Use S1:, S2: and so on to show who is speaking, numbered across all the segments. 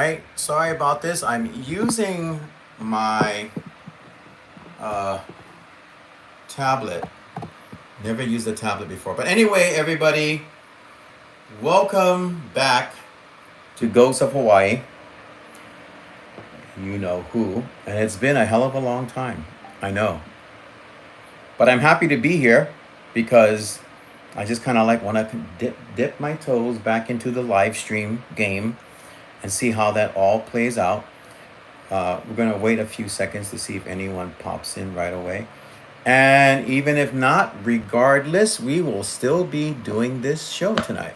S1: right, sorry about this. I'm using my uh, tablet. Never used a tablet before. But anyway, everybody, welcome back to Ghosts of Hawaii. You know who. And it's been a hell of a long time. I know. But I'm happy to be here because I just kind of like want to dip my toes back into the live stream game and see how that all plays out. We're going to wait a few seconds to see if anyone pops in right away. And even if not, regardless, we will still be doing this show tonight,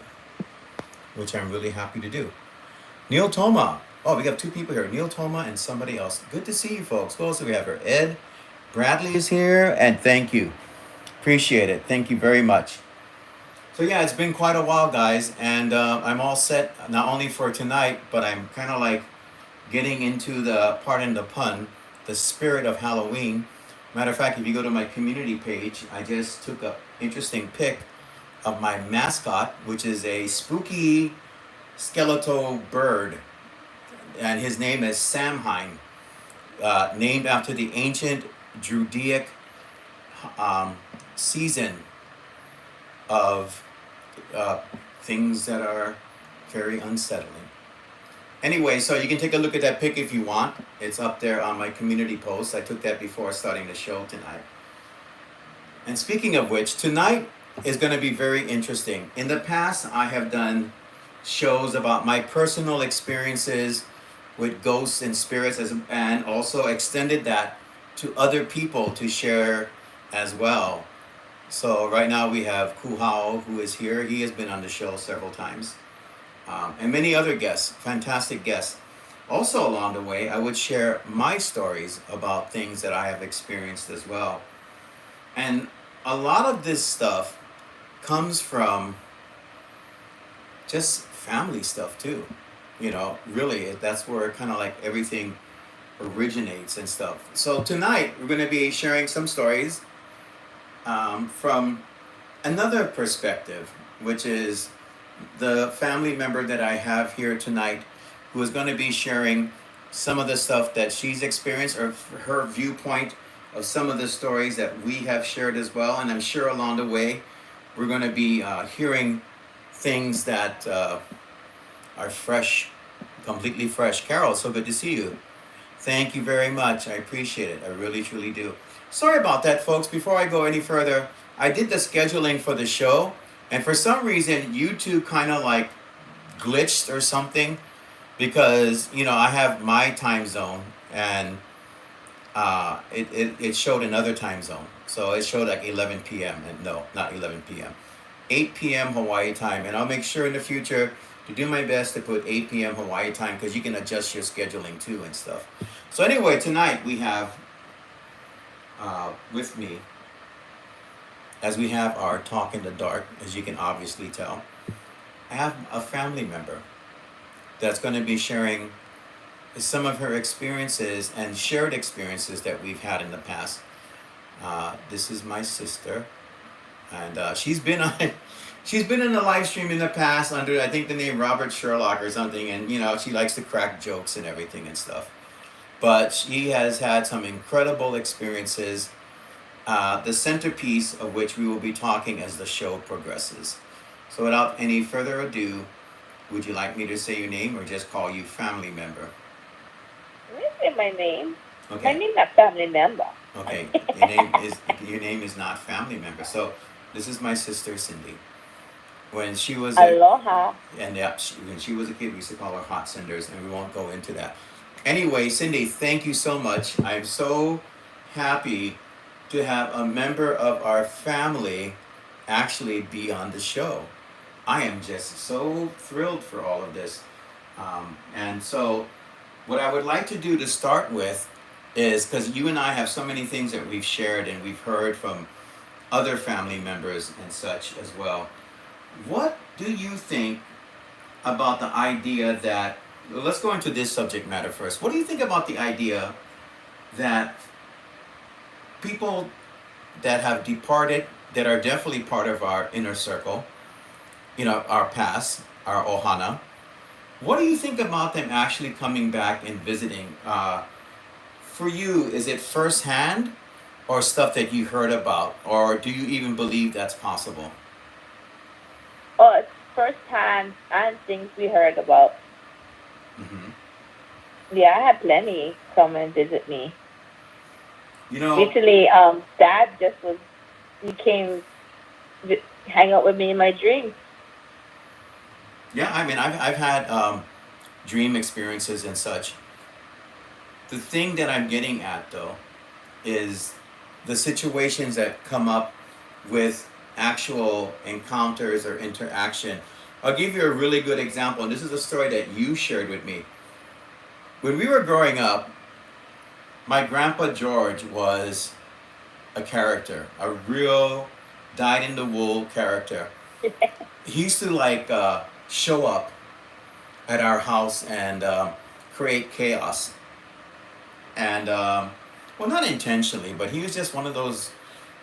S1: which I'm really happy to do. Neil Toma. Oh, we got two people here, Neil Toma and somebody else. Good to see you folks. Who else do we have here? Ed Bradley is here, and thank you. Appreciate it. Thank you very much. So yeah, it's been quite a while, guys, and I'm all set not only for tonight, but I'm kind of like getting into the, pardon the pun, the spirit of Halloween. Matter of fact, if you go to my community page, I just took a interesting pic of my mascot, which is a spooky skeletal bird, and his name is Samhain, named after the ancient Druidic season of things that are very unsettling. Anyway, so you can take a look at that pic if you want. It's up there on my community post. I took that before starting the show tonight. And speaking of which, tonight is going to be very interesting. In the past, I have done shows about my personal experiences with ghosts and spirits, and also extended that to other people to share as well. So right now we have Kuhao, who is here. He has been on the show several times. And many other guests, fantastic guests. Also along the way, I would share my stories about things that I have experienced as well. And a lot of this stuff comes from just family stuff too. You know, really, that's where kind of like everything originates and stuff. So tonight we're going to be sharing some stories from another perspective, which is the family member that I have here tonight, who is going to be sharing some of the stuff that she's experienced, or her viewpoint of some of the stories that we have shared as well. And I'm sure along the way we're going to be hearing things that are fresh, completely fresh. Carol, so good to see you. Thank you very much. I appreciate it. I really, truly do. Sorry about that, folks. Before I go any further, I did the scheduling for the show, and for some reason, YouTube kind of like glitched or something, because, you know, I have my time zone, and it showed another time zone. So it showed like 11 p.m. And no, not 11 p.m. 8 p.m. Hawaii time. And I'll make sure in the future to do my best to put 8 p.m. Hawaii time, because you can adjust your scheduling too and stuff. So anyway, tonight we have with me, as we have our talk in the dark, as you can obviously tell, I have a family member that's going to be sharing some of her experiences and shared experiences that we've had in the past. This is my sister, and she's been on she's been in a live stream in the past under, I think, the name Robert Sherlock or something, and you know, she likes to crack jokes and everything and stuff. But she has had some incredible experiences, the centerpiece of which we will be talking as the show progresses. So without any further ado, would you like me to say your name or just call you family member?
S2: You say my name. My
S1: Okay.
S2: name not family member.
S1: Okay. Your name is not family member. So this is my sister Cindy. When she was a
S2: Aloha.
S1: And yeah, when she was a kid, we used to call her Hot Cinders, and we won't go into that. Anyway, Cindy, thank you so much. I'm so happy to have a member of our family actually be on the show. I am just so thrilled for all of this. And so, what I would like to do to start with is, because you and I have so many things that we've shared and we've heard from other family members and such as well. What do you think about the idea that, let's go into this subject matter first. What do you think about the idea that people that have departed, that are definitely part of our inner circle, you know, our past, our ohana, What do you think about them actually coming back and visiting? For you, is it firsthand or stuff that you heard about, or do you even believe that's possible?
S2: Oh, it's first hand and things we heard about.
S1: Hmm.
S2: Yeah, I had plenty come and visit me.
S1: You know,
S2: Recently, Dad just was he came hang out with me in my dreams.
S1: yeah, I mean, I've had dream experiences and such. The thing that I'm getting at, though, is the situations that come up with actual encounters or interaction. I'll give you a really good example, and this is a story that you shared with me. When we were growing up, my grandpa George was a character, a real dyed in the wool character. He used to like show up at our house and create chaos. And, well, not intentionally, but he was just one of those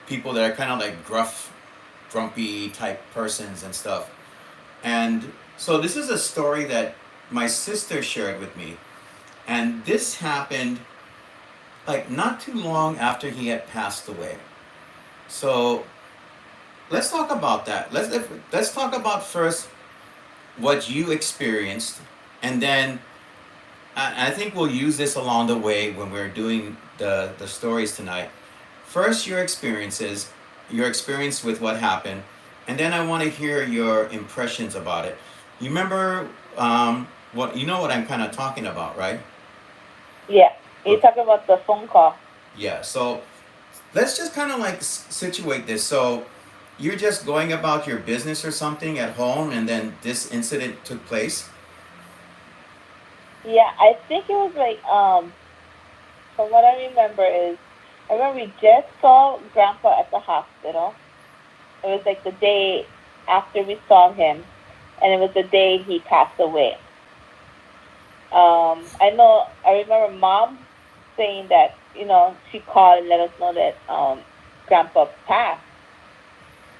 S1: people that are kind of like gruff, grumpy type persons and stuff. And so this is a story that my sister shared with me. And this happened like not too long after he had passed away. So let's talk about that. Let's talk about first what you experienced, and then I think we'll use this along the way when we're doing the stories tonight. First, your experience with what happened, and then I want to hear your impressions about it. You remember what you know what I'm kind of talking about, right?
S2: Yeah, you
S1: Okay.
S2: talking about the phone call.
S1: Yeah. So let's just kind of like situate this. So you're just going about your business or something at home, and then this incident took place.
S2: Yeah, I think it was like from what I remember is I remember we just saw Grandpa at the hospital. It was like the day after we saw him, and it was the day he passed away. I know. I remember Mom saying that she called and let us know that Grandpa passed,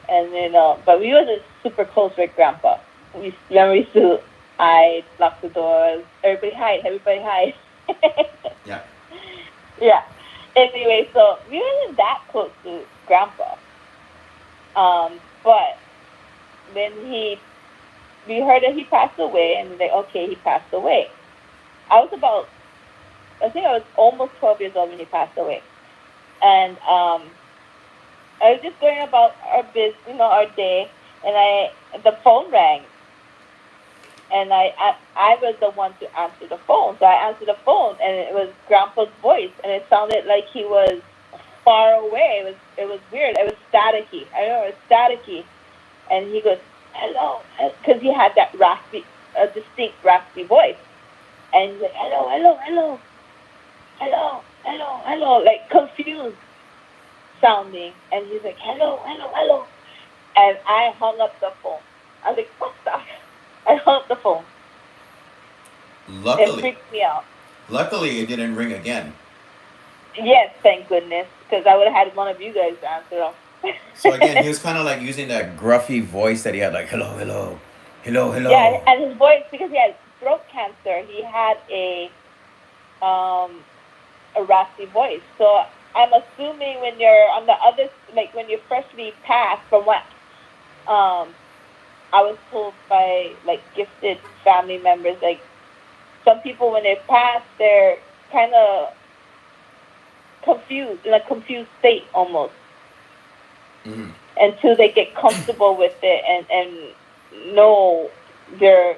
S2: and but we wasn't super close with Grandpa. We remember we used to I lock the doors. Everybody hide.
S1: Yeah.
S2: Yeah. Anyway, so we wasn't that close to Grandpa. But when we heard that he passed away, and like, okay, he passed away. I was about, I think I was almost 12 years old when he passed away, and I was just going about our business, our day, and the phone rang, and I was the one to answer the phone. So I answered the phone, and it was Grandpa's voice, and it sounded like he was far away. It was weird. It was staticky. I remember it was staticky, and he goes, "Hello," because he had that raspy, a distinct raspy voice, and he's like, "Hello, hello, hello, hello, hello, hello," like confused sounding, and he's like, "Hello, hello, hello," and I hung up the phone. I was like, "What the?" I hung up the phone. It
S1: Luckily,
S2: freaked me out.
S1: luckily it didn't ring again.
S2: Yes, thank goodness, because I would have had one of you guys answer
S1: So again,
S2: them.
S1: he was kind of like using that gruffy voice that he had, like hello, hello, hello,
S2: Yeah,
S1: hello.
S2: and his voice, because he had throat cancer, he had um a raspy voice. So I'm assuming when you're on the other, like when you freshly passed, from what um I was told by like gifted family members, like some people when they pass, they're kind of confused, in a confused state almost,
S1: Mm-hmm.
S2: until they get comfortable with it and know their,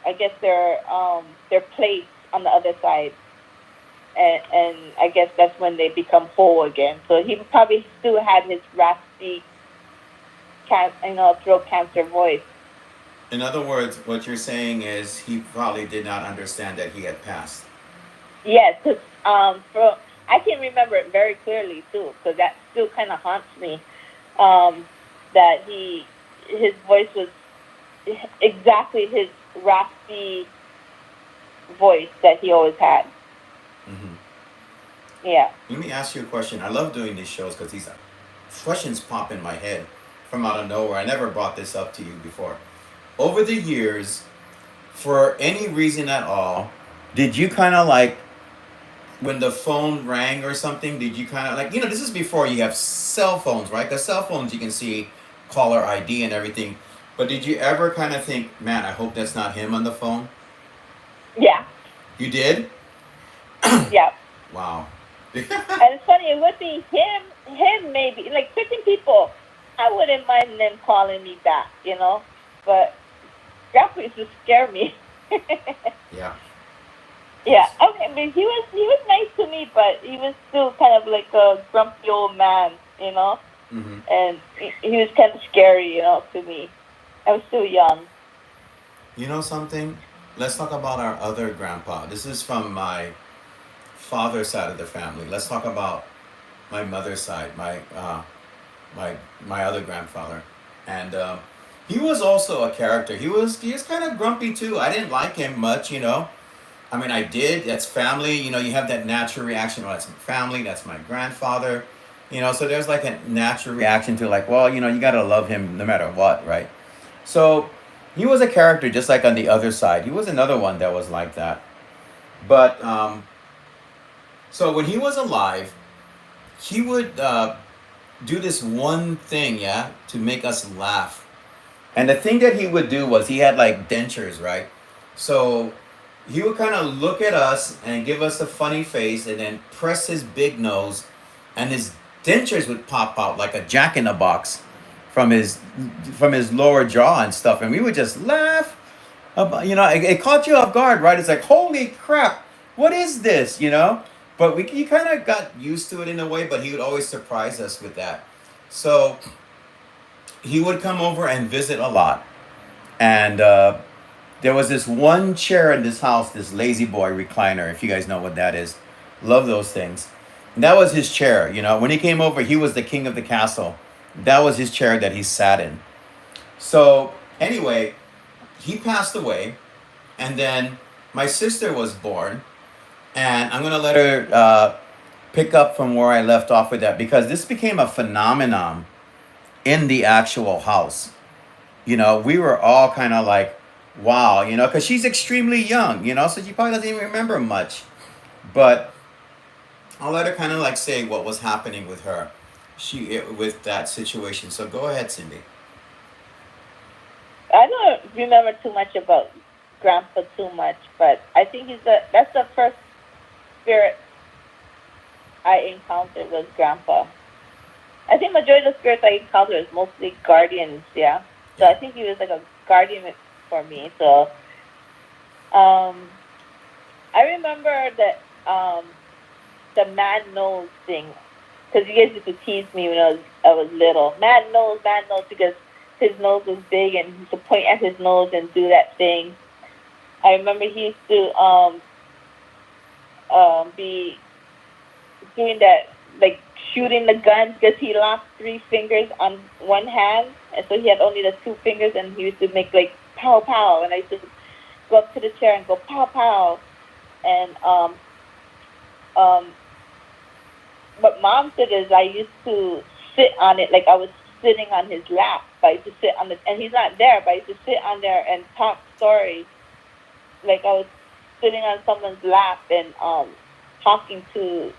S2: I guess their place on the other side. And I guess that's when they become whole again. So he probably still had his raspy, throat cancer voice.
S1: In other words, what you're saying is he probably did not understand that he had passed.
S2: Yes, because for I can remember it very clearly too, because that still kind of haunts me. Um, that his voice was exactly his raspy voice that he always had.
S1: Mm-hmm.
S2: Yeah.
S1: Let me ask you a question. I love doing these shows because these questions pop in my head from out of nowhere. I never brought this up to you before. Over the years, for any reason at all, did you kind of like when the phone rang or something? Did you kind of like, this is before you have cell phones, right? Because cell phones you can see caller ID and everything. But did you ever kind of think, man, I hope that's not him on the phone?
S2: Yeah,
S1: You did?
S2: yeah.
S1: Wow.
S2: And it's funny, it would be him maybe, like certain people, I wouldn't mind them calling me back, but Grandpa used to scare me.
S1: Yeah.
S2: Yeah, okay, I mean, he was nice to me, but he was still kind of like a grumpy old man,
S1: Hmm.
S2: and he was kind of scary, to me. I was still young.
S1: You know something? Let's talk about our other grandpa. This is from my father's side of the family. Let's talk about my mother's side, my my other grandfather, and he was also a character. He was kind of grumpy too. I didn't like him much. I mean, I did. That's family. You have that natural reaction. Well, that's my family. That's my grandfather. So there's like a natural reaction to like, well, you gotta love him no matter what, right? So he was a character just like on the other side. He was another one that was like that. But so when he was alive, he would do this one thing, yeah, to make us laugh. And the thing that he would do was he had like dentures, right? So he would kind of look at us and give us a funny face and then press his big nose, and his dentures would pop out like a jack in the box from his lower jaw and stuff, and we would just laugh. It caught you off guard, right? It's like, holy crap, what is this? But he kind of got used to it in a way, but he would always surprise us with that. So he would come over and visit a lot, and there was this one chair in this house, this lazy boy recliner, if you guys know what that is. Love those things. And that was his chair. When he came over, he was the king of the castle. That was his chair that he sat in. So, anyway, he passed away, and then my sister was born, and I'm going to let her pick up from where I left off with that because this became a phenomenon in the actual house. We were all kind of like, wow, because she's extremely young, so she probably doesn't even remember much. But I'll let her kind of like say what was happening with her, with that situation. So go ahead, Cindy.
S2: I don't remember too much about Grandpa too much, but I think that's the first spirit I encountered was Grandpa. I think majority of the spirits I encountered is mostly guardians, yeah. So I
S1: Yeah.
S2: think he was like a guardian for me. So um, I remember that the mad nose thing, because you guys used to tease me when I was little. Mad nose, because his nose was big and he used to point at his nose and do that thing. I remember he used to be doing that, like shooting the guns because he lost three fingers on one hand, and so he had only the two fingers, and he used to make like pow pow, and I used to go up to the chair and go pow pow, and um, what Mom said is I used to sit on it like I was sitting on his lap. But I used to sit on the, and he's not there, but I used to sit on there and talk stories like I was sitting on someone's lap and talking to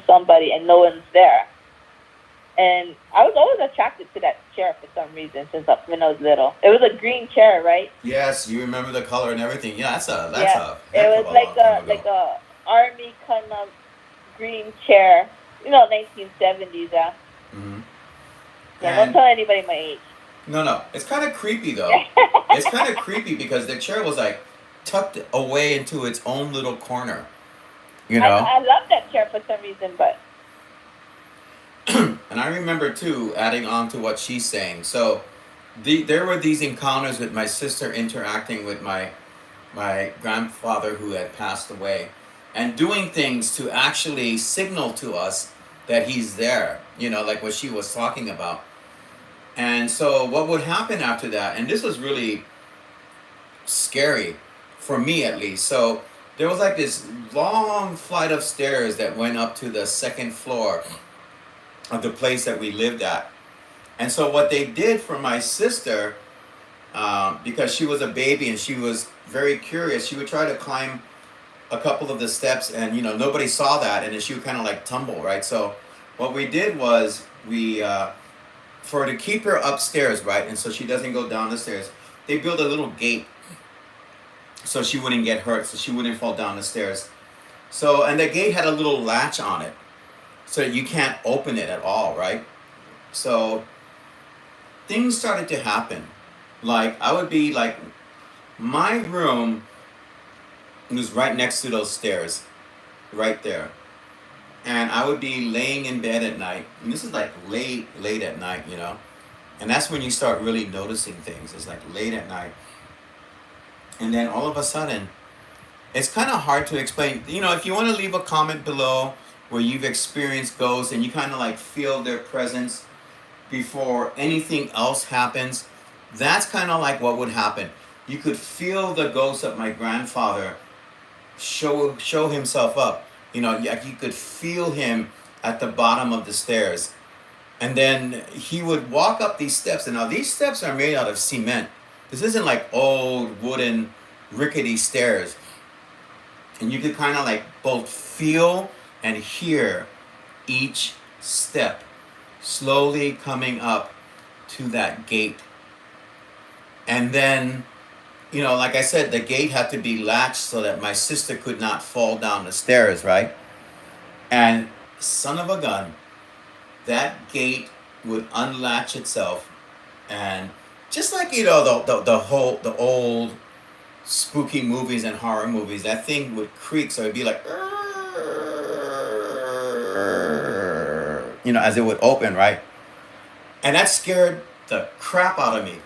S2: somebody and no one's there. And I was always attracted to that chair for some reason when I was little. It was a green chair, right?
S1: Yes, you remember the color and everything. Yeah, that's
S2: Yeah.
S1: a
S2: It
S1: heck of
S2: was
S1: a long time ago.
S2: like a army kind of green chair. 1970s. Yeah.
S1: Hmm.
S2: Yeah. Don't
S1: And
S2: tell anybody my age.
S1: no, it's kind of creepy though. It's kind of creepy because the chair was like tucked away into its own little corner. You
S2: I know.
S1: know.
S2: I love that chair for some reason, but
S1: And I remember too, adding on to what she's saying. So, there were these encounters with my sister interacting with my grandfather who had passed away, and doing things to actually signal to us that he's there. Like what she was talking about. And so, what would happen after that? And this was really scary for me, at least. So, there was like this long flight of stairs that went up to the second floor of the place that we lived at. And so what they did for my sister, because she was a baby and she was very curious. She would try to climb a couple of the steps, and nobody saw that, and then she would kind of like tumble, right? So what we did was we for to keep her upstairs, right, and so she doesn't go down the stairs. They built a little gate so she wouldn't get hurt, so she wouldn't fall down the stairs. So, and the gate had a little latch on it, so you can't open it at all, right? So things started to happen. Like I would be like, my room was right next to those stairs, right there. And I would be laying in bed at night, and this is like late at night. And that's when you start really noticing things. It's like late at night. And then all of a sudden, it's kind of hard to explain. If you want to leave a comment below where you've experienced ghosts and you kind of like feel their presence before anything else happens, that's kind of like what would happen. You could feel the ghost of my grandfather show himself up. You could feel him at the bottom of the stairs. And then he would walk up these steps. And now these steps are made out of cement. This isn't like old wooden rickety stairs. And you could kind of like both feel and hear each step slowly coming up to that gate. And then, like I said, the gate had to be latched so that my sister could not fall down the stairs, right? And son of a gun, that gate would unlatch itself, and just like the old spooky movies and horror movies, that thing would creak, so it'd be like, as it would open, right? And that scared the crap out of me.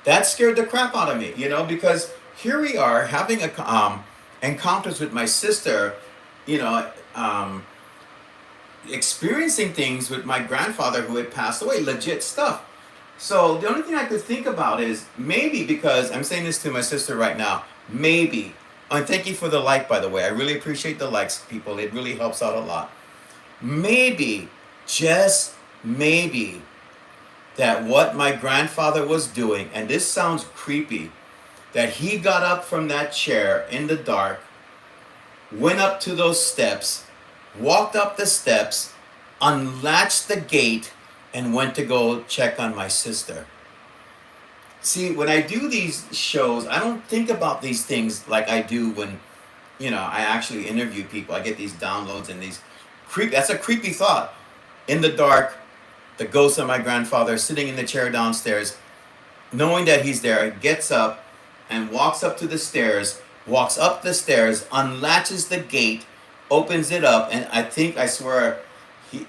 S1: Because here we are having encounters with my sister, experiencing things with my grandfather who had passed away, legit stuff. So the only thing I could think about is maybe, because I'm saying this to my sister right now, maybe, and thank you for the like, by the way. I really appreciate the likes, people. It really helps out a lot. Maybe, just maybe, that what my grandfather was doing, and this sounds creepy, that he got up from that chair in the dark, went up to those steps, walked up the steps, unlatched the gate, and went to go check on my sister. See, when I do these shows, I don't think about these things like I do when, I actually interview people. I get these downloads and these that's a creepy thought. In the dark, the ghost of my grandfather sitting in the chair downstairs, knowing that he's there, gets up and walks up to the stairs, walks up the stairs, unlatches the gate, opens it up, and I swear,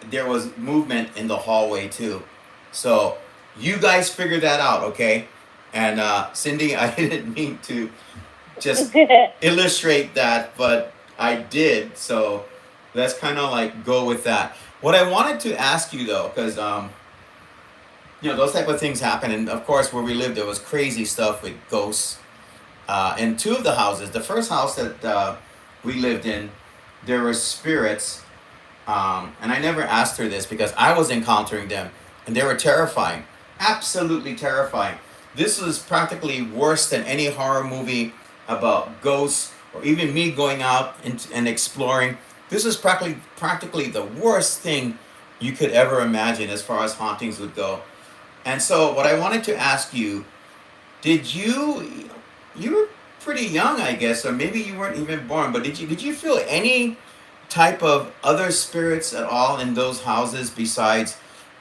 S1: there was movement in the hallway too. So you guys figure that out, okay? And Cindy, I didn't mean to just illustrate that, but I did. So let's kind of like go with that. What I wanted to ask you though, because those type of things happen, and of course where we lived there was crazy stuff with ghosts. In two of the houses, the first house that we lived in, there were spirits, and I never asked her this because I was encountering them, and they were terrifying, absolutely terrifying. This was practically worse than any horror movie about ghosts, or even me going out and exploring. This is practically the worst thing you could ever imagine as far as hauntings would go. And so what I wanted to ask you, you were pretty young, I guess, or maybe you weren't even born, but did you feel any type of other spirits at all in those houses besides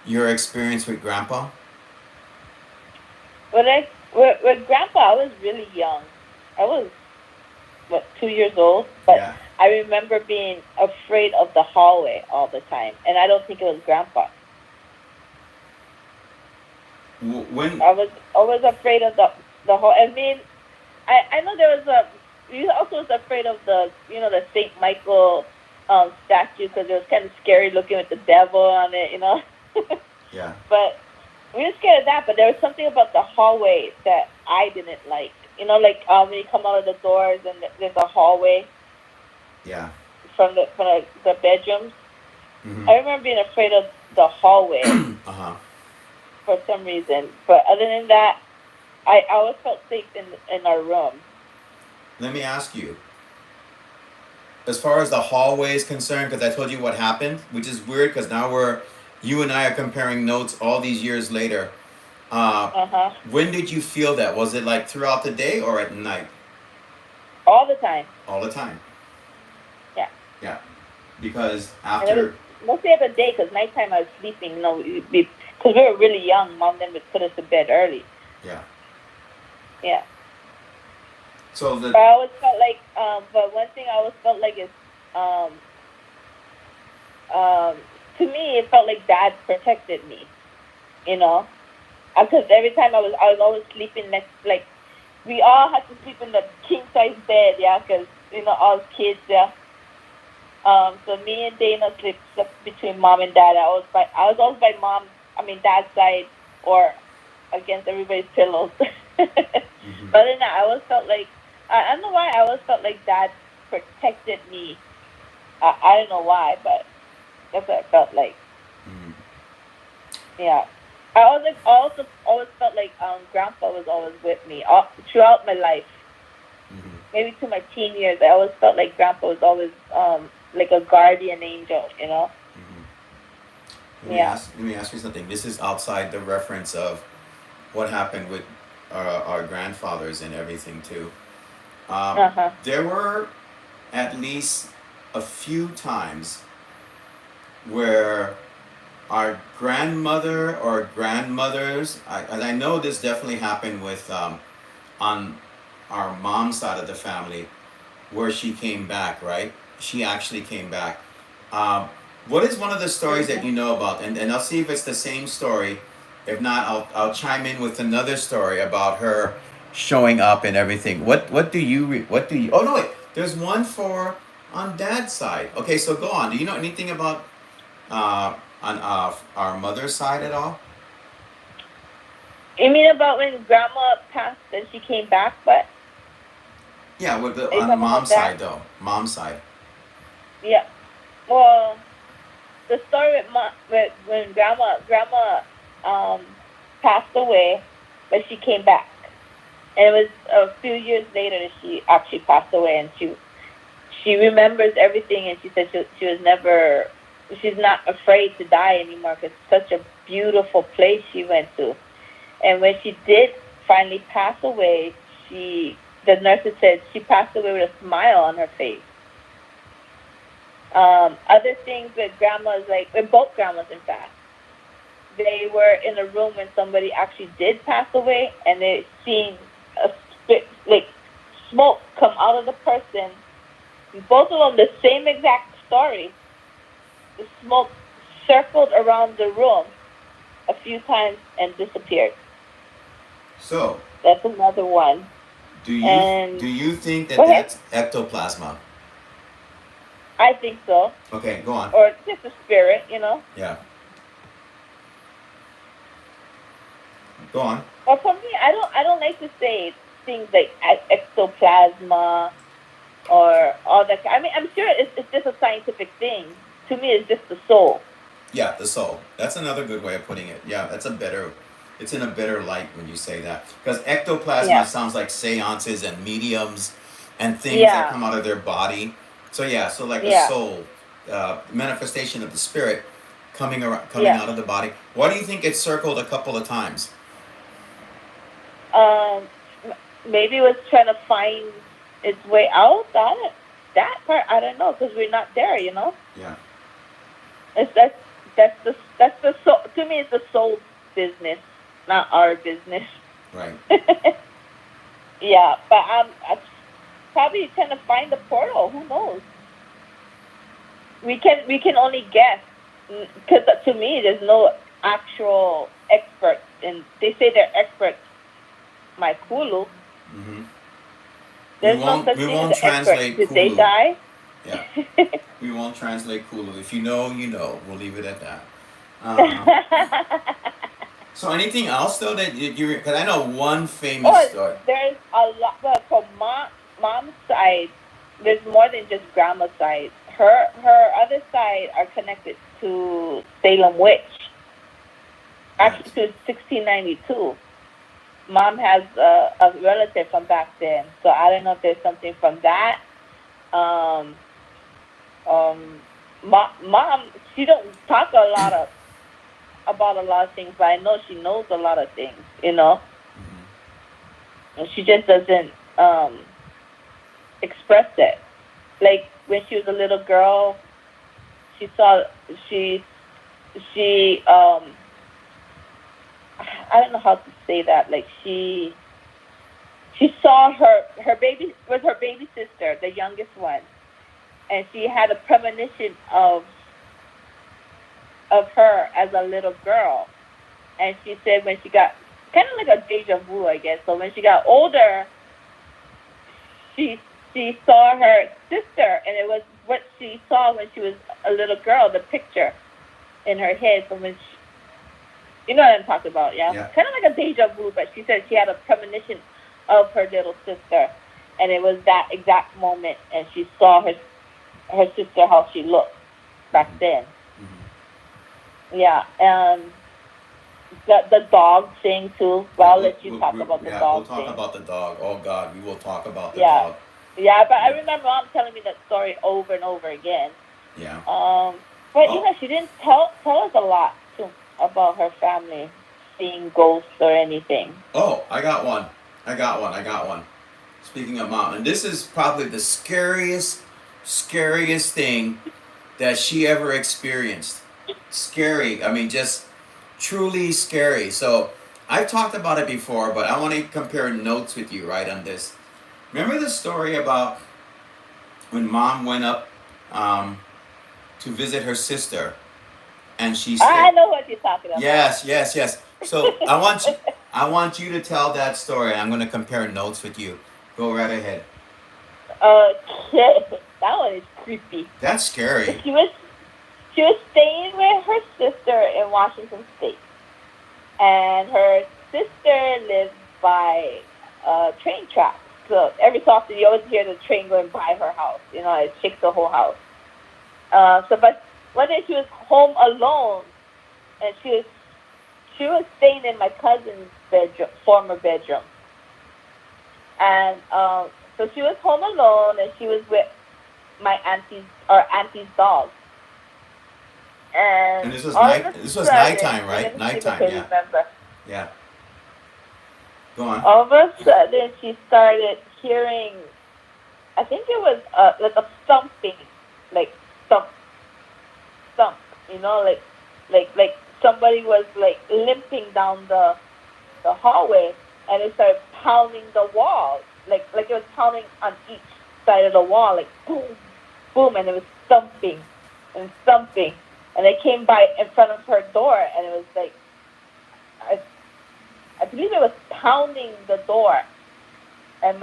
S1: your experience with Grandpa?
S2: With Grandpa, I was really young. I was, 2 years old? But
S1: Yeah.
S2: I remember being afraid of the hallway all the time. And I don't think it was Grandpa.
S1: When
S2: I was always afraid of the hall. I mean, I know there was you also was afraid of the Saint Michael statue because it was kind of scary looking with the devil on it,
S1: Yeah.
S2: But we were scared of that. But there was something about the hallway that I didn't like. When you come out of the doors and there's a hallway
S1: Yeah.
S2: from the bedrooms.
S1: Mm-hmm.
S2: I remember being afraid of the hallway
S1: Uh-huh.
S2: for some reason. But other than that, I always felt safe in our room.
S1: Let me ask you, as far as the hallway is concerned, because I told you what happened, which is weird because now you and I are comparing notes all these years later. Uh,
S2: Uh huh.
S1: when did you feel that? Was it like throughout the day or at night?
S2: All the time.
S1: All the time.
S2: Yeah.
S1: Yeah. Because
S2: And it was
S1: after,
S2: mostly at the day because nighttime I was sleeping. You know, because we were really young. Mom then would put us to bed early.
S1: yeah.
S2: Yeah.
S1: So
S2: But
S1: the,
S2: I always felt like, but one thing I always felt like is, um, um, to me, it felt like Dad protected me. You know, because every time I was always sleeping next, like we all had to sleep in the king size bed, yeah, because all kids, yeah. So me and Dana slept between Mom and Dad. I was always by Dad's side, or against everybody's pillows.
S1: mhm,
S2: But then I always felt like I don't know why I always felt like Dad protected me. I don't know why, but that's what I felt like.
S1: mhm,
S2: Yeah. I also always felt like Grandpa was always with me throughout my life.
S1: mhm,
S2: Maybe to my teen years, I always felt like Grandpa was always like a guardian angel.
S1: mhm.
S2: Yeah.
S1: Let me ask you something. This is outside the reference of what happened with our grandfathers and everything too.
S2: Uh huh.
S1: There were at least a few times where our grandmother or grandmothers, and I know this definitely happened with on our mom's side of the family, where she came back, right? She actually came back. Um, what is one of the stories that
S2: Mhm.
S1: you know about? And I'll see if it's the same story. If not, I'll chime in with another story about her showing up and everything. What do you? Oh no, wait. There's one for on Dad's side. Okay, so go on. Do you know anything about on our mother's side at all?
S2: You mean about when Grandma passed and she came back? But
S1: Yeah, with the
S2: are you
S1: on
S2: talking
S1: mom's
S2: about that?
S1: side though. Mom's side.
S2: Yeah. Well, the story with when Grandma um passed away, but she came back, and it was a few years later that she actually passed away, and she remembers everything, and she said she was never she's not afraid to die anymore because it's such a beautiful place she went to. And when she did finally pass away, the nurses said she passed away with a smile on her face. Other things with grandmas, like with both grandmas, in fact, they were in a room when somebody actually did pass away, and they seen a like smoke come out of the person. Both of them the same exact story. The smoke circled around the room a few times and disappeared.
S1: So,
S2: That's another one.
S1: do you
S2: And
S1: do you think that
S2: go ahead.
S1: that's ectoplasma?
S2: I think so,
S1: Okay, go on.
S2: or just a spirit.
S1: Yeah, go on.
S2: But for me, I don't like to say things like ectoplasma or all that. I mean, I'm sure it's just a scientific thing. To me, it's just the soul.
S1: Yeah, the soul. That's another good way of putting it. Yeah, that's a better. It's in a better light when you say that because ectoplasma
S2: Yeah,
S1: sounds like seances and mediums, and things that
S2: yeah,
S1: come out of their body. So yeah, so like a
S2: yeah,
S1: soul, manifestation of the spirit coming
S2: yeah.
S1: out of the body. Why do you think it's circled a couple of times?
S2: Um, Maybe it was trying to find its way out. That part I don't know because we're not there.
S1: Yeah,
S2: It's that's the soul. To me, it's the soul business, not our business.
S1: right.
S2: Yeah, but I'm probably trying to find the portal. Who knows? We can only guess because to me, there's no actual experts, and they say they're experts. My Kulu,
S1: Mm-hmm.
S2: there's no such
S1: We
S2: thing as
S1: won't
S2: an expert.
S1: translate
S2: Did they
S1: Kulu.
S2: die?
S1: Yeah, we won't translate Kulu. If you know, you know. We'll leave it at that. Uh, so anything else though that you because I know one famous
S2: Oh,
S1: story.
S2: there's a lot. Well, from mom's side, there's more than just grandma's side. Her other side are connected to Salem witch, actually
S1: Right.
S2: to 1692. mom has a relative from back then, so I don't know if there's something from that. Um, mom, she don't talk a lot of about a lot of things, but I know she knows a lot of things.
S1: Hmm.
S2: And she just doesn't express it. Like when she was a little girl, she saw she she I don't know how to say that. Like she saw her baby was her baby sister, the youngest one, and she had a premonition of her as a little girl. And she said when she got kind of like a deja vu, I guess. So when she got older, she she saw her sister, and it was what she saw when she was a little girl. The picture in her head from when you know what I'm talking about, yeah?
S1: Yeah.
S2: Kind of like a deja vu, but she said she had a premonition of her little sister, and it was that exact moment, and she saw her sister how she looked back
S1: Hmm.
S2: then.
S1: Hmm.
S2: Yeah, the dog thing too. Well,
S1: Yeah,
S2: I'll let you talk about the
S1: we'll
S2: dog
S1: talk
S2: thing.
S1: about the dog. Oh God, we will talk about the
S2: Yeah,
S1: dog.
S2: yeah, but I
S1: Yeah.
S2: remember mom telling me that story over and over again.
S1: Yeah.
S2: But
S1: Oh,
S2: she didn't tell us a lot too about her family seeing ghosts or anything.
S1: oh, I got one. I got one. Speaking of mom, and this is probably the scariest thing that she ever experienced. Scary. I mean, just truly scary. So I've talked about it before, but I want to compare notes with you right on this. Remember the story about when mom went up um, to visit her sister, and she
S2: I
S1: stayed.
S2: know what you're talking about.
S1: Yes, yes, yes. So I want you to tell that story. I'm going to compare notes with you. Go right ahead.
S2: Okay, that one is creepy.
S1: That's scary.
S2: She was she was staying with her sister in Washington State, and her sister lives by train tracks. So every so often you always hear the train going by her house. It shakes the whole house. But one day she was home alone, and she was staying in my cousin's bedroom, former bedroom, and so she was home alone, and she was with my auntie's dog, and
S1: And this was
S2: all of a
S1: night. This was
S2: sudden,
S1: nighttime,
S2: wait, let
S1: right?
S2: me see if I
S1: Nighttime.
S2: can
S1: Yeah,
S2: remember.
S1: yeah. Go on.
S2: All of a sudden, she started hearing. I think it was like a thumping, like thump, thump. Like somebody was like limping down the hallway, and it started pounding the wall, like it was pounding on each side of the wall, like boom, boom, and it was thumping and thumping, and it came by in front of her door, and it was like I, I believe it was pounding the door, and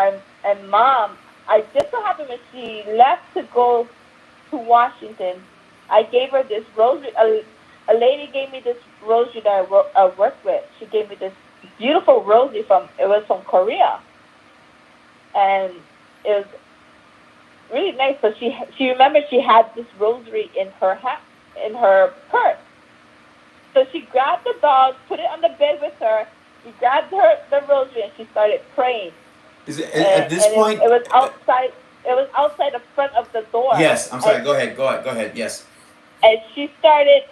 S2: mom, I just so happened when she left to go to Washington, I gave her this rosary. A lady gave me this rosary that I worked with. She gave me this beautiful rosary from Korea, and it was really nice. So she remembered she had this rosary in her purse. So she grabbed the dog, put it on the bed with her. She grabbed the rosary and she started praying.
S1: Is it
S2: And,
S1: at this
S2: and
S1: point?
S2: it was outside. It was outside the front of the door,
S1: Yes. I'm
S2: and
S1: sorry. Go ahead. Go ahead. Go ahead. Yes.
S2: she started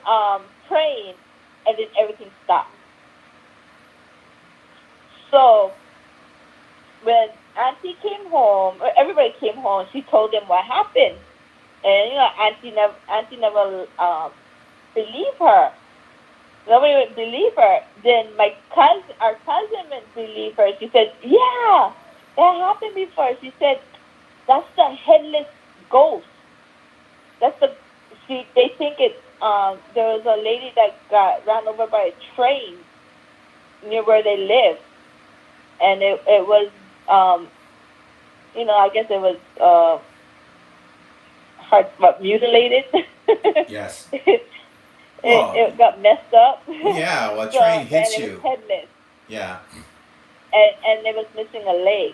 S2: praying, and then everything stopped. So when Auntie came home, or everybody came home, she told them what happened, and Auntie never believed her. Nobody would believe her. Then our cousin would believe her. She said, "Yeah, that happened before." She said, "That's the headless ghost. That's the she. They think it. There was a lady that got ran over by a train near where they live, and it was I guess it was hard, but mutilated.
S1: Yes.
S2: it,
S1: Well.
S2: it got messed up.
S1: Yeah. Well, a
S2: So
S1: train
S2: and
S1: hits
S2: it was
S1: you.
S2: headless,
S1: Yeah.
S2: and it was missing a leg.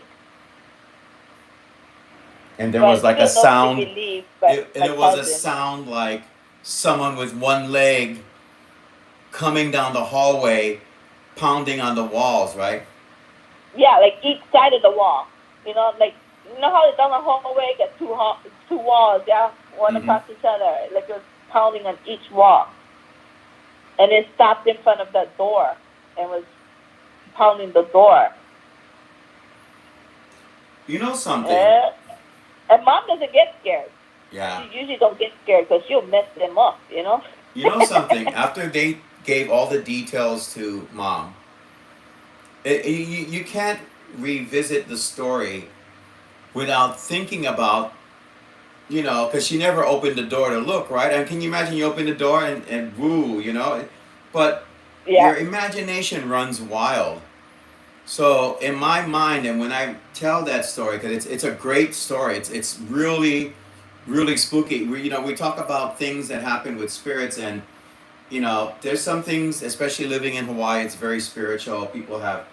S1: And there was
S2: But
S1: like a
S2: still, nobody
S1: sound.
S2: believed. But
S1: And
S2: my
S1: it was a
S2: cousin,
S1: sound like someone with one leg coming down the hallway, pounding on the walls. Right.
S2: Yeah, like each side of the wall. Like how down the hallway got two walls, yeah, one
S1: Mm-hmm.
S2: across each other. Like it was pounding on each wall, and it stopped in front of the door and was pounding the door.
S1: You know something?
S2: And, and mom doesn't get scared. She
S1: Yeah.
S2: usually don't get scared because she'll mess them up.
S1: You know something? After they gave all the details to mom, you can't revisit the story without thinking about, because she never opened the door to look, right? And can you imagine you open the door and woo, But
S2: Yeah.
S1: your imagination runs wild. So in my mind, and when I tell that story, because it's a great story, it's really really spooky. We talk about things that happen with spirits, and there's some things, especially living in Hawaii, it's very spiritual. People have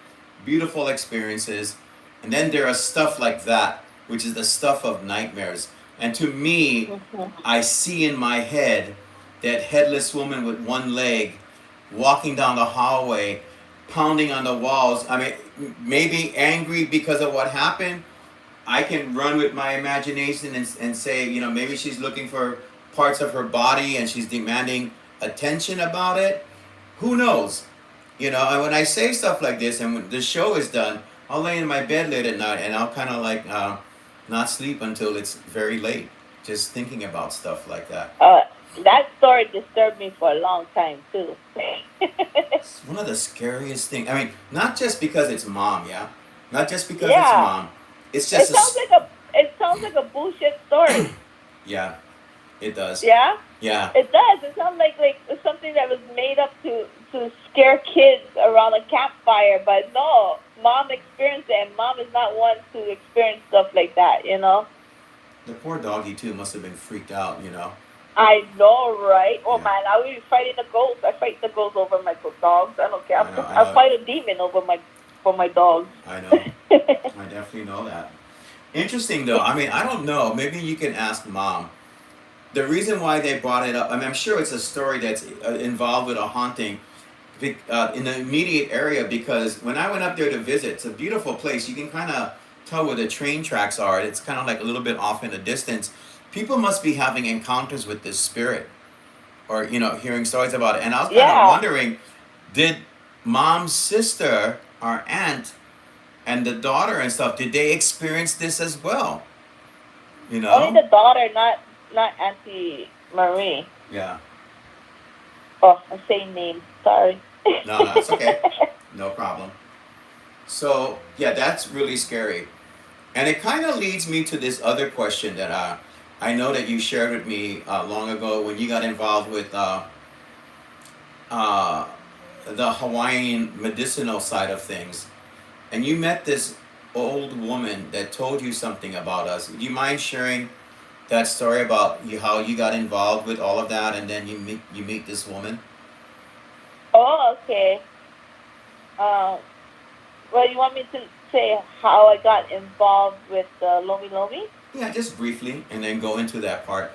S1: beautiful experiences, and then there are stuff like that, which is the stuff of nightmares. And to me,
S2: Hmm.
S1: I see in my head that headless woman with one leg walking down the hallway, pounding on the walls. I mean, maybe angry because of what happened. I can run with my imagination and say, maybe she's looking for parts of her body and she's demanding attention about it. Who knows? And when I say stuff like this and when the show is done, I'll lay in my bed late at night and I'll kind of like not sleep until it's very late, just thinking about stuff like that.
S2: Uh, that story disturbed me for a long time too.
S1: It's one of the scariest things. I mean, not just because it's mom, yeah? Not just because it's
S2: Yeah,
S1: mom. It's
S2: it
S1: just
S2: sounds like a bullshit story.
S1: yeah, it does.
S2: Yeah,
S1: Yeah,
S2: it does. It sounds like it's something that was made up to scare kids around a campfire. But no, mom experienced it, and mom is not one to experience stuff like that.
S1: the poor doggy too must have been freaked out.
S2: I know, right? Oh
S1: Yeah,
S2: man, I will be fighting the ghosts. I fight the ghosts over my dogs. I don't care.
S1: I know, I
S2: I'll
S1: know,
S2: fight a demon over my for my dogs.
S1: I know. I definitely know that. Interesting though. I mean, I don't know. Maybe you can ask mom. The reason why they brought it up, I mean, I'm sure it's a story that's involved with a haunting in the immediate area because when I went up there to visit, it's a beautiful place. You can kind of tell where the train tracks are. It's kind of like a little bit off in the distance. People must be having encounters with this spirit or, hearing stories about it. And I was kind of
S2: Yeah,
S1: wondering, did mom's sister, our aunt, and the daughter and stuff, did they experience this as well? You
S2: only
S1: know?
S2: the daughter, not Auntie Marie.
S1: Yeah.
S2: Oh, I'm saying names. Sorry.
S1: No, no, it's okay. No problem. So, yeah, that's really scary. And it kind of leads me to this other question that I know that you shared with me long ago when you got involved with uh, the Hawaiian medicinal side of things. And you met this old woman that told you something about us. Do you mind sharing that story about how you got involved with all of that and then you meet this woman?
S2: Oh, okay. Um, well, you want me to say how I got involved with Lomi Lomi?
S1: Yeah, just briefly, and then go into that part.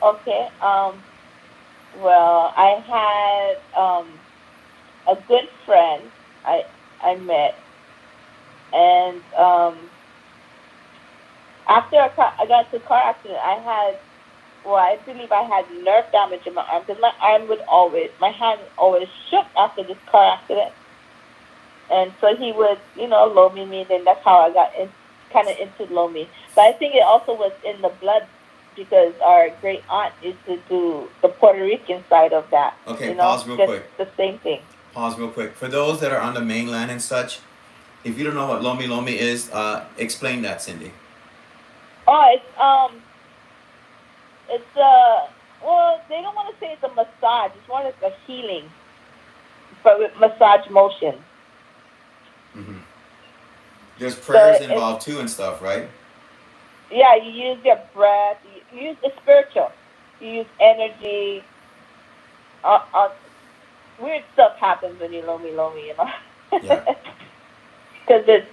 S2: Okay. Well, I had a good friend I met, and after I got into a car accident, I believe I had nerve damage in my arm because my hand always shook after this car accident. And so he would, loan me, and that's how I got kind of into Lomi. But I think it also was in the blood because our great aunt used to do the Puerto Rican side of that,
S1: Okay, pause real
S2: just
S1: quick.
S2: the same thing.
S1: Pause real quick. For those that are on the mainland and such, if you don't know what Lomi Lomi is, explain that, Cindy.
S2: Oh, it's well, they don't want to say it's a massage. It's more like a healing, but with massage motion.
S1: Hmm. There's
S2: So
S1: prayers
S2: it's
S1: involved too and stuff, right?
S2: yeah, you use your breath. You use the spiritual. You use energy. Uh, weird stuff happens when you lomi,
S1: Yeah.
S2: because it's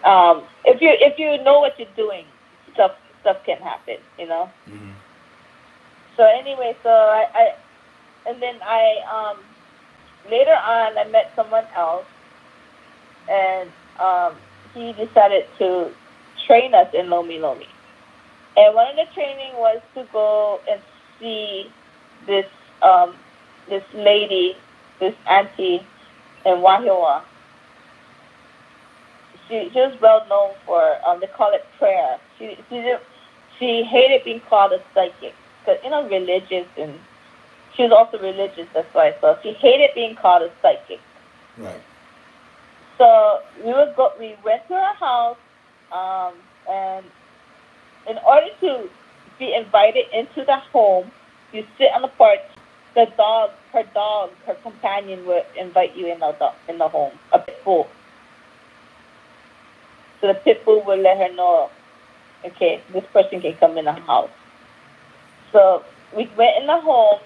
S2: if you know what you're doing, stuff can happen.
S1: Hmm.
S2: So anyway, so I and then I later on I met someone else, and he decided to train us in Lomi Lomi. And one of the training was to go and see this um, this lady, this auntie in Wahioa. She was well known for they call it prayer. She hated being called a psychic because religious, and she was also religious. That's why. So she hated being called a psychic.
S1: Right.
S2: So we went to her house, and in order to be invited into the home, you sit on the porch. Her companion would invite you in the home. A pit bull. So the pit bull would let her know, okay, this person can come in the house. So we went in the home,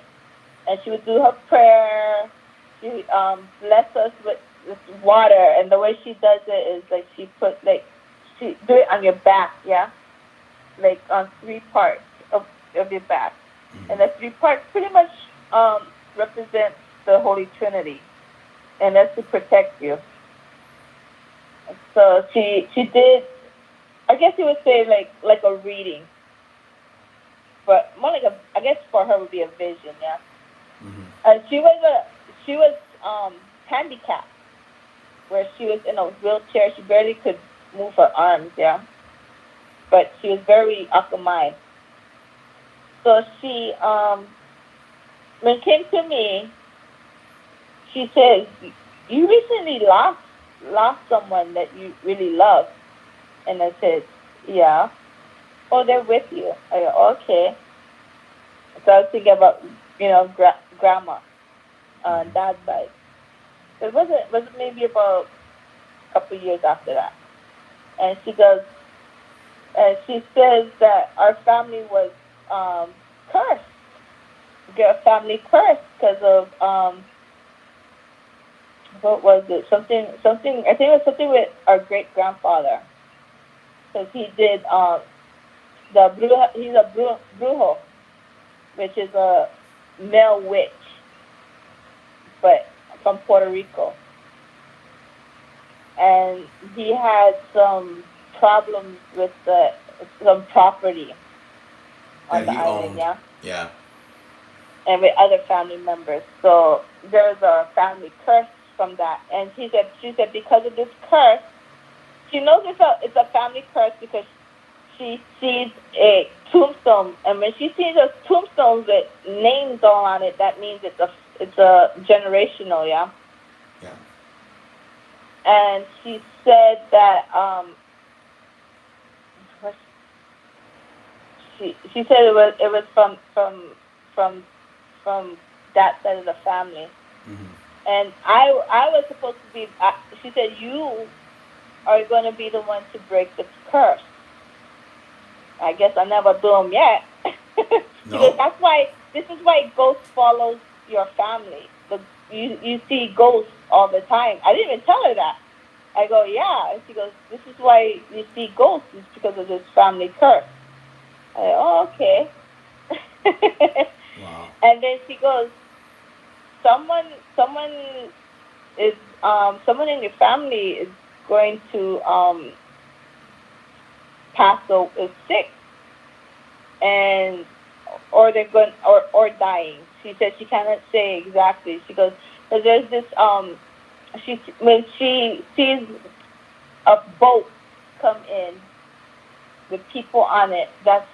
S2: and she would do her prayer. She blessed us with water, and the way she does it is like she do it on your back, yeah, like on 3 parts of your back, and the 3 parts pretty much represent the Holy Trinity, and that's to protect you. So she did, I guess you would say like a reading, but more like I guess for her would be a vision, yeah. And she was handicapped, where she was in a wheelchair. She barely could move her arms, yeah. But she was very akamai. So she when it came to me, she says, "You recently lost someone that you really love." And I said, "Yeah." "Oh, they're with you." I go, "Okay." So I was thinking about, grandma, dad's side. It wasn't maybe about a couple of years after that. And she goes, and she says that our family was cursed. We got a family curse because of what was it? Something. I think it was something with our great grandfather, because he did he's a brujo, which is a male witch, but from Puerto Rico. And he had some problems with some property on
S1: That
S2: the
S1: he
S2: island,
S1: owned.
S2: yeah,
S1: Yeah.
S2: and with other family members. So there's a family curse from that. And she said because of this curse, she knows it's a family curse because she sees a tombstone, and when she sees a tombstone with names all on it, that means it's a generational, yeah.
S1: Yeah.
S2: And she said that she said it was from that side of the family. And I was supposed to be. She said you are going to be the one to break the curse. I guess I never do them yet.
S1: No.
S2: Because this is why ghosts follows your family. You see ghosts all the time. I didn't even tell her that. I go, yeah. And she goes, this is why you see ghosts. It's because of this family curse. I go, oh, okay.
S1: Wow.
S2: And then she goes, someone is someone in your family is going to is sick, and or they're going or dying. She said she cannot say exactly. She goes, but there's this when she sees a boat come in with people on it, that's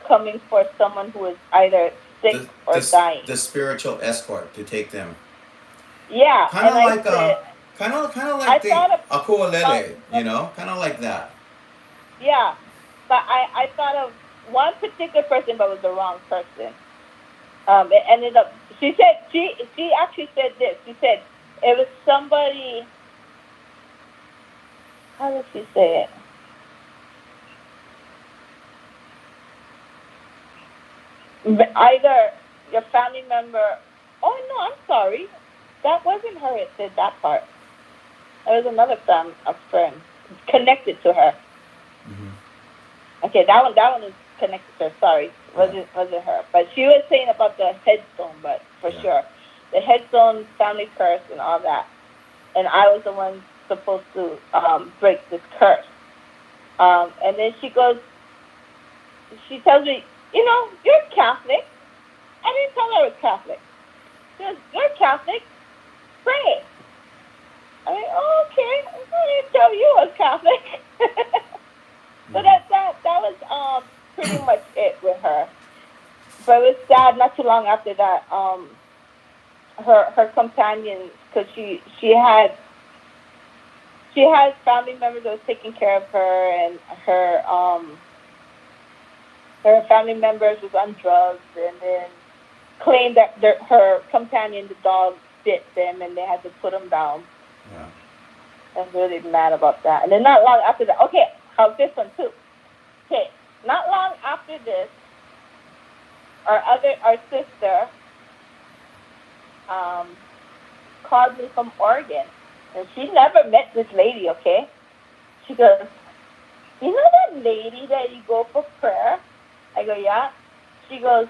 S2: coming for someone who is either sick or dying.
S1: The spiritual escort to take them.
S2: Yeah,
S1: Kind of like kind of like the Akualele, kind of like that.
S2: Yeah, but I thought of one particular person, but it was the wrong person. It ended up. She said she actually said this. She said it was somebody. How did she say it? Either your family member. Oh no, I'm sorry. That wasn't her. It said that part. It was another a friend connected to her. Okay, that one is connected to her. Sorry, wasn't her. But she was saying about the headstone, but for sure, the headstone, family curse, and all that. And I was the one supposed to break this curse. And then she tells me, you're Catholic. I didn't tell her I was Catholic. She goes, you're Catholic. Pray. I mean, oh, okay. I didn't tell you I was Catholic. So that was pretty much it with her. But it was sad. Not too long after that, her companion, because she had family members that was taking care of her, and her family members was on drugs, and then claimed that her companion, the dog, bit them, and they had to put them down.
S1: Yeah.
S2: I was really mad about that. And then not long after that, okay, how's this one too? Okay, not long after this, our sister called me from Oregon, and she never met this lady. Okay, she goes, you know that lady that you go for prayer? I go, yeah. She goes,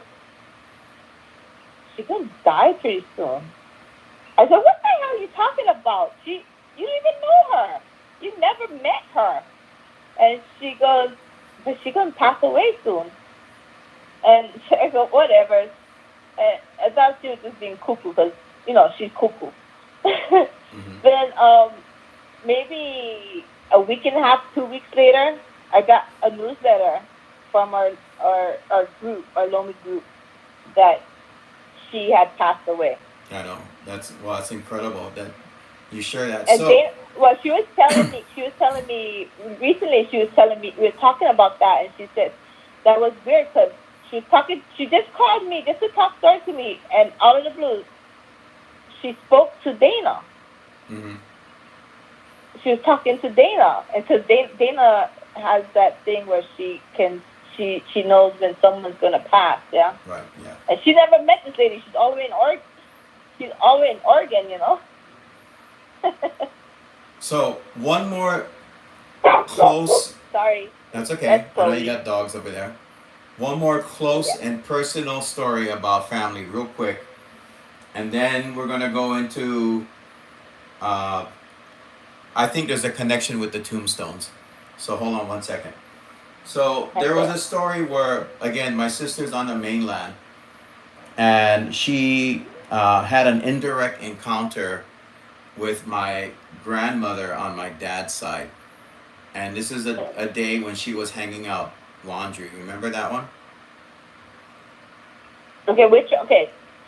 S2: she's gonna die pretty soon. I said, what the hell are you talking about? You don't even know her. You never met her. And she goes, but she's gonna pass away soon. And I go, whatever. And I thought she was just being cuckoo because, she's cuckoo.
S1: Mm-hmm.
S2: Then maybe a week and a half, 2 weeks later, I got a newsletter from our group, our Lomi group, that she had passed away.
S1: I know. That's incredible that you share that.
S2: And
S1: So,
S2: she was telling me recently, we were talking about that, and she said that was weird because she just called me just to talk story to me, and out of the blue, she spoke to Dana.
S1: mm-hmm.
S2: She was talking to Dana, and because Dana has that thing where she knows when someone's gonna pass, yeah.
S1: Right. Yeah.
S2: And she never met this lady. She's all the way in Oregon.
S1: So one more close.
S2: Sorry.
S1: That's okay.
S2: That's
S1: I know you
S2: Chloe.
S1: got dogs over there. One more close and personal story about family, real quick, and then we're gonna go into. I think there's a connection with the tombstones. So hold on one second. So there was a story where, again, my sister's on the mainland, and she had an indirect encounter with my grandmother on my dad's side. And this is a day when she was hanging out laundry. Remember that one?
S2: Okay. She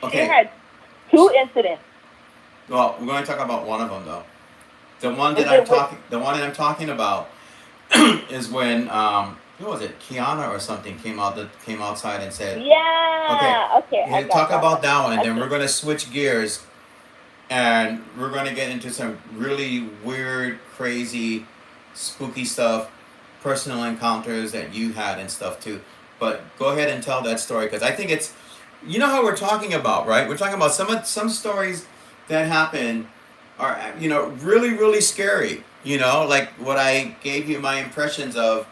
S1: Okay.
S2: had 2 incidents.
S1: Well, we're going to talk about one of them though. The one that I'm talking about is when who was it? Kiana or something came outside and said,
S2: Yeah. Okay. I got
S1: talk
S2: that.
S1: about that one, and then
S2: Okay.
S1: we're gonna switch gears, and we're gonna get into some really weird, crazy, spooky stuff, personal encounters that you had and stuff too. But go ahead and tell that story because I think it's, how we're talking about, right? We're talking about some stories that happen are really really scary. Like what I gave you my impressions of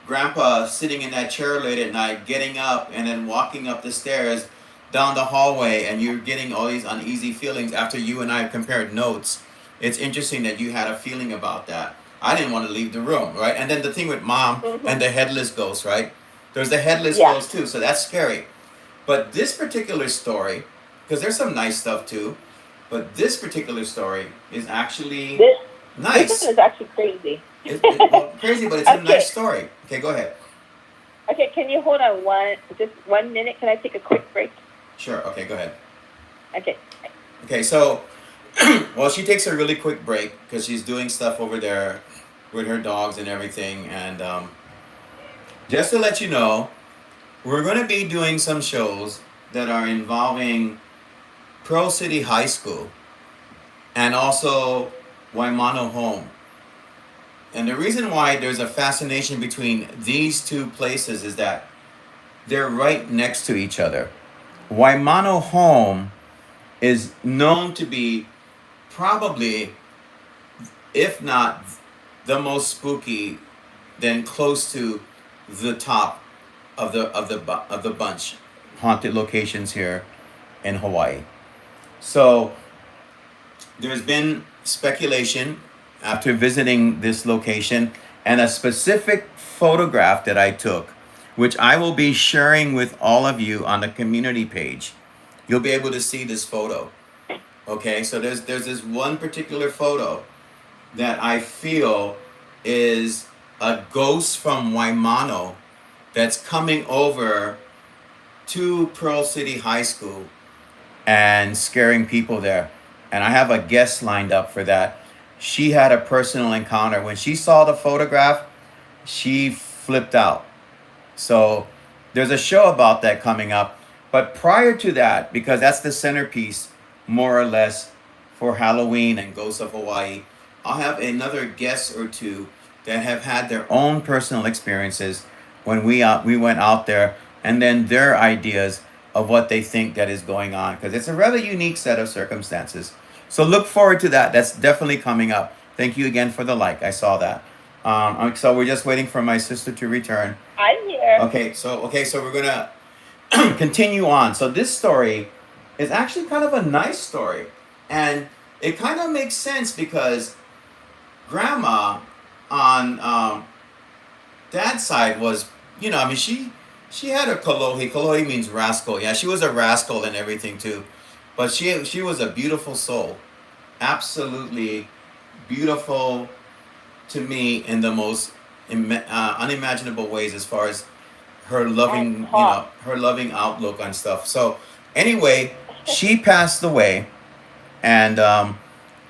S1: Grandpa sitting in that chair late at night, getting up and then walking up the stairs down the hallway, and you're getting all these uneasy feelings after you and I compared notes. It's interesting that you had a feeling about that. I didn't want to leave the room, right? And then the thing with Mom and the headless ghost, right? There's the headless ghost too, so that's scary. But this particular story, because there's some nice stuff too, but this particular story is actually nice.
S2: This is actually crazy.
S1: It's crazy, but it's a
S2: Okay.
S1: nice story. Okay, go ahead.
S2: Okay, can you hold on just 1 minute? Can I take a quick break?
S1: Sure. Okay, go ahead.
S2: Okay.
S1: Okay, so, well, she takes a really quick break because she's doing stuff over there with her dogs and everything. And just to let you know, we're going to be doing some shows that are involving Pearl City High School and also Waimano Home. And the reason why there's a fascination between these two places is that they're right next to each other. Waimano Home is known to be probably, if not the most spooky, then close to the top of the bunch haunted locations here in Hawaii. So there's been speculation after visiting this location, and a specific photograph that I took, which I will be sharing with all of you on the community page. You'll be able to see this photo. Okay, so there's this one particular photo that I feel is a ghost from Waimano that's coming over to Pearl City High School and scaring people there. And I have a guest lined up for that. She had a personal encounter. When she saw the photograph, she flipped out. So there's a show about that coming up. But prior to that, because that's the centerpiece, more or less, for Halloween and Ghosts of Hawaii, I'll have another guest or two that have had their own personal experiences when we went out there, and then their ideas of what they think that is going on, because it's a rather unique set of circumstances. So look forward to that. That's definitely coming up. Thank you again for the like. I saw that. So we're just waiting for my sister to return.
S2: I'm here.
S1: Okay, so we're gonna continue on. So this story is actually kind of a nice story, and it kind of makes sense because grandma on dad's side was, I mean, she had a kolohe. Kolohe means rascal. Yeah, she was a rascal and everything too, but she was a beautiful soul, absolutely beautiful to me in the most unimaginable ways, as far as her loving, her loving outlook on stuff. So anyway, she passed away, and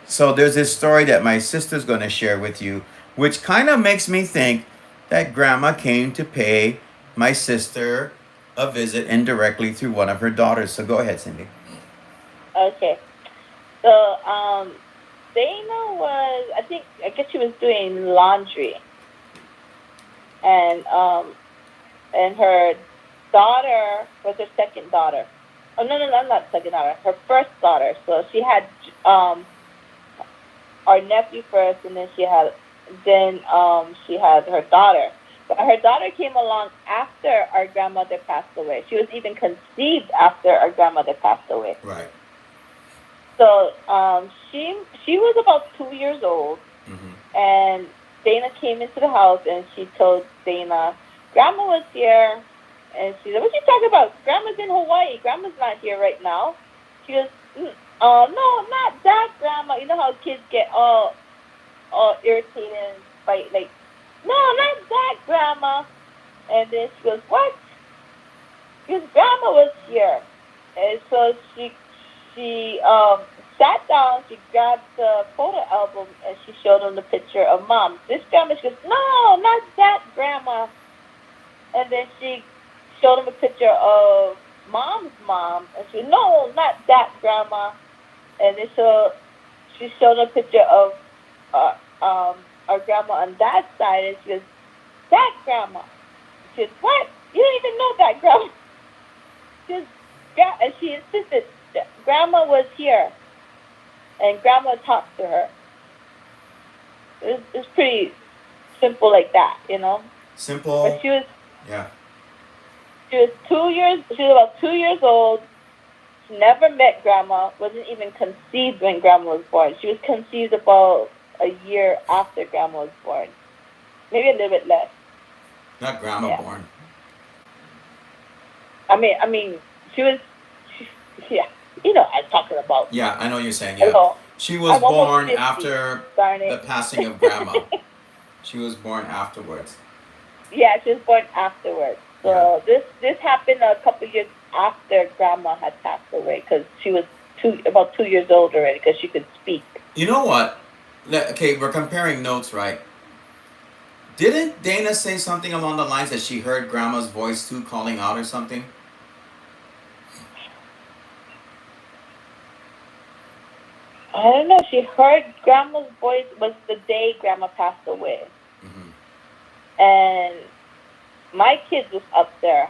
S1: so there's this story that my sister's going to share with you, which kind of makes me think that grandma came to pay my sister a visit indirectly through one of her daughters. So go ahead, Cindy.
S2: Okay. So, Dana was, I guess she was doing laundry. And her daughter was her second daughter. Oh, no, not second daughter. Her first daughter. So she had, our nephew first, and then she had her daughter. But her daughter came along after our grandmother passed away. She was even conceived after our grandmother passed away.
S1: Right.
S2: So she was about 2 years old, and Dana came into the house, and she told Dana, "Grandma was here," and she said, "What you talking about? Grandma's in Hawaii. Grandma's not here right now." She goes, "No, not that, Grandma." You know how kids get all irritated and fight, like, "No, not that, Grandma." And then she goes, "What?" Because Grandma was here. And so she sat down, she grabbed the photo album, and she showed him the picture of Mom. This grandma, she goes, "No, not that, Grandma." And then she showed him a picture of Mom's mom, and she goes, "No, not that, Grandma." And then she showed him a picture of our grandma on Dad's side, and she goes, "That, Grandma." She goes, "What? You don't even know that, Grandma." She goes, and she insisted, Grandma was here, and Grandma talked to her. It's pretty simple like that,
S1: Simple.
S2: But she was
S1: Yeah.
S2: She was about 2 years old. She never met Grandma. Wasn't even conceived when Grandma was born. She was conceived about a year after Grandma was born, maybe a little bit less.
S1: Not grandma born.
S2: I mean, yeah. I'm talking about.
S1: Yeah, I know what you're saying. Yeah.
S2: Hello.
S1: She was born
S2: 50,
S1: after the passing of grandma. She was born afterwards.
S2: Yeah, she was born afterwards. So this happened a couple years after Grandma had passed away, because she was about 2 years old already, because she could speak.
S1: You know what? Okay, we're comparing notes, right? Didn't Dana say something along the lines that she heard Grandma's voice too, calling out or something?
S2: I don't know. She heard Grandma's voice was the day Grandma passed away. And my kids was up there,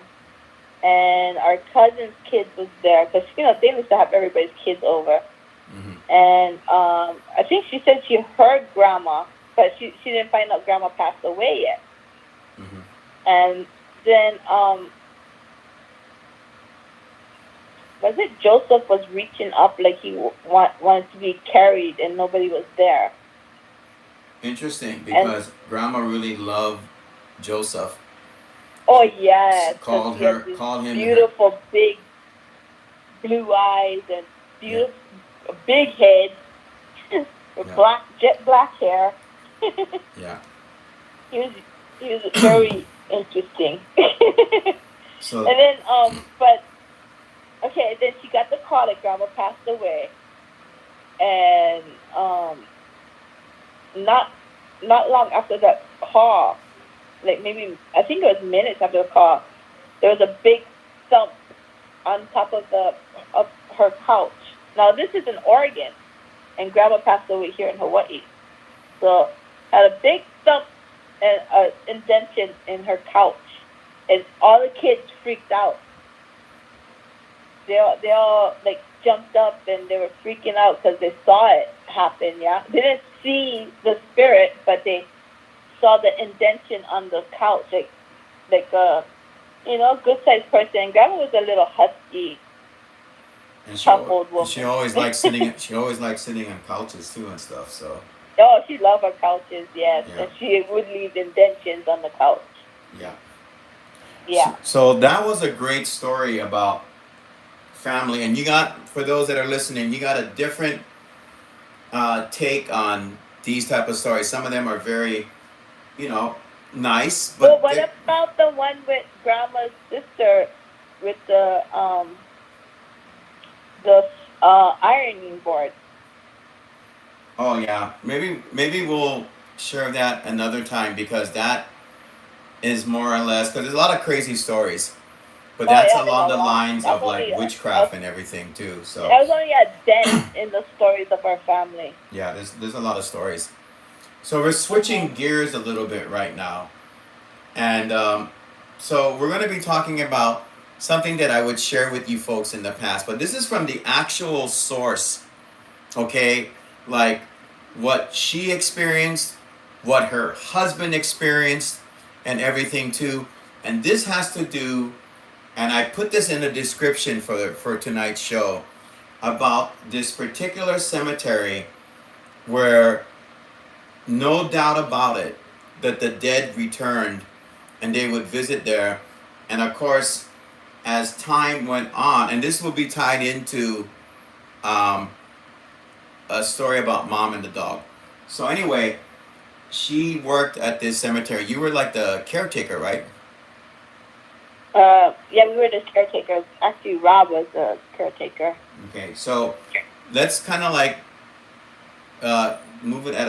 S2: and our cousin's kids was there, because they used to have everybody's kids over. And I think she said she heard Grandma, but she didn't find out Grandma passed away yet. And then was it Joseph was reaching up like he wanted to be carried, and nobody was there.
S1: Interesting,
S2: And
S1: because Grandma really loved Joseph.
S2: oh
S1: She
S2: yes, because
S1: called
S2: he has
S1: her,
S2: this
S1: called him her.
S2: beautiful big blue eyes and
S1: Yeah,
S2: beautiful big head with
S1: yeah,
S2: black jet black hair.
S1: yeah.
S2: he was he was very interesting. And
S1: So,
S2: then but okay, then she got the call that grandma passed away, and not not long after that call, like maybe I think it was minutes after the call, there was a big thump on top of her couch. Now this is in Oregon, and grandma passed away here in Hawaii. So had a big thump and a indentation in her couch, and all the kids freaked out. They all like jumped up and they were freaking out because they saw it happen. Yeah, they didn't see the spirit, but they saw the indentation on the couch, like a good sized person. And grandma was a little husky,
S1: and
S2: tough old
S1: she
S2: woman.
S1: always liked sitting. She always liked sitting on couches too and stuff. So,
S2: Oh, she loved her couches, yes,
S1: yeah,
S2: and she would leave indentions on the couch.
S1: yeah.
S2: Yeah.
S1: So that was a great story about family, and you got, for those that are listening, you got a different take on these type of stories. Some of them are very, you know, nice,
S2: Well,
S1: but
S2: what
S1: they,
S2: about the one with grandma's sister with the ironing board?
S1: oh yeah, maybe we'll share that another time, because that is more or less, because there's a lot of crazy stories, but
S2: Oh
S1: that's
S2: yeah, there's
S1: along
S2: a
S1: the
S2: lot.
S1: lines
S2: That's
S1: of like
S2: only
S1: witchcraft and everything too. So
S2: that was only a dent in the stories of our family.
S1: yeah, there's a lot of stories. So we're
S2: Mhm.
S1: switching gears a little bit right now, and so we're going to be talking about something that I would share with you folks in the past, but this is from the actual source. Okay, like what she experienced, what her husband experienced, and everything too. And this has to do, and I put this in the description for tonight's show, about this particular cemetery where, no doubt about it, that the dead returned and they would visit there. And of course, as time went on, and this will be tied into um, a story about mom and the dog. So anyway, she worked at this cemetery. You were like the caretaker, right?
S2: Yeah, we were the caretakers. Actually, Rob was the caretaker.
S1: Okay, so let's kind of like move it at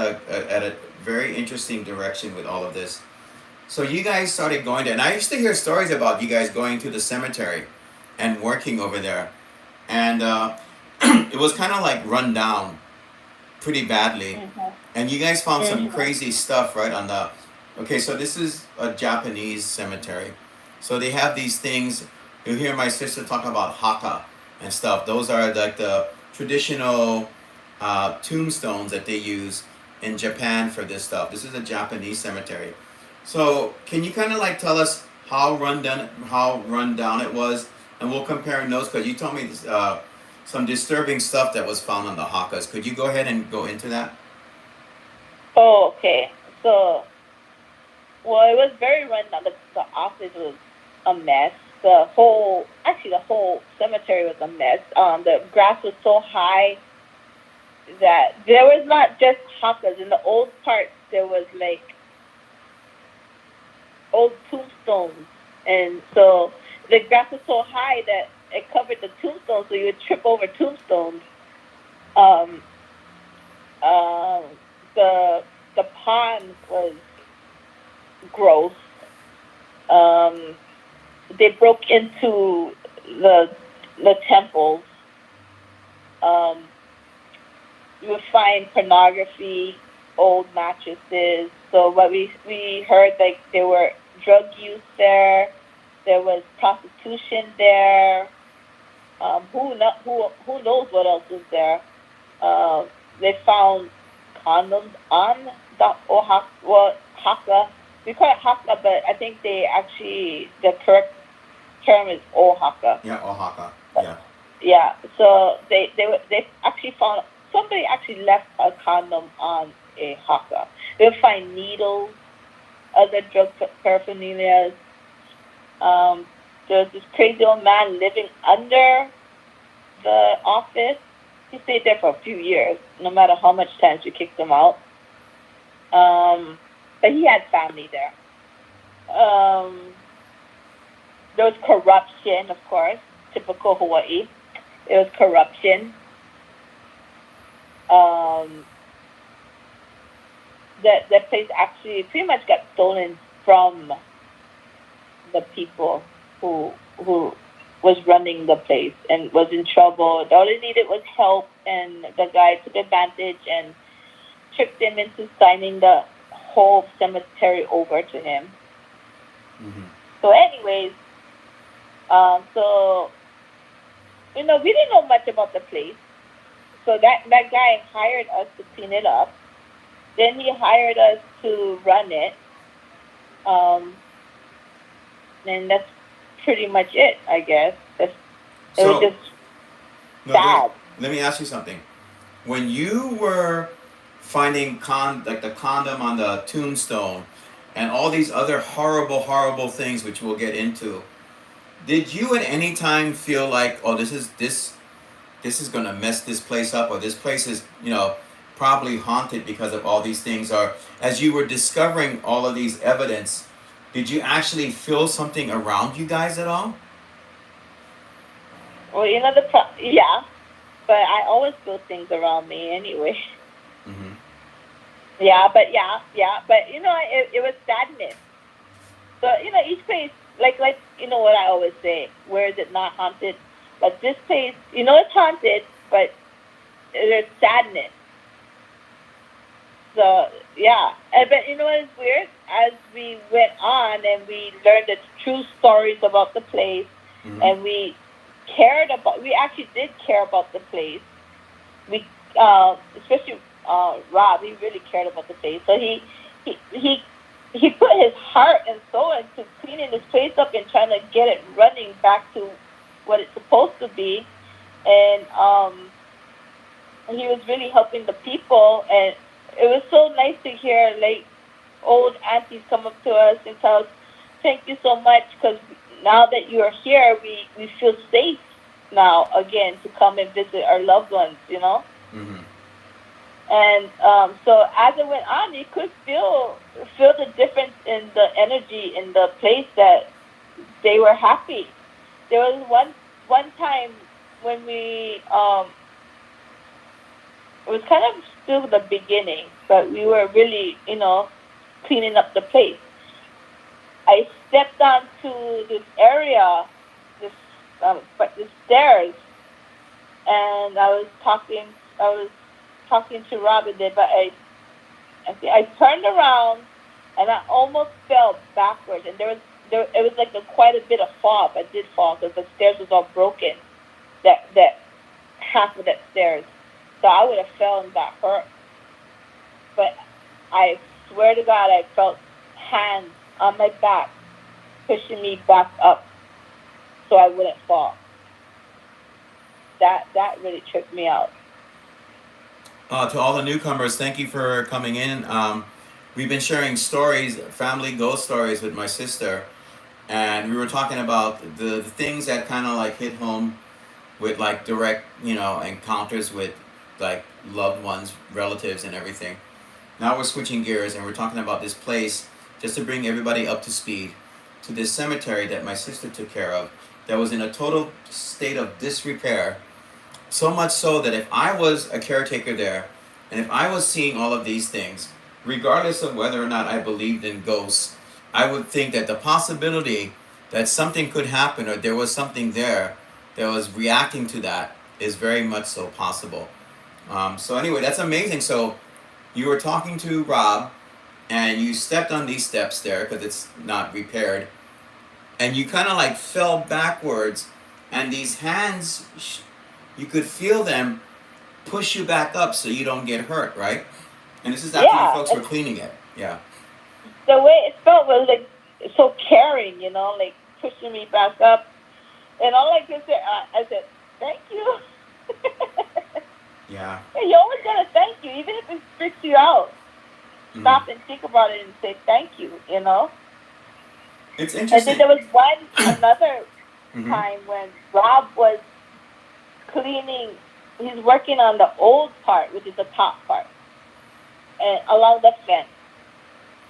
S1: a very interesting direction with all of this. So you guys started going there, and I used to hear stories about you guys going to the cemetery and working over there, and it was kind of like run down pretty badly,
S2: Mhm.
S1: and you guys found some
S2: Mhm.
S1: crazy stuff right on the. Okay, so this is a Japanese cemetery, so they have these things. You hear my sister talk about haka and stuff. Those are like the traditional tombstones that they use in Japan for this stuff. This is a Japanese cemetery. So can you kind of like tell us how run down it was, and we'll compare notes, because you told me some disturbing stuff that was found on the hakas. Could you go ahead and go into that?
S2: Oh, okay. So, well, it was very run down. The office was a mess. The whole cemetery was a mess. The grass was so high that there was not just hakas. In the old parts, there was like old tombstones, and so the grass was so high that it covered the tombstones, so you would trip over tombstones. Um, um, the pond was gross. Um, they broke into the temples. Um, you would find pornography, old mattresses. So what we heard, like there were drug use there. There was prostitution there. Who knows what else is there? Uh, they found condoms on the Oaxaca. Well, Haka. We call it Haka, but I think the correct term is Oaxaca.
S1: Yeah, Oaxaca.
S2: But
S1: Yeah.
S2: yeah, so they actually found somebody actually left a condom on a haka. They'll find needles, other drug paraphernalia. Um, there's this crazy old man living under the office. He stayed there for a few years, no matter how much times we kicked him out. But he had family there. Um, there was corruption, of course, typical Hawaii. There was corruption. Um, that place actually pretty much got stolen from the people who was running the place and was in trouble. All they needed was help, and the guy took advantage and tricked him into signing the whole cemetery over to him.
S1: Mm-hmm.
S2: So, anyways, so we didn't know much about the place. So that guy hired us to clean it up. Then he hired us to run it. And that's pretty much it, I guess. It was just sad.
S1: Let me ask you something. When you were finding like the condom on the tombstone and all these other horrible, horrible things which we'll get into, did you at any time feel like, oh, this is gonna mess this place up, or this place is, probably haunted because of all these things? Or as you were discovering all of these evidence, did you actually feel something around you guys at all?
S2: Well, yeah, but I always feel things around me anyway.
S1: Mm-hmm.
S2: Yeah, but it was sadness. So each place, like what I always say, where is it not haunted? But this place, it's haunted, but there's sadness. So yeah, but what is weird? As we went on and we learned the true stories about the place,
S1: Mm-hmm.
S2: and we actually did care about the place. We, especially Rob, he really cared about the place. So he put his heart and soul into cleaning this place up and trying to get it running back to what it's supposed to be, and he was really helping the people. And it was so nice to hear like old aunties come up to us and tell us, "Thank you so much, because now that you are here, we feel safe now again to come and visit our loved ones."
S1: Mm-hmm.
S2: And so as it went on, you could feel the difference in the energy in the place, that they were happy. There was one time when we it was kind of still the beginning, but we were really cleaning up the place. I stepped onto this area, this stairs, and I was talking to Robin there, but I turned around and I almost fell backwards, and it was like quite a bit of fall. I did fall because the stairs was all broken, that half of that stairs, so I would have fell and got hurt. But I swear to God, I felt hands on my back pushing me back up so I wouldn't fall. That really tripped me out.
S1: To all the newcomers, thank you for coming in. We've been sharing stories, family ghost stories, with my sister, and we were talking about the things that kind of like hit home with like direct, encounters with like loved ones, relatives, and everything. Now we're switching gears and we're talking about this place, just to bring everybody up to speed, to this cemetery that my sister took care of, that was in a total state of disrepair. So much so that if I was a caretaker there, and if I was seeing all of these things, regardless of whether or not I believed in ghosts, I would think that the possibility that something could happen, or there was something there that was reacting to that, is very much so possible. So anyway, that's amazing. So you were talking to Rob, and you stepped on these steps there because it's not repaired, and you kind of like fell backwards, and these hands, you could feel them push you back up so you don't get hurt, right? And this is after you folks were cleaning it. Yeah.
S2: The way it felt was like so caring, like pushing me back up. And all I could say, I said, "Thank you."
S1: Yeah.
S2: You always gotta thank you, even if it freaks you out.
S1: Mhm.
S2: stop and think about it and say thank you, you know.
S1: It's
S2: And then
S1: interesting.
S2: there was another
S1: Hmm.
S2: time when Rob was cleaning. He's working on the old part, which is the top part, and along the fence,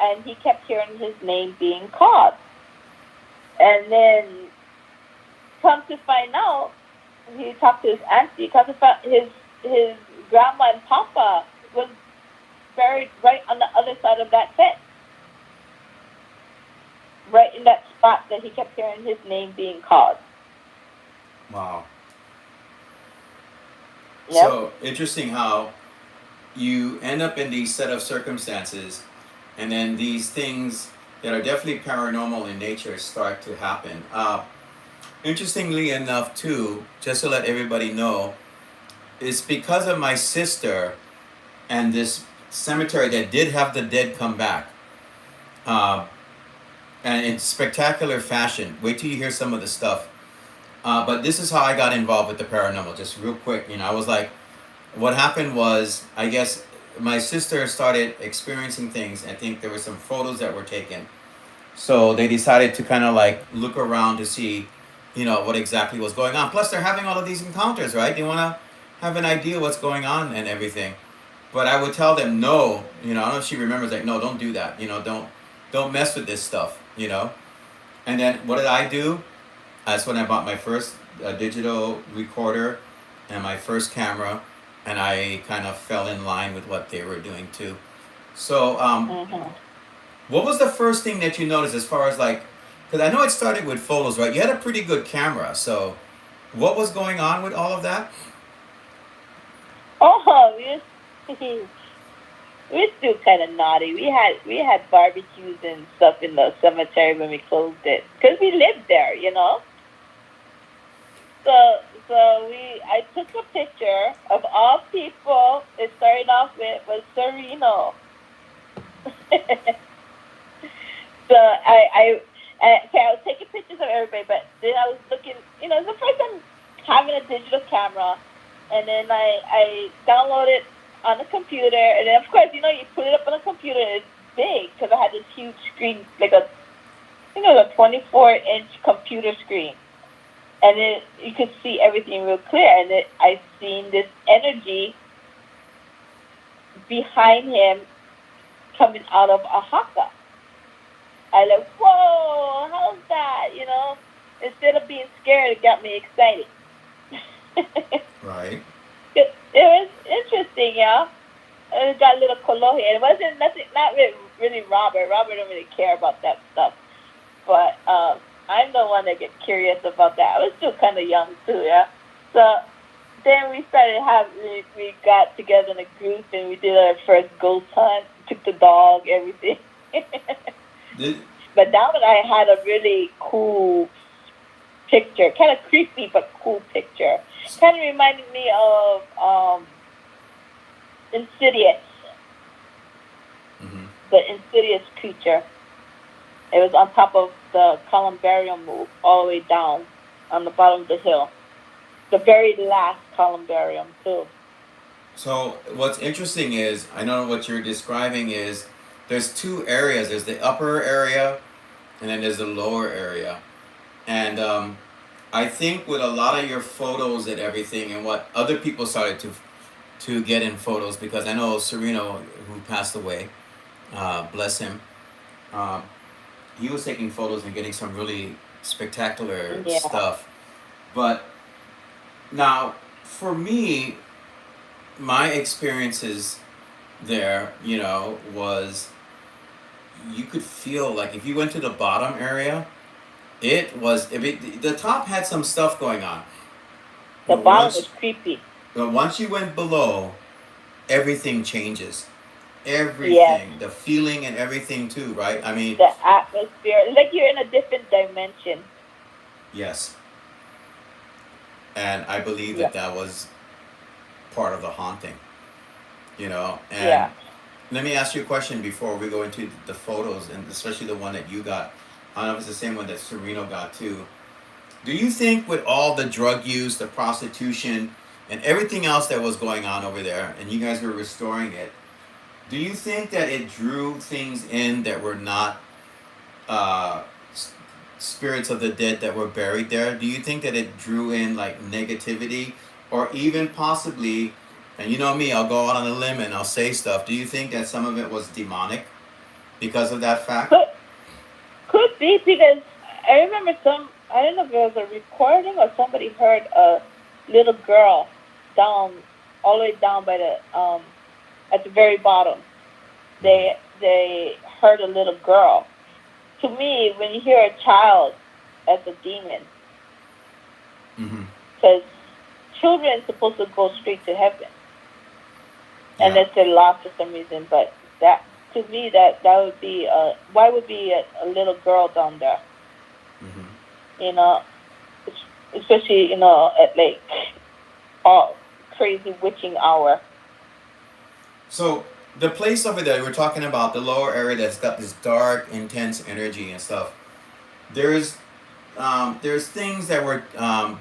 S2: and he kept hearing his name being called. And then, come to find out, he talked to his auntie. Come to find his grandma and papa was buried right on the other side of that fence, right in that spot that he kept hearing his name being called.
S1: Wow.
S2: Yep.
S1: So interesting how you end up in these set of circumstances, and then these things that are definitely paranormal in nature start to happen. Interestingly enough, too, just to let everybody know, it's because of my sister and this cemetery that did have the dead come back, uh, and in spectacular fashion. Wait till you hear some of the stuff. But this is how I got involved with the paranormal. Just real quick, I was like, what happened was, I guess my sister started experiencing things. I think there were some photos that were taken. So they decided to kind of like look around to see, what exactly was going on. Plus, they're having all of these encounters, right? They want to have an idea what's going on and everything. But I would tell them no. I don't know if she remembers, like, no, don't do that. Don't mess with this stuff. And then what did I do? That's when I bought my first digital recorder and my first camera, and I kind of fell in line with what they were doing too. So,
S2: Mhm.
S1: what was the first thing that you noticed as far as like, because I know it started with photos, right? You had a pretty good camera, so what was going on with all of that?
S2: Oh, we we're still kind of naughty. We had barbecues and stuff in the cemetery when we closed it because we lived there, you know. So I took a picture of all people. It started off with was Sereno. So okay, I was taking pictures of everybody, but then I was looking. It's the first time having a digital camera, and then I downloaded on the computer, and then of course you put it up on the computer. And it's big because I had this huge screen, like a 24-inch computer screen, and then you could see everything real clear. And I seen this energy behind him coming out of a haka. I like, whoa, how's that? Instead of being scared, it got me excited.
S1: Right.
S2: It was interesting, yeah. It got a little kolohe. It wasn't nothing, not really Robert. Robert don't really care about that stuff. But I'm the one that get curious about that. I was still kind of young too, yeah. So then we got together in a group and we did our first ghost hunt. Took the dog, everything.
S1: Did,
S2: But now that I had a really cool picture, kind of creepy but cool picture, kind of reminded me of Insidious,
S1: mm-hmm.
S2: the Insidious creature. It was on top of the columbarium move, all the way down on the bottom of the hill. The very last columbarium, too.
S1: So what's interesting is, I know what you're describing is there's two areas. There's the upper area, and then there's the lower area. And I think with a lot of your photos and everything, and what other people started to get in photos, because I know Sereno, who passed away, bless him, um, he was taking photos and getting some really spectacular
S2: Yeah.
S1: stuff. But now, for me, my experiences there, was you could feel like if you went to the bottom area, the top had some stuff going on,
S2: The
S1: but
S2: bottom
S1: once
S2: was creepy.
S1: but once you went below, everything changes.
S2: Yes.
S1: Everything, the feeling and everything too, right? I mean,
S2: The atmosphere. It's like you're in a different dimension.
S1: yes, and I believe
S2: Yeah.
S1: that was part of the haunting, And
S2: Yeah.
S1: let me ask you a question before we go into the photos, and especially the one that you got. I don't know if it's the same one that Sereno got too. Do you think with all the drug use, the prostitution, and everything else that was going on over there, and you guys were restoring it, Do you think that it drew things in that were not uh, s- spirits of the dead that were buried there? Do you think that it drew in like negativity, or even possibly? And you know me, I'll go out on a limb and I'll say stuff. Do you think that some of it was demonic because of that fact?
S2: Could could be because I remember some. I don't know if it was a recording or somebody heard a little girl down all the way down by the at the very bottom.
S1: Mm-hmm.
S2: They heard a little girl. To me, when you hear a child, that's a demon
S1: Mm-hmm.
S2: because children are supposed to go straight to heaven
S1: Yeah.
S2: unless they're lost for some reason. But that to me that would be why would be a little girl down there?
S1: Mm-hmm.
S2: You know, especially at like all crazy witching hour.
S1: So the place over there we're talking about, the lower area that's got this dark, intense energy and stuff. There's things that were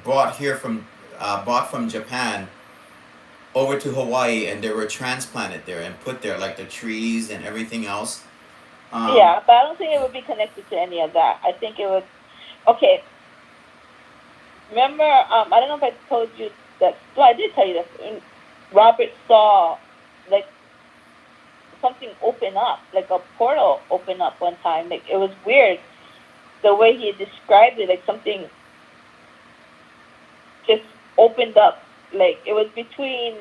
S1: bought from Japan over to Hawaii, and they were transplanted there and put there, like the trees and everything else. Um,
S2: Yeah, but I don't think it would be connected to any of that. I think it would. Okay, remember? I don't know if I told you that. Well, I did tell you this. Robert saw like something open up, like a portal open up one time. Like it was weird the way he described it. Like something just opened up. Like it was between,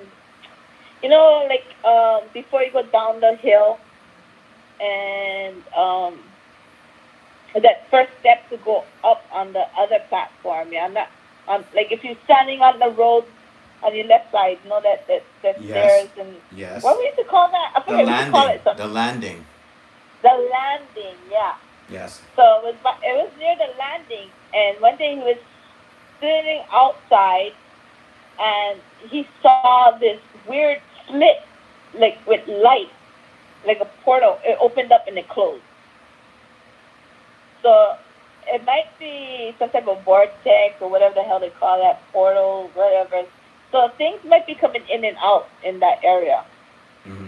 S2: like before you go down the hill and that first step to go up on the other platform. Yeah, I'm not like if you're standing on the road on your left side, that
S1: yes,
S2: stairs and what
S1: yes.
S2: we used to call that? I
S1: The
S2: forget we used to call
S1: landing,
S2: it some
S1: the landing.
S2: the landing. Yeah.
S1: Yes.
S2: So it was near the landing, and one day he was sitting outside, and he saw this weird slit, like with light, like a portal. It opened up and it closed. So it might be some type of vortex or whatever the hell they call that portal, whatever. So things might be coming in and out in that area.
S1: Mm-hmm.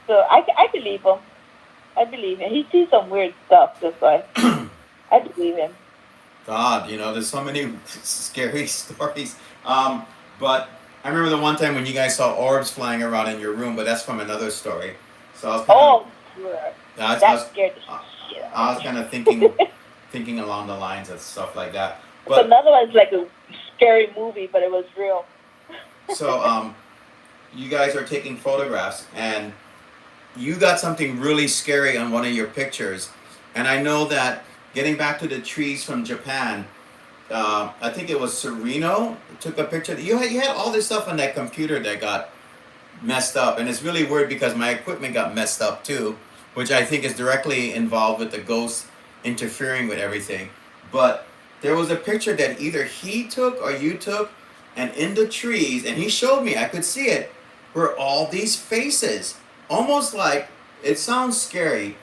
S2: So I believe him. I believe him. He sees some weird stuff. That's why I believe him.
S1: God, there's so many scary stories. But I remember the one time when you guys saw orbs flying around in your room, but that's from another story. So I was kind of,
S2: Oh, sure.
S1: I was, I
S2: That
S1: was,
S2: scared the
S1: uh,
S2: shit out of
S1: I was
S2: me.
S1: kind of thinking along the lines of stuff like that.
S2: So
S1: But
S2: another one's like a scary movie, but it was real.
S1: so, you guys are taking photographs, and you got something really scary on one of your pictures, and I know that getting back to the trees from Japan. I think it was Sereno took a picture. You had all this stuff on that computer that got messed up, and it's really weird because my equipment got messed up too, which I think is directly involved with the ghosts interfering with everything. But there was a picture that either he took or you took, and in the trees, and he showed me, I could see it, were all these faces, almost like, it sounds scary,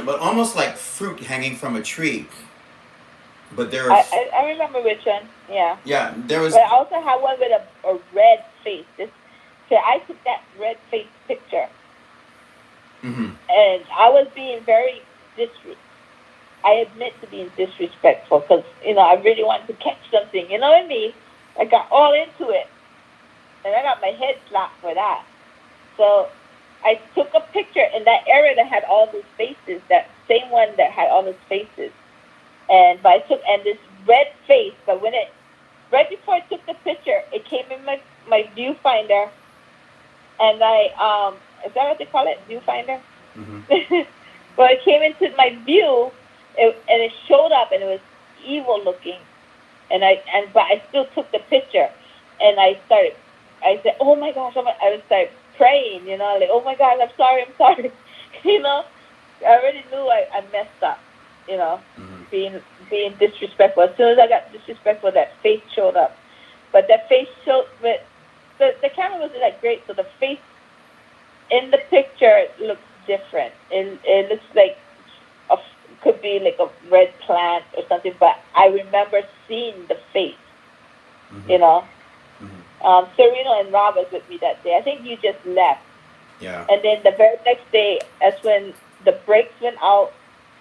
S1: but almost like fruit hanging from a tree. But there are,
S2: I remember which one. Yeah.
S1: yeah, there was.
S2: But I also had one with a red face. So I took that red face picture,
S1: Mm-hmm.
S2: and I was being very disre. I admit to being disrespectful because I really wanted to catch something. You know what I mean? I got all into it, and I got my head slapped for that. So I took a picture in that area that had all those faces. That same one that had all those faces, and but I took and this red face. But when it right before I took the picture, it came in my viewfinder, and I is that what they call it, viewfinder?
S1: Mm-hmm.
S2: Well, it came into my view, and it showed up, and it was evil looking, but I still took the picture, and I said, oh my gosh, I was like praying, like, oh my gosh, I'm sorry, you know. I already knew I messed up, you know,
S1: Mm-hmm.
S2: being disrespectful. As soon as I got disrespectful, that face showed up. But that face showed, but the camera wasn't that great, so the face in the picture looks different. It looks like could be like a red plant or something. But I remember seeing the face,
S1: Mm-hmm.
S2: you know.
S1: Mm-hmm.
S2: Sereno and Rob was with me that day. I think you just left.
S1: Yeah.
S2: And then the very next day, that's when the brakes went out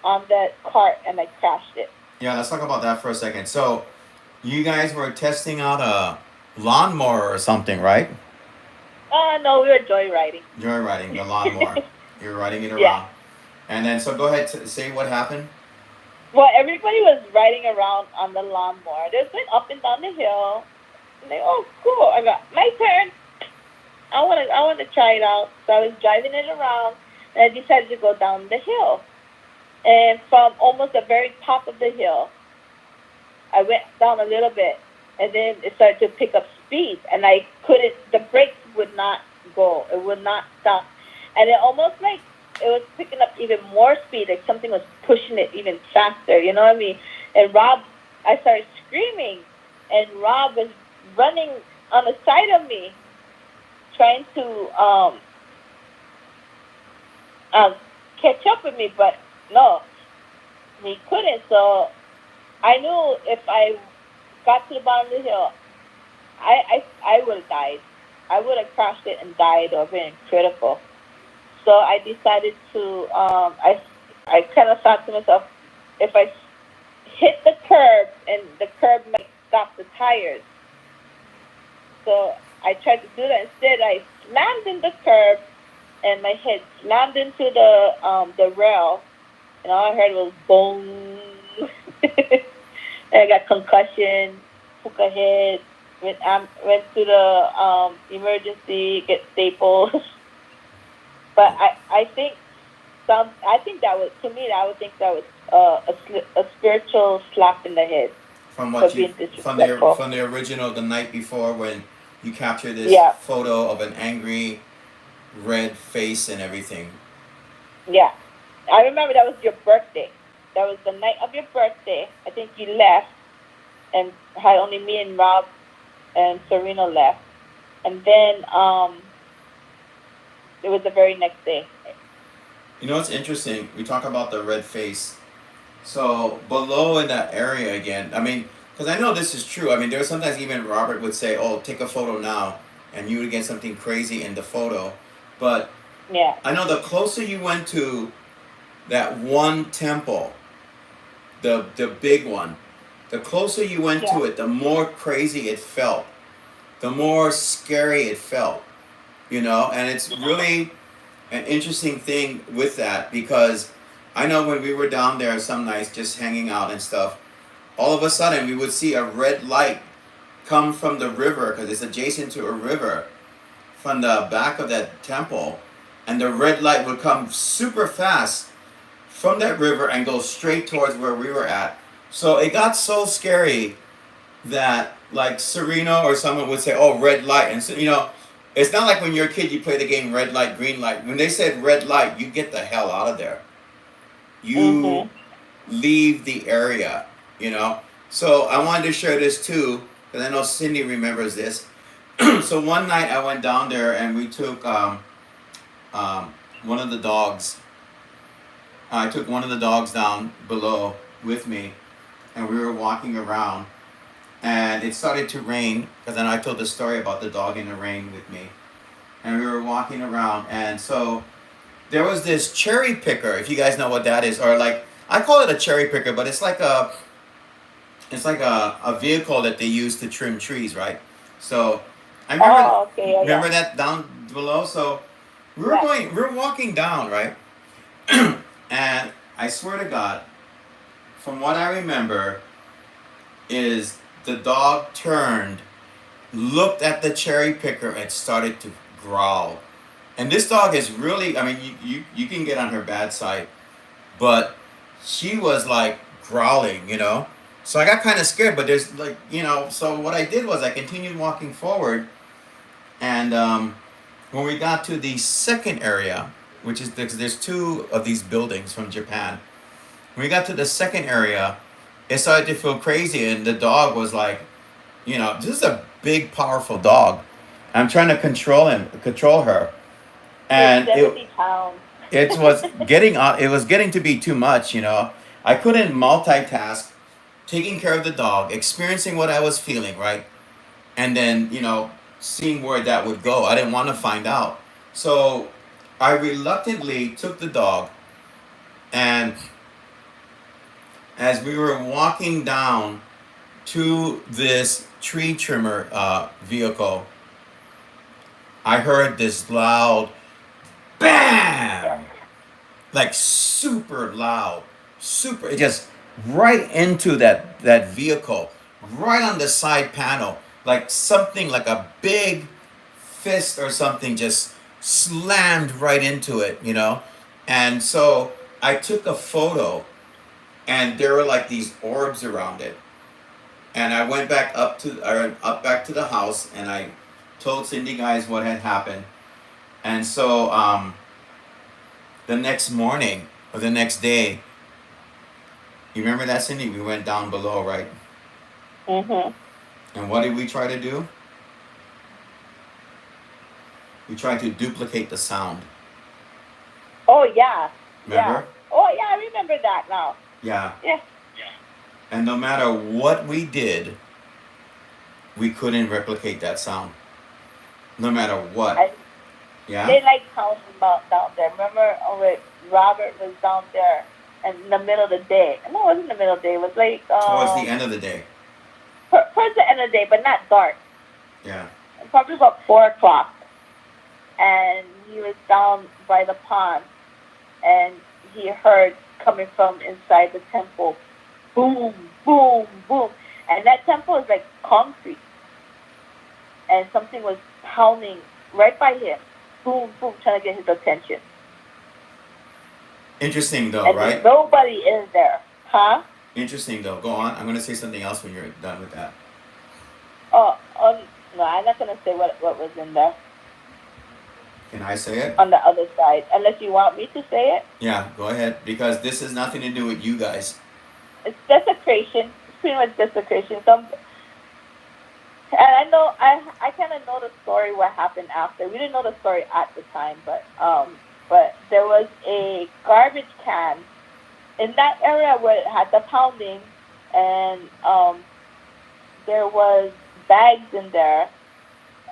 S2: on that cart and I crashed it.
S1: Yeah, let's talk about that for a second. So, you guys were testing out a lawnmower or something, right?
S2: Oh no, we were joyriding.
S1: You're riding the lawnmower. You're riding it
S2: Yeah.
S1: around. And then, so go ahead, say what happened.
S2: Well, everybody was riding around on the lawnmower. They went up and down the hill. And they, oh, cool. I got my turn. I want to try it out. So I was driving it around, and I decided to go down the hill. And from almost the very top of the hill, I went down a little bit, and then it started to pick up speed, and I couldn't. The brakes would not go. It would not stop, and it almost like it was picking up even more speed, like something was pushing it even faster. You know what I mean? And Rob, I started screaming, and Rob was running on the side of me, trying to um, catch up with me, but no, he couldn't. So I knew if I got to the bottom of the hill, I would have died. I would have crashed it and died or been critical. So I decided to, I kind of thought to myself, if I hit the curb and the curb might stop the tires. So I tried to do that. Instead, I slammed in the curb and my head slammed into the rail, and all I heard was boom. And I got concussion, took a hit, went to the emergency, get staples. But I think that was, to me, I would think that was a spiritual slap in the head
S1: From
S2: for
S1: what you,
S2: being disrespectful.
S1: from the original the night before when you captured this
S2: Yeah,
S1: photo of an angry red face and everything.
S2: yeah. I remember that was your birthday. That was the night of your birthday. I think you left and had only me and Rob and Serena left. And then it was the very next day.
S1: You know what's interesting? We talk about the red face. So below in that area again, I mean, because I know this is true. I mean, there was sometimes even Robert would say, "Oh, take a photo now," and you would get something crazy in the photo. But
S2: Yeah.
S1: I know the closer you went to that one temple, the big one, the closer you went
S2: Yeah.
S1: to it, the more crazy it felt, the more scary it felt. And it's really an interesting thing with that because I know when we were down there some nights just hanging out and stuff, all of a sudden we would see a red light come from the river because it's adjacent to a river from the back of that temple, and the red light would come super fast from that river and go straight towards where we were at. So it got so scary that like Serena or someone would say, "Oh, red light," and so it's not like when you're a kid you play the game red light, green light. When they said red light, you get the hell out of there. You
S2: Mhm.
S1: leave the area. You know. So I wanted to share this too because I know Cindy remembers this. So one night I went down there and we took um, one of the dogs. I took one of the dogs down below with me, and we were walking around, and it started to rain because then I told the story about the dog in the rain with me, and we were walking around, and so there was this cherry picker. If you guys know what that is, or like I call it a cherry picker, but it's like a vehicle that they use to trim trees, right? So I remember
S2: Oh, okay. Yeah, yeah.
S1: remember that down below. So
S2: Yeah.
S1: we were walking down, right? And I swear to God, from what I remember, is the dog turned, looked at the cherry picker, and started to growl. And this dog is really, I mean, you can get on her bad side, but she was like growling. So I got kind of scared, but there's like, so what I did was I continued walking forward, and when we got to the second area, which is there's two of these buildings from Japan. When we got to the second area, it started to feel crazy, and the dog was like, this is a big, powerful dog. I'm trying to control her,
S2: It's
S1: and it
S2: 70 pounds.
S1: it was getting to be too much. I couldn't multitask, taking care of the dog, experiencing what I was feeling, right, and then seeing where that would go. I didn't want to find out, so I reluctantly took the dog, and as we were walking down to this tree trimmer vehicle, I heard this loud bam, like super loud, super. It just right into that vehicle, right on the side panel, like something like a big fist or something just slammed right into it, you know. And so I took a photo, and there were like these orbs around it. And I went back up back to the house, and I told Cindy guys what had happened. And so the next morning or the next day, you remember that, Cindy? We went down below, right?
S2: Mhm.
S1: And what did we try to do? We tried to duplicate the sound.
S2: Oh yeah. Yeah.
S1: Remember?
S2: Oh yeah, I remember that now.
S1: Yeah.
S2: Yeah.
S1: And no matter what we did, we couldn't replicate that sound. No matter what.
S2: I,
S1: Yeah?
S2: they like pounding about down there. Remember when Robert was down there in the middle of the day? No, it wasn't the middle of the day. It was like
S1: Towards the end of the day.
S2: towards the end of the day, but not dark.
S1: Yeah.
S2: Probably about 4 o'clock. And he was down by the pond, and he heard coming from inside the temple, boom, boom, boom, and that temple is like concrete, and something was pounding right by him, boom, boom, trying to get his attention,
S1: Interesting though,
S2: and
S1: right?
S2: there's nobody in there, huh?
S1: Interesting though. Go on. I'm going to say something else when you're done with that.
S2: Oh, no, I'm not gonna say what was in there
S1: Can I say it?
S2: on the other side, unless you want me to say it.
S1: Yeah, go ahead. Because this has nothing to do with you guys.
S2: It's desecration. It's pretty much desecration. And I know I kind of know the story what happened after. We didn't know the story at the time, but there was a garbage can in that area where it had the pounding, and there was bags in there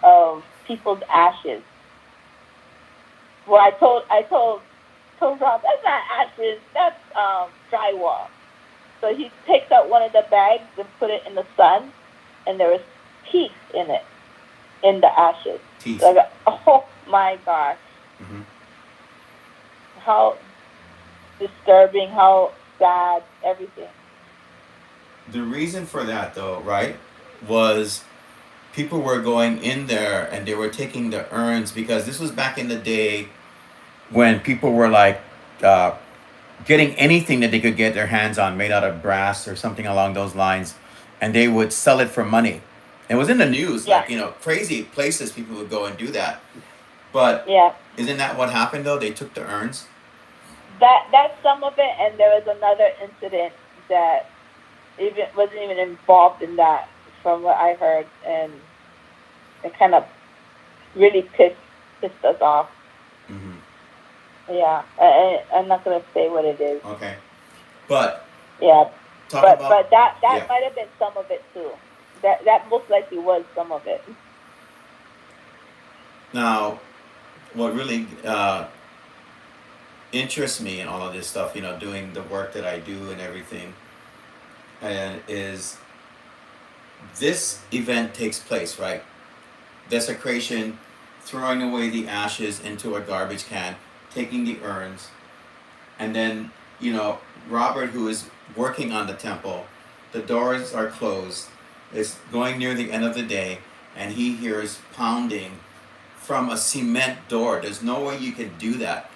S2: of people's ashes. Well, told Rob, that's not ashes, that's drywall. So he takes out one of the bags and put it in the sun, and there was teeth in it, in the ashes.
S1: Teeth.
S2: Like, oh my gosh,
S1: Hmm.
S2: how disturbing, how sad, everything.
S1: The reason for that, though, right, was people were going in there and they were taking the urns, because this was back in the day when people were like uh, getting anything that they could get their hands on made out of brass or something along those lines, and they would sell it for money. It was in the news,
S2: Yeah,
S1: like, crazy places people would go and do that. But
S2: yeah.
S1: isn't that what happened though? They took the urns.
S2: That's some of it, and there was another incident that even wasn't even involved in that, from what I heard, and it kind of really pissed us off.
S1: Hmm.
S2: Yeah, I'm not gonna say what it is.
S1: Okay, but
S2: Yeah,
S1: talk
S2: but
S1: about
S2: that
S1: yeah.
S2: might have been some of it too. That most likely was some of it.
S1: Now, what really interests me in all of this stuff, doing the work that I do and everything, and is this event takes place, right? Desecration, throwing away the ashes into a garbage can, taking the urns, and then, Robert, who is working on the temple, the doors are closed, it's going near the end of the day, and he hears pounding from a cement door. There's no way you can do that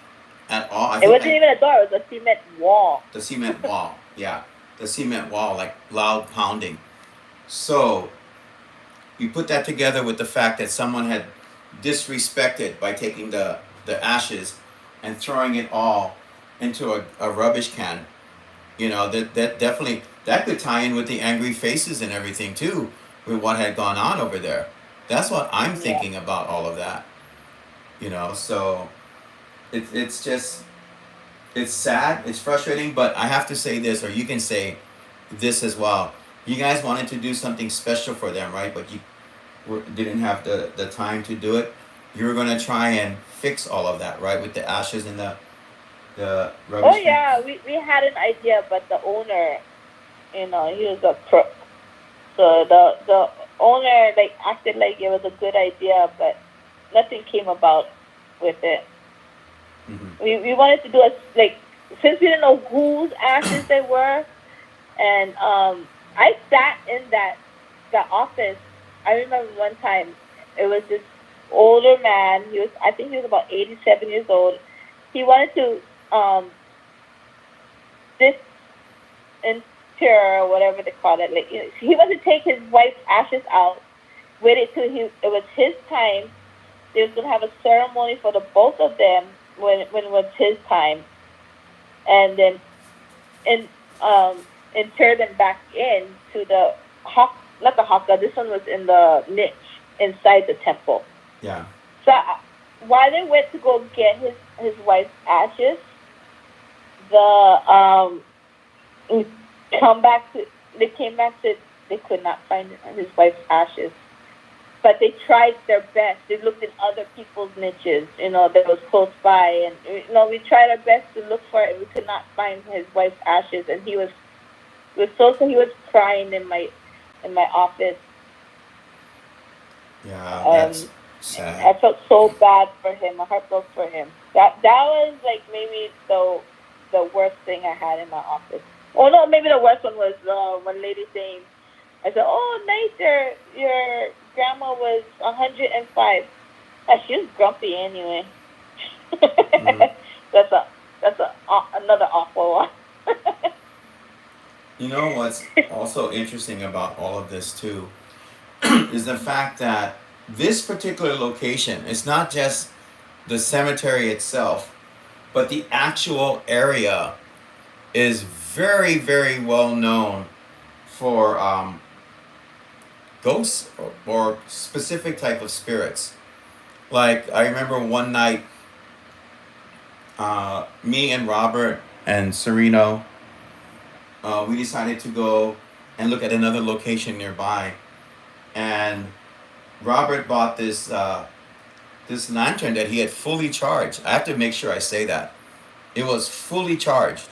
S1: at all.
S2: It wasn't even a door; it was a cement wall.
S1: The cement wall, yeah, the cement wall, like loud pounding. So you put that together with the fact that someone had disrespected by taking the ashes and throwing it all into a rubbish can. That definitely, that could tie in with the angry faces and everything too, with what had gone on over there. That's what I'm
S2: Yeah,
S1: thinking about all of that. So it's just, it's sad, it's frustrating, but I have to say this, or you can say this as well. You guys wanted to do something special for them, right? But you didn't have the time to do it. you were gonna try and fix all of that, right? With the ashes and the
S2: Oh
S1: rubbish bin.
S2: yeah, we had an idea, but the owner, he was a crook. So the owner like acted like it was a good idea, but nothing came about with it.
S1: Hmm.
S2: We wanted to do a like since we didn't know whose ashes they were, and I sat in that office. I remember one time it was this older man. I think he was about 87 years old. He wanted to dis inter or whatever they call it. Like he wanted to take his wife's ashes out, waited till it was his time. They was gonna have a ceremony for the both of them when it was his time, and then and inter them back in to the hawk, not the haka. This one was in the niche inside the temple.
S1: Yeah.
S2: So while they went to go get his wife's ashes, the come back to they came back to they could not find his wife's ashes. But they tried their best. They looked in other people's niches, that was close by, and we tried our best to look for it. We could not find his wife's ashes, and he was so he was crying in my office.
S1: Yeah,
S2: Um,
S1: that's sad.
S2: I felt so bad for him. My heart broke for him. That was like maybe the worst thing I had in my office. Oh no, maybe the worst one was one lady saying, I said, "Oh, nice, your grandma was 105." She was grumpy anyway.
S1: Hmm.
S2: That's another awful one.
S1: You know what's also interesting about all of this too is the fact that this particular location is not just the cemetery itself, but the actual area is very, very well known for ghosts or specific type of spirits. Like I remember one night, me and Robert and Sereno, we decided to go and look at another location nearby, and Robert bought this lantern that he had fully charged. I have to make sure I say that it was fully charged,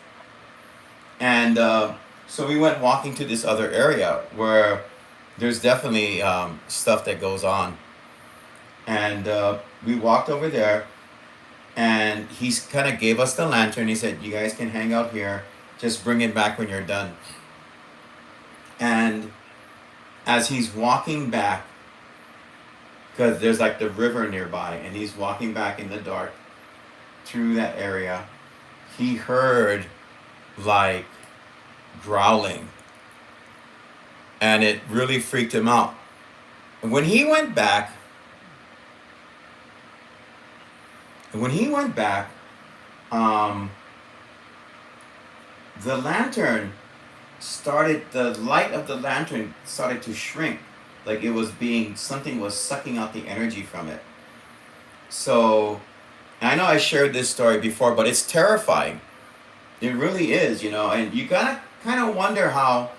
S1: and so we went walking to this other area where there's definitely stuff that goes on, and we walked over there, and he's kind of gave us the lantern. He said, "You guys can hang out here. Just bring it back when you're done." And as he's walking back, because there's like the river nearby, and he's walking back in the dark through that area, he heard like growling, and it really freaked him out. And when he went back, um, the lantern the light of the lantern started to shrink, like it was being something was sucking out the energy from it. So I know I shared this story before, but it's terrifying. It really is, and you gotta kind of wonder how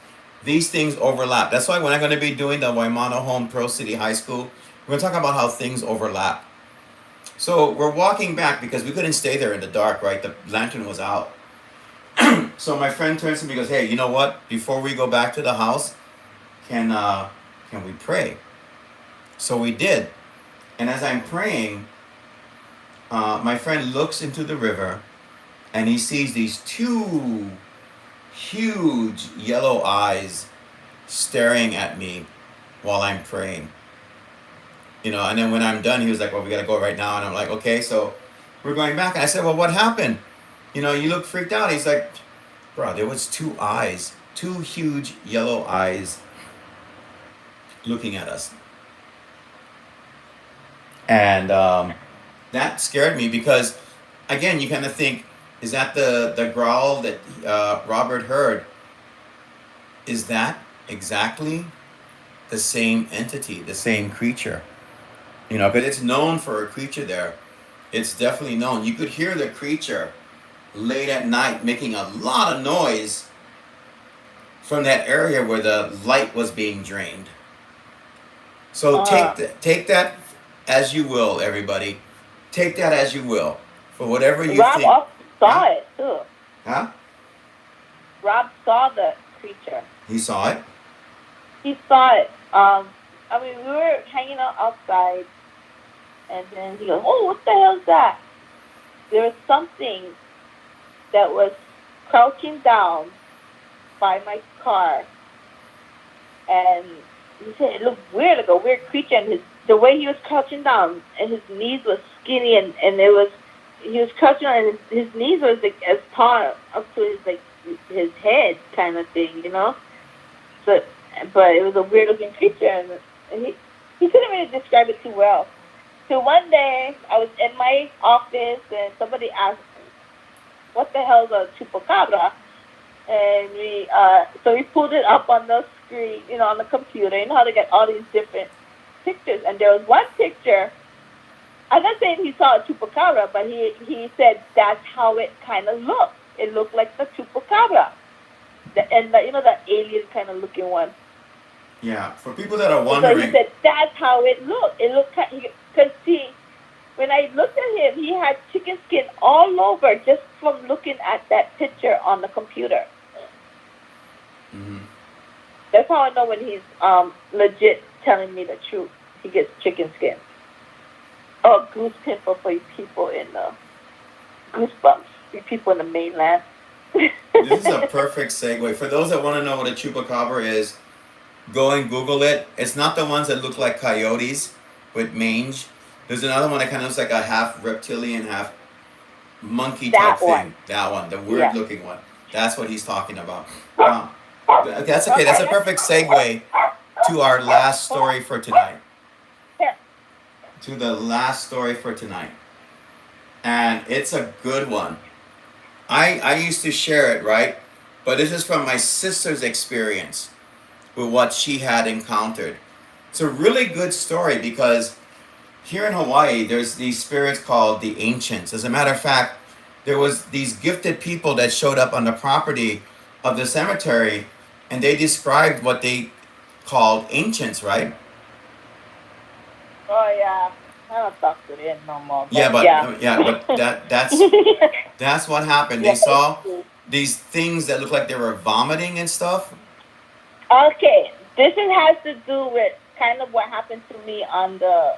S1: these things overlap. That's why when I'm going to be doing the Waimano Home Pro City High School, we're going to talk about how things overlap. So we're walking back because we couldn't stay there in the dark, right? The lantern was out. So my friend turns to me and goes, "Hey, you know what? Before we go back to the house, can we pray?" So we did. And as I'm praying, my friend looks into the river and he sees these two huge yellow eyes staring at me while I'm praying. And then when I'm done, he was like, "Well, we gotta go right now." And I'm like, "Okay." So we're going back, and I said, "Well, what happened? You look freaked out." He's like, "Bro, there was two eyes, two huge yellow eyes looking at us." And that scared me because, again, you kind of think, is that the growl that Robert heard? Is that exactly the same entity, the same creature? But it's known for a creature there. It's definitely known. You could hear the creature late at night making a lot of noise from that area where the light was being drained. So
S2: Uh,
S1: take that as you will, everybody. Take that as you will. For whatever you
S2: Rob
S1: think.
S2: also saw
S1: Huh?
S2: it too.
S1: Huh?
S2: Rob saw the creature.
S1: He saw it?
S2: He saw it. I mean, we were hanging out outside, and then he goes, "Oh, what the hell is that?" There was something that was crouching down by my car, and he said it looked weird, like a weird creature. And the way he was crouching down, and his knees was skinny, and it was he was crouching down, and his knees was like as tall up to his head, kind of thing, you know. So, but it was a weird looking creature, and he couldn't really describe it too well. So one day I was in my office, and somebody asked, "What the hell is a chupacabra?" And we pulled it up on the screen, on the computer. You know how they get all these different pictures, and there was one picture. I'm not saying he saw a chupacabra, but he said that's how it kind of looked. It looked like the chupacabra, the alien kind of looking one.
S1: Yeah. For people that are
S2: So he
S1: wondering.
S2: said that's how it looked. It looked because see, when I looked at him, he had chicken skin all over just from looking at that picture on the computer.
S1: Hmm.
S2: That's how I know when he's legit telling me the truth. He gets chicken skin. Oh, goose pimple for you people in the goosebumps. You people in the mainland.
S1: This is a perfect segue. For those that want to know what a chupacabra is, go and Google it. It's not the ones that look like coyotes with mange. There's another one that kind of looks like a half reptilian, half monkey type
S2: That one.
S1: thing. That one, the weird
S2: Yeah.
S1: looking one. That's what he's talking about. That's okay. That's a perfect segue to our last story for tonight.
S2: Here.
S1: To the last story for tonight. And it's a good one. I used to share it, right? But this is from my sister's experience with what she had encountered. It's a really good story because here in Hawaii, there's these spirits called the ancients. As a matter of fact, there was these gifted people that showed up on the property of the cemetery, and they described what they called ancients, right?
S2: Oh yeah. I don't talk to them no more.
S1: Yeah,
S2: But
S1: but
S2: yeah.
S1: that's what happened. They
S2: Yeah.
S1: saw these things that looked like they were vomiting and stuff.
S2: Okay. Has to do with kind of what happened to me on the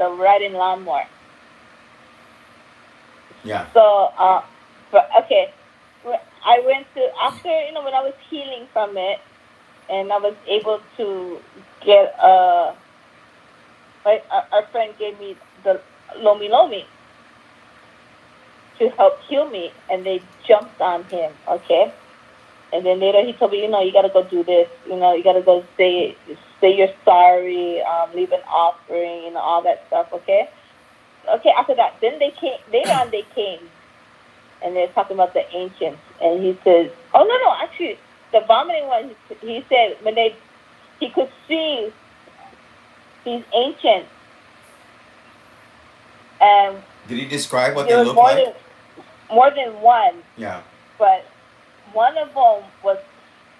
S2: riding lawnmower.
S1: Yeah.
S2: So, but okay, I went to after when I was healing from it, and I was able to get our friend gave me the Lomi Lomi to help heal me, and they jumped on him. Okay, and then later he told me, you gotta go do this. You gotta go say you're sorry, leave an offering, all that stuff. Okay. Okay, after that, then they came. Later on, they came, and they're talking about the ancients. And he says, "Oh no, actually, the vomiting one." He said when he could see these ancients, and
S1: Did he describe what they
S2: there was
S1: looked like?
S2: more than one,
S1: Yeah.
S2: but one of them was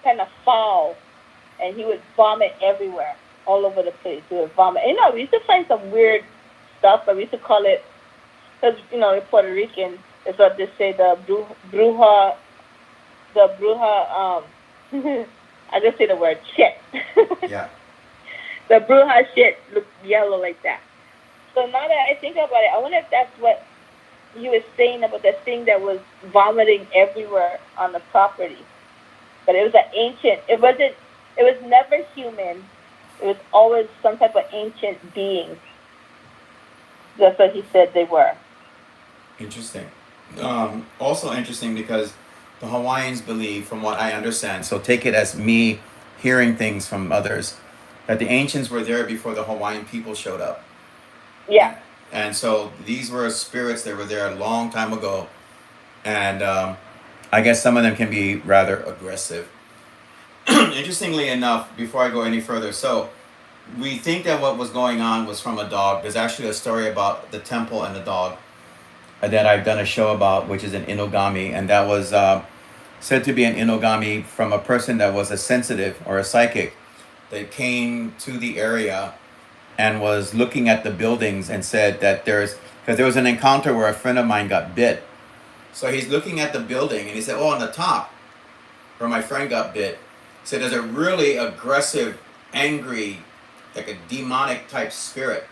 S2: kind of foul, and he would vomit everywhere, all over the place. He would vomit. We used to find some weird stuff, but we used to call it, because we're Puerto Rican. That's what they say, bruja. I just say the word shit.
S1: Yeah.
S2: The bruja shit looked yellow like that. So now that I think about it, I wonder if that's what he was saying about the thing that was vomiting everywhere on the property. But it was an ancient. It wasn't. It was never human. It was always some type of ancient being. That's what he said they were.
S1: Interesting. Also interesting because the Hawaiians believe, from what I understand, so take it as me hearing things from others, that the ancients were there before the Hawaiian people showed up.
S2: Yeah.
S1: And so these were spirits that were there a long time ago. And I guess some of them can be rather aggressive. Interestingly enough, before I go any further, so we think that what was going on was from a dog. There's actually a story about the temple and the dog that I've done a show about, which is an inogami, and that was said to be an inogami from a person that was a sensitive or a psychic that came to the area and was looking at the buildings and said that because there was an encounter where a friend of mine got bit. So he's looking at the building and he said, "Oh, on the top where my friend got bit," he said, "there's a really aggressive, angry, like a demonic type spirit.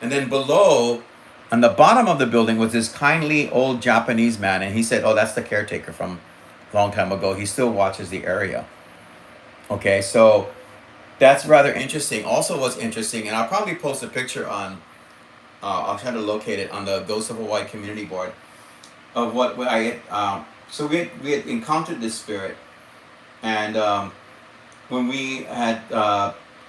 S1: And then below, on the bottom of the building, was this kindly old Japanese man." And he said, "Oh, that's the caretaker from a long time ago. He still watches the area." Okay, so that's rather interesting. Also, what's interesting, and I'll probably post a picture on, I'll try to locate it on the Ghost of Hawaii community board of what I, so we had encountered this spirit, and when we had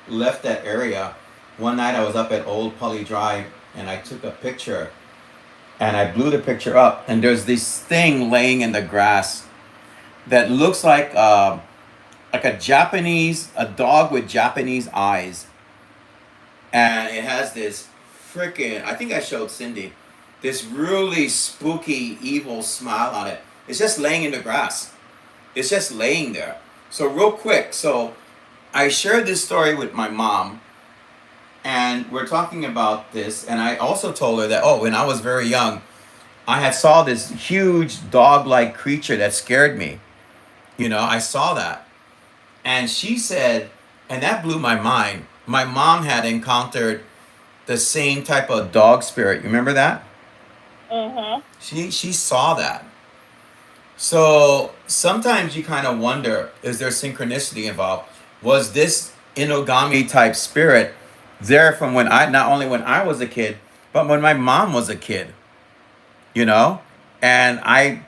S1: left that area, one night I was up at Old Poly Drive and I took a picture and I blew the picture up, and there's this thing laying in the grass that looks like a dog with Japanese eyes, and it has this freaking, I think I showed Cindy, this really spooky evil smile on it. It's just laying in the grass. It's just laying there. So real quick, so I shared this story with my mom, and we're talking about this, and I also told her that, oh, when I was very young, I had saw this huge dog-like creature that scared me. I saw that. And she said, and that blew my mind. My mom had encountered the same type of dog spirit. You remember that?
S2: Mhm.
S1: She saw that. So sometimes you kind of wonder, is there synchronicity involved? Was this Inogami type spirit there from when not only when I was a kid, but when my mom was a kid, you know? And I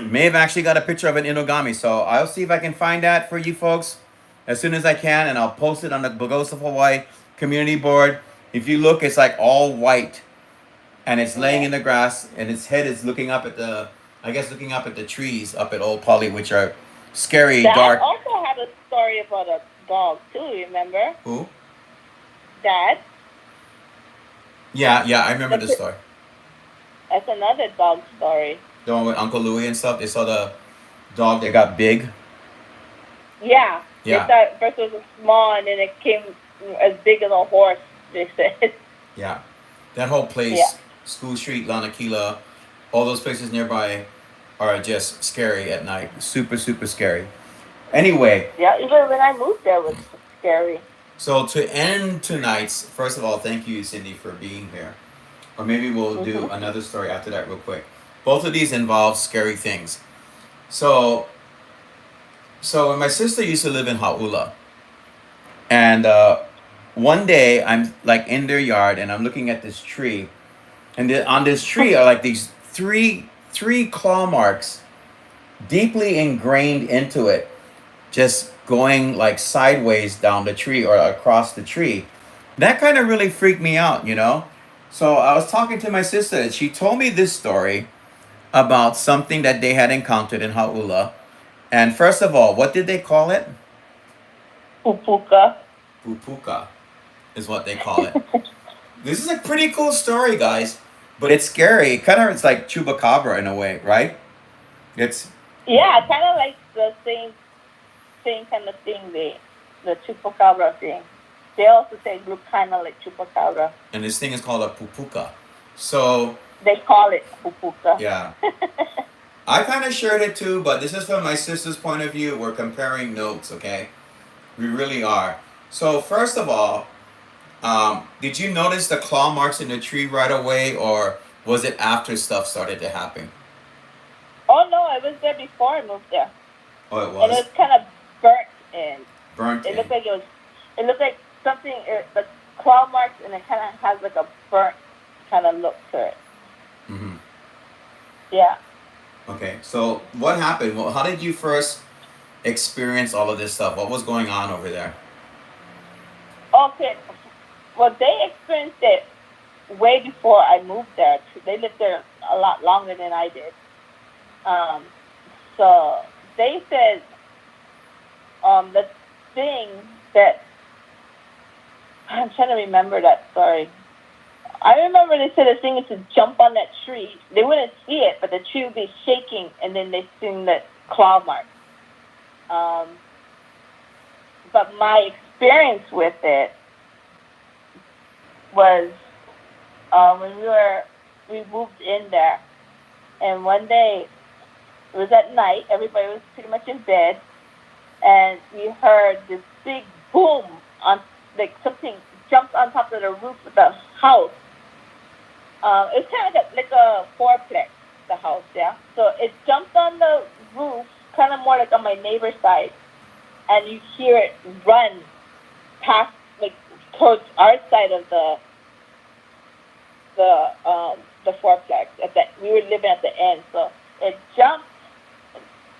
S1: may have actually got a picture of an Inogami. So I'll see if I can find that for you folks as soon as I can, and I'll post it on the Ghost of Hawaii community board. If you look, it's like all white, and it's laying
S2: Yeah.
S1: in the grass, and its head is looking up at looking up at the trees up at Old Polly, which are scary,
S2: Dad
S1: dark.
S2: also had a story about a dog too. Remember?
S1: Who?
S2: Dad.
S1: Yeah, I remember the
S2: That's,
S1: story.
S2: that's another dog story.
S1: The one with Uncle Louie and stuff. They saw the dog that got big.
S2: Yeah. They
S1: Yeah,
S2: thought first it was small and then it came as big as a horse. They said.
S1: yeah. That whole
S2: Yeah.
S1: place, School Street, Lanakila, all those places nearby are just scary at night. Super, super scary. Anyway,
S2: Yeah. Even when I moved there, it was scary.
S1: so to end tonight's, first of all, thank you, Cindy, for being here. Or maybe we'll do
S2: Mhm.
S1: another story after that, real quick. Both of these involve scary things. So, so when my sister used to live in Haula, and one day I'm like in their yard and I'm looking at this tree, and on this tree are like these three claw marks deeply ingrained into it, just going like sideways down the tree or across the tree. That kind of really freaked me out. So I was talking to my sister, and she told me this story about something that they had encountered in Haula. And first of all, what did they call it?
S2: Pupuka.
S1: Pupuka is what they call it. This is a pretty cool story, guys, but it's scary. It's like chupacabra in a way, right? It's
S2: Yeah, kind of like the same kind of thing. The chupacabra thing. They also say it look kind of like chupacabra.
S1: and this thing is called a pupuka. So
S2: They call it pupuka.
S1: yeah, I kind of shared it too, but this is from my sister's point of view. We're comparing notes, okay? We really are. So first of all, did you notice the claw marks in the tree right away, or was it after stuff started to happen?
S2: Oh no, I was there before I moved there,
S1: Oh, it
S2: and it
S1: was
S2: was kind of burnt in.
S1: burnt
S2: It
S1: in.
S2: looked like it was. It looked like something. The claw marks, and it kind of has like a burnt kind of look to it.
S1: Hmm.
S2: Yeah.
S1: Okay, so what happened? Well, how did you first experience all of this stuff? What was going on over there?
S2: Okay. Well, they experienced it way before I moved there. They lived there a lot longer than I did. Um, so they said the thing that I'm trying to remember that story. I remember they said the thing is to jump on that tree. They wouldn't see it, but the tree would be shaking, and then they seen the claw mark. But my experience with it, was when we moved in there, and one day it was at night. Everybody was pretty much in bed, and we heard this big boom on like something jumped on top of the roof of the house. It was kind of like a fourplex, the house, yeah. So it jumped on the roof, kind of more like on my neighbor's side, and you hear it run past, like towards our side of the fourplex. We were living at the end, so it jumped,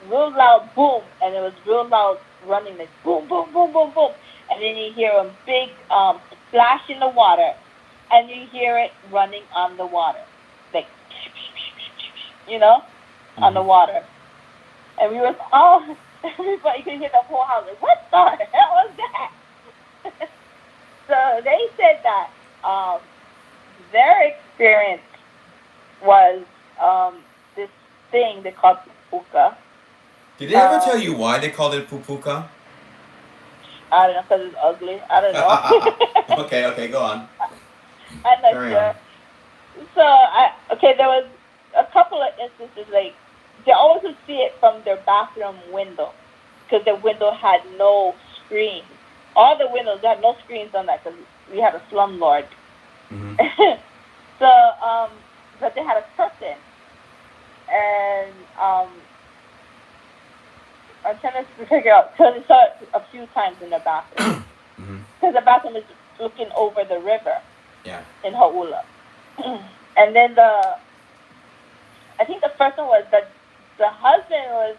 S2: real loud boom, and it was real loud running, like boom, boom, boom, boom, boom, and then you hear a big splash in the water, and you hear it running on the water, like on the water, and we were all everybody could hear the whole house like, what the hell was that? So they said that their experience was this thing they called pupuka.
S1: Did they ever tell you why they called it pupuka?
S2: I don't know, because it's ugly. I don't know.
S1: Okay, go on.
S2: I'm not
S1: Carry
S2: sure.
S1: on.
S2: So there was a couple of instances, like they always would see it from their bathroom window, because the window had no screen. All the windows had no screens on that because we had a slumlord.
S1: Mm-hmm.
S2: So, but they had a curtain, and I'm trying to figure out, because I saw it a few times in the bathroom, because the bathroom is looking over the river.
S1: Yeah.
S2: In Hauula. And then I think the first one was that the husband was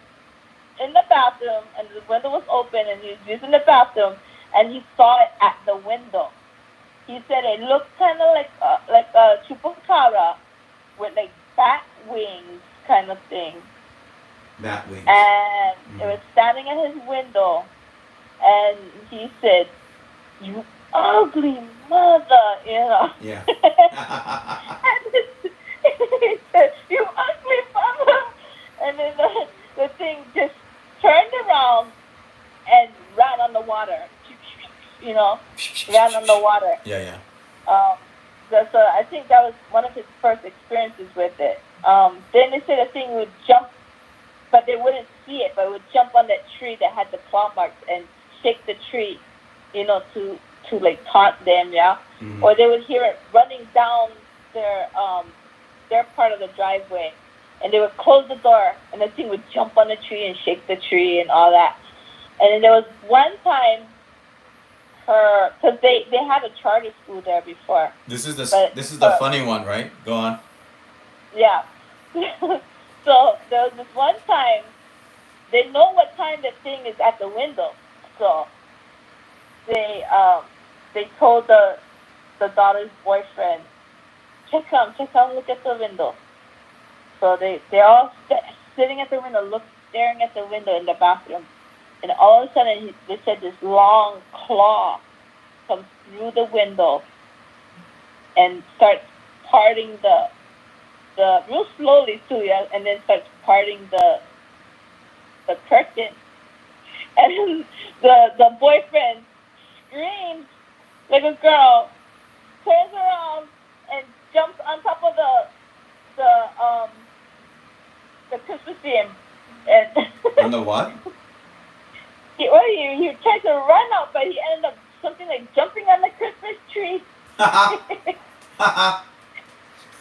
S2: in the bathroom and the window was open and he was using the bathroom and he saw it at the window. He said it looked kind of like a chupacabra with like bat wings kind of thing.
S1: Bat wings.
S2: And it was standing at his window, and he said, "You ugly mother,"
S1: Yeah.
S2: And he said, "You ugly mother," and then the thing just turned around and ran on the water. Ran on the water.
S1: Yeah.
S2: So I think that was one of his first experiences with it. Then they said the thing would jump, but they wouldn't see it, but it would jump on that tree that had the claw marks and shake the tree, to like taunt them, yeah. Mm-hmm. Or they would hear it running down their part of the driveway, and they would close the door, and the thing would jump on the tree and shake the tree and all that. And then there was one time, because they had a charter school there before.
S1: This is the funny one, right? Go on.
S2: Yeah. So there was this one time, they know what time the thing is at the window, so they told the daughter's boyfriend, check on, look at the window. So they all sitting at the window, staring at the window in the bathroom, and all of a sudden they said this long claw comes through the window and starts parting the real slowly too, yeah, and then starts parting the curtain, and the boyfriend screams like a girl, turns around and jumps on top of the Christmas tree and
S1: on the what?
S2: He tried to run out, but he ended up something like jumping on the Christmas tree.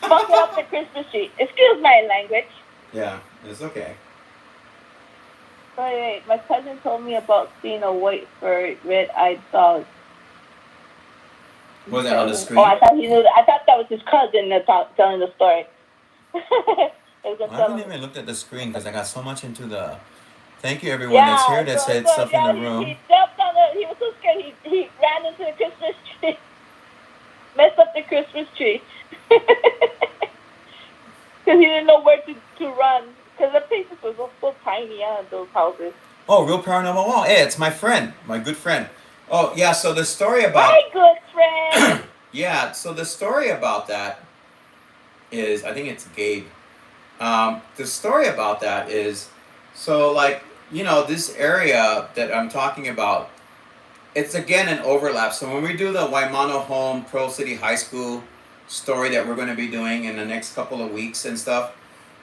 S2: Bumping up the Christmas tree. Excuse my language.
S1: Yeah, it's okay.
S2: Wait, my cousin told me about seeing a white furry, red-eyed dog.
S1: Was that on the screen?
S2: Oh, I thought he knew. I thought that was his cousin telling the story.
S1: I haven't even looked at the screen because I got so much into the. Thank you, everyone that's here that said stuff in the room.
S2: He jumped on he was so scared. He ran into the Christmas tree, messed up the Christmas tree, because he didn't know where to run. Because the places were so tiny, those houses.
S1: Oh, Real Paranormal Wow. Hey, it's my friend, my good friend. Oh, yeah, so the story about...
S2: My good friend!
S1: Yeah, so the story about that is... I think it's Gabe. The story about that is... So, like, this area that I'm talking about, it's again an overlap. So when we do the Waimano Home Pearl City High School story that we're going to be doing in the next couple of weeks and stuff,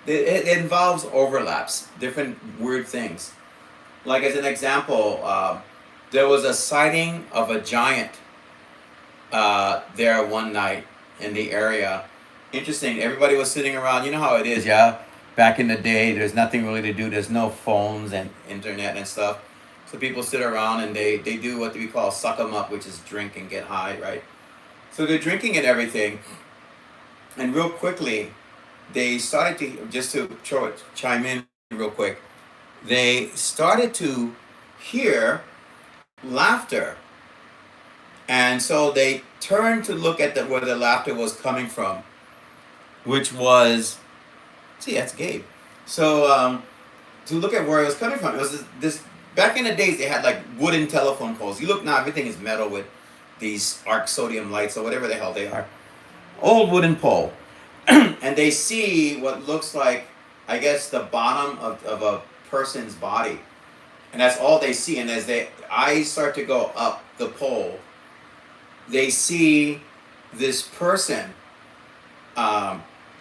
S1: it involves overlaps, different weird things. Like as an example, there was a sighting of a giant there one night in the area. Interesting. Everybody was sitting around. You know how it is, yeah. Back in the day, there's nothing really to do. There's no phones and internet and stuff. So people sit around and they do what we call suck 'em up, which is drink and get high, right? So they're drinking and everything, and real quickly, they started to just to chime in real quick. They started to hear laughter, and so they turned to look at where the laughter was coming from, which was, see, that's Gabe. So to look at where it was coming from, it was this. Back in the days, they had like wooden telephone poles. You look now, everything is metal with these arc sodium lights or whatever the hell they are. Old wooden pole. And they see what looks like, I guess, the bottom of a person's body. And that's all they see. And as their eyes start to go up the pole, they see this person.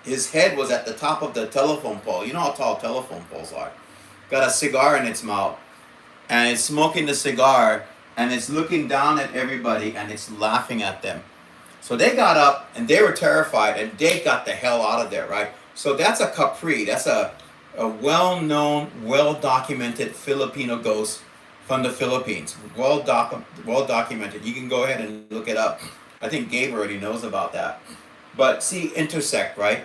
S1: His head was at the top of the telephone pole. You know how tall telephone poles are. Got a cigar in its mouth. And it's smoking the cigar. And it's looking down at everybody. And it's laughing at them. So they got up and they were terrified. And they got the hell out of there, right? So that's a Capri. That's a well-known, well-documented Filipino ghost from the Philippines. Well documented. You can go ahead and look it up. I think Gabe already knows about that. But see, intersect, right?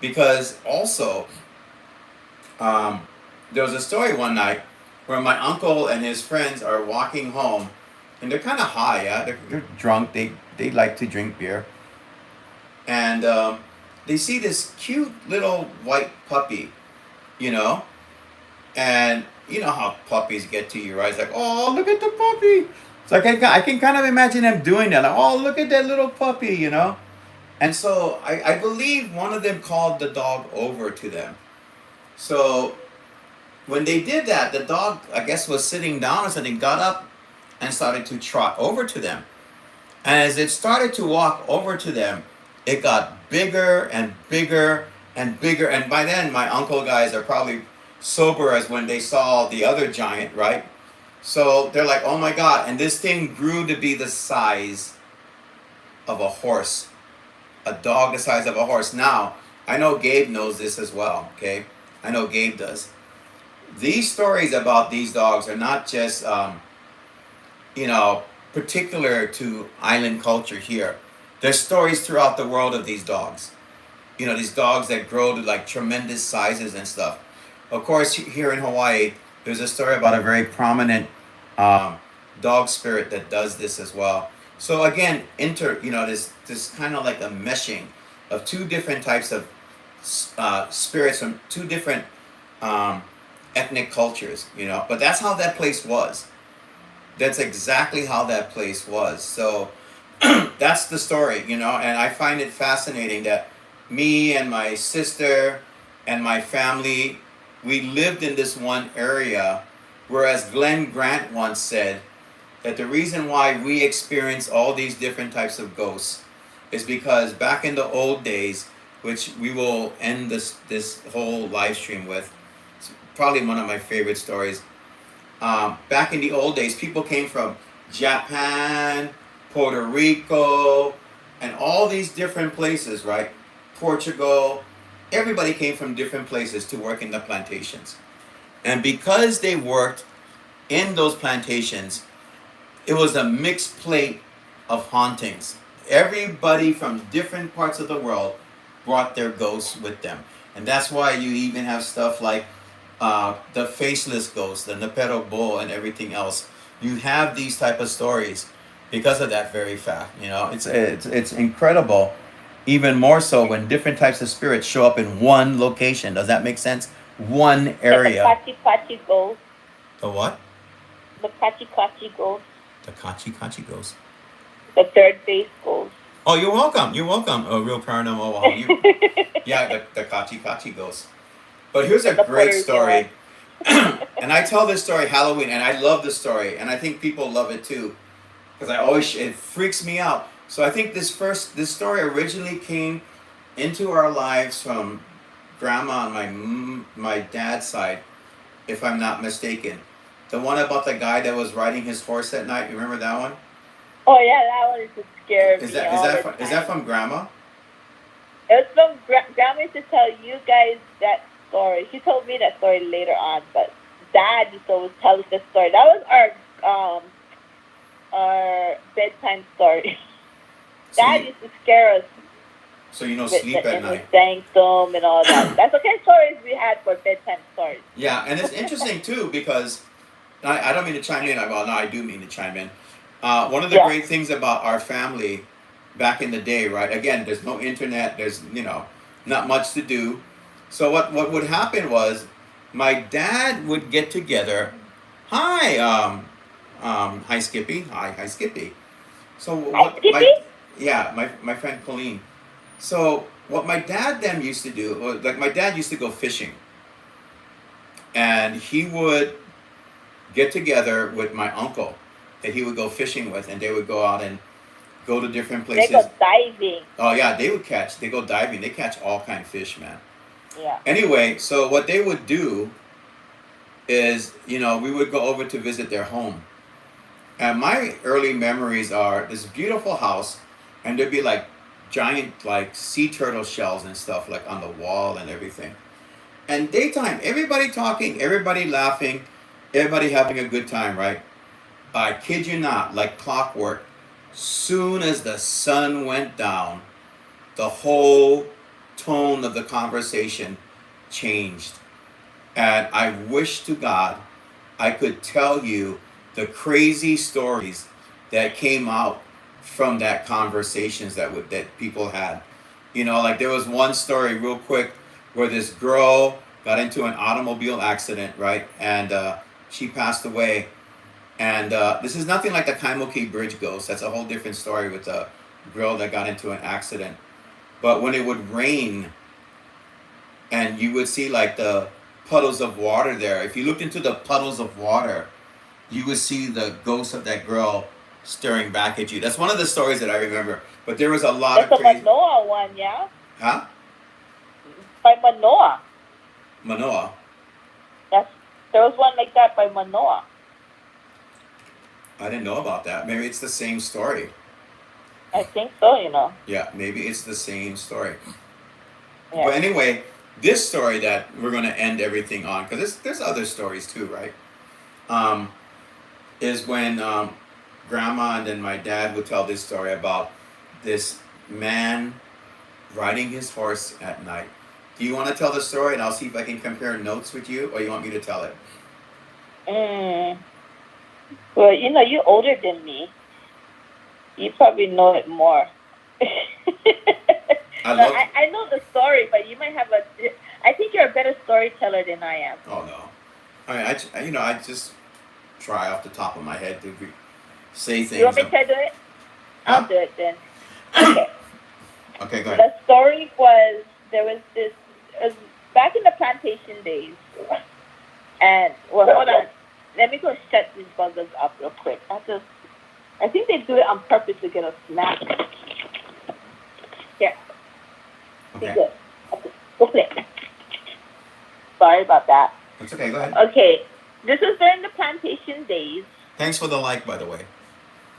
S1: Because also, there was a story one night where my uncle and his friends are walking home, and they're kind of high, yeah? They're drunk. They like to drink beer. And they see this cute little white puppy, you know? And you know how puppies get to you, right? It's like, oh, look at the puppy. It's like I can kind of imagine them doing that. Like, oh, look at that little puppy, you know? And so I believe one of them called the dog over to them. So when they did that, the dog, I guess, was sitting down or something, got up and started to trot over to them. And as it started to walk over to them, it got bigger and bigger and bigger. And by then, my uncle guys are probably sober as when they saw the other giant, right? So they're like, oh my God. And this thing grew to be the size of a horse. A dog the size of a horse. Now, I know Gabe knows this as well, okay? I know Gabe does. These stories about these dogs are not just, particular to island culture here. There's stories throughout the world of these dogs. You know, these dogs that grow to like tremendous sizes and stuff. Of course, here in Hawaii, there's a story about a very prominent dog spirit that does this as well. So again, this kind of like a meshing of two different types of spirits from two different ethnic cultures, you know. But that's how that place was. That's exactly how that place was. So that's the story, you know. And I find it fascinating that me and my sister and my family, we lived in this one area, whereas Glenn Grant once said that the reason why we experience all these different types of ghosts is because back in the old days, which we will end this whole live stream with, it's probably one of my favorite stories. Back in the old days, people came from Japan, Puerto Rico, and all these different places, right? Portugal. Everybody came from different places to work in the plantations. And because they worked in those plantations, it was a mixed plate of hauntings. Everybody from different parts of the world brought their ghosts with them. And that's why you even have stuff like the faceless ghost, the Napero Bull, and everything else. You have these type of stories because of that very fact. You know, it's incredible. Even more so when different types of spirits show up in one location. Does that make sense? One area.
S2: The Kachi ghost.
S1: The what?
S2: The Kachi ghost.
S1: The Kachi ghost.
S2: The third base ghost.
S1: Oh, you're welcome. You're welcome. Oh, Real Paranormal. Wow. Yeah, the Kachi ghost. But here's a great story. And I tell this story Halloween, and I love the story, and I think people love it too. because I always it freaks me out. So I think this story originally came into our lives from grandma on my dad's side, if I'm not mistaken. The one about the guy that was riding his horse at night. You remember that one?
S2: Oh yeah, that one used to scare
S1: Is
S2: me
S1: that is
S2: all
S1: that
S2: the
S1: from, is that
S2: time.
S1: from grandma?
S2: It was from Grandma used to tell you guys that story. She told me that story later on, but Dad used to always tell us the story. That was our bedtime story.
S1: So
S2: Dad
S1: you
S2: used to scare us with
S1: sleep at
S2: in his
S1: night.
S2: sanctum and all that. That's the kind of stories we had for bedtime stories.
S1: Yeah, and it's interesting too because I don't mean to chime in. Well, no, I do mean to chime in. One of the
S2: Yeah.
S1: great things about our family back in the day, right? Again, there's no internet. There's not much to do. So what would happen was my dad would get together. Hi, hi Skippy. Hi Skippy. So
S2: Hi,
S1: what
S2: Skippy.
S1: my yeah my friend Colleen. So what my dad then used to do was like my dad used to go fishing, and he would get together with my uncle that he would go fishing with, and they would go out and go to different
S2: They
S1: places.
S2: go diving.
S1: Oh yeah, they go diving. They catch all kind of fish, man.
S2: Yeah.
S1: Anyway, so what they would do is, we would go over to visit their home. And my early memories are this beautiful house, and there'd be like giant like sea turtle shells and stuff like on the wall and everything. And daytime, everybody talking, everybody laughing, everybody having a good time, right? I kid you not, like clockwork. Soon as the sun went down, the whole tone of the conversation changed. And I wish to God I could tell you the crazy stories that came out from that conversations that people had. Like there was one story real quick where this girl got into an automobile accident, right? And she passed away. And this is nothing like the Kaimoki Bridge ghost. That's a whole different story with the girl that got into an accident. But when it would rain and you would see like the puddles of water there, if you looked into the puddles of water, you would see the ghost of that girl staring back at you. That's one of the stories that I remember. But there was a lot
S2: That's
S1: of
S2: a
S1: crazy.
S2: Manoa one, yeah?
S1: Huh?
S2: By Manoa.
S1: Manoa.
S2: There was one like that by Manoa.
S1: I didn't know about that. Maybe it's the same story.
S2: I think so.
S1: Yeah, maybe it's the same story.
S2: Yeah.
S1: But anyway, this story that we're going to end everything on, because there's other stories too, right? Um, is when grandma and then my dad would tell this story about this man riding his horse at night. Do you want to tell the story and I'll see if I can compare notes with you, or you want me to tell it?
S2: Mm. Well, you're older than me. You probably know it more. I know the story, but you might have I think you're a better storyteller than I am.
S1: Oh no, I just try off the top of my head to say things.
S2: You want me to do it?
S1: Huh?
S2: I'll do it then. Okay.
S1: Okay, go ahead.
S2: The story was there was this back in the plantation days, and well, hold on. Let me go shut these buggers up real quick. I think they do it on purpose to get us snapped. Here. Be
S1: Okay.
S2: good. Okay. Go play. Sorry about that.
S1: It's okay, go ahead.
S2: Okay. This was during the plantation days.
S1: Thanks for the like, by the way.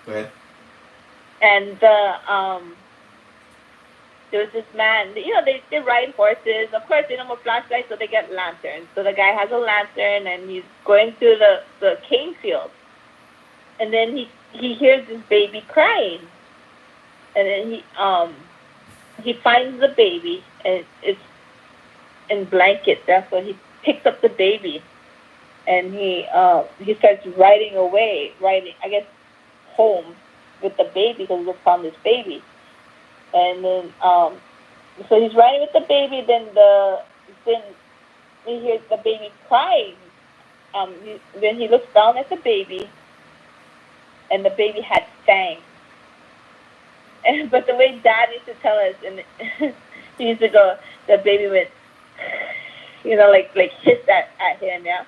S1: Go ahead.
S2: And there was this man, they ride horses. Of course, they don't have flashlights, so they get lanterns. So the guy has a lantern, and he's going through the cane field. And then he hears this baby crying. And then he finds the baby, and it's in blankets. That's when he picks up the baby. And he starts riding I guess, home with the baby because he found this baby. And then, so he's riding with the baby. Then he hears the baby crying. Then he looks down at the baby, and the baby had fangs. But the way Dad used to tell us, and he used to go, the baby went, like hiss at him, yeah.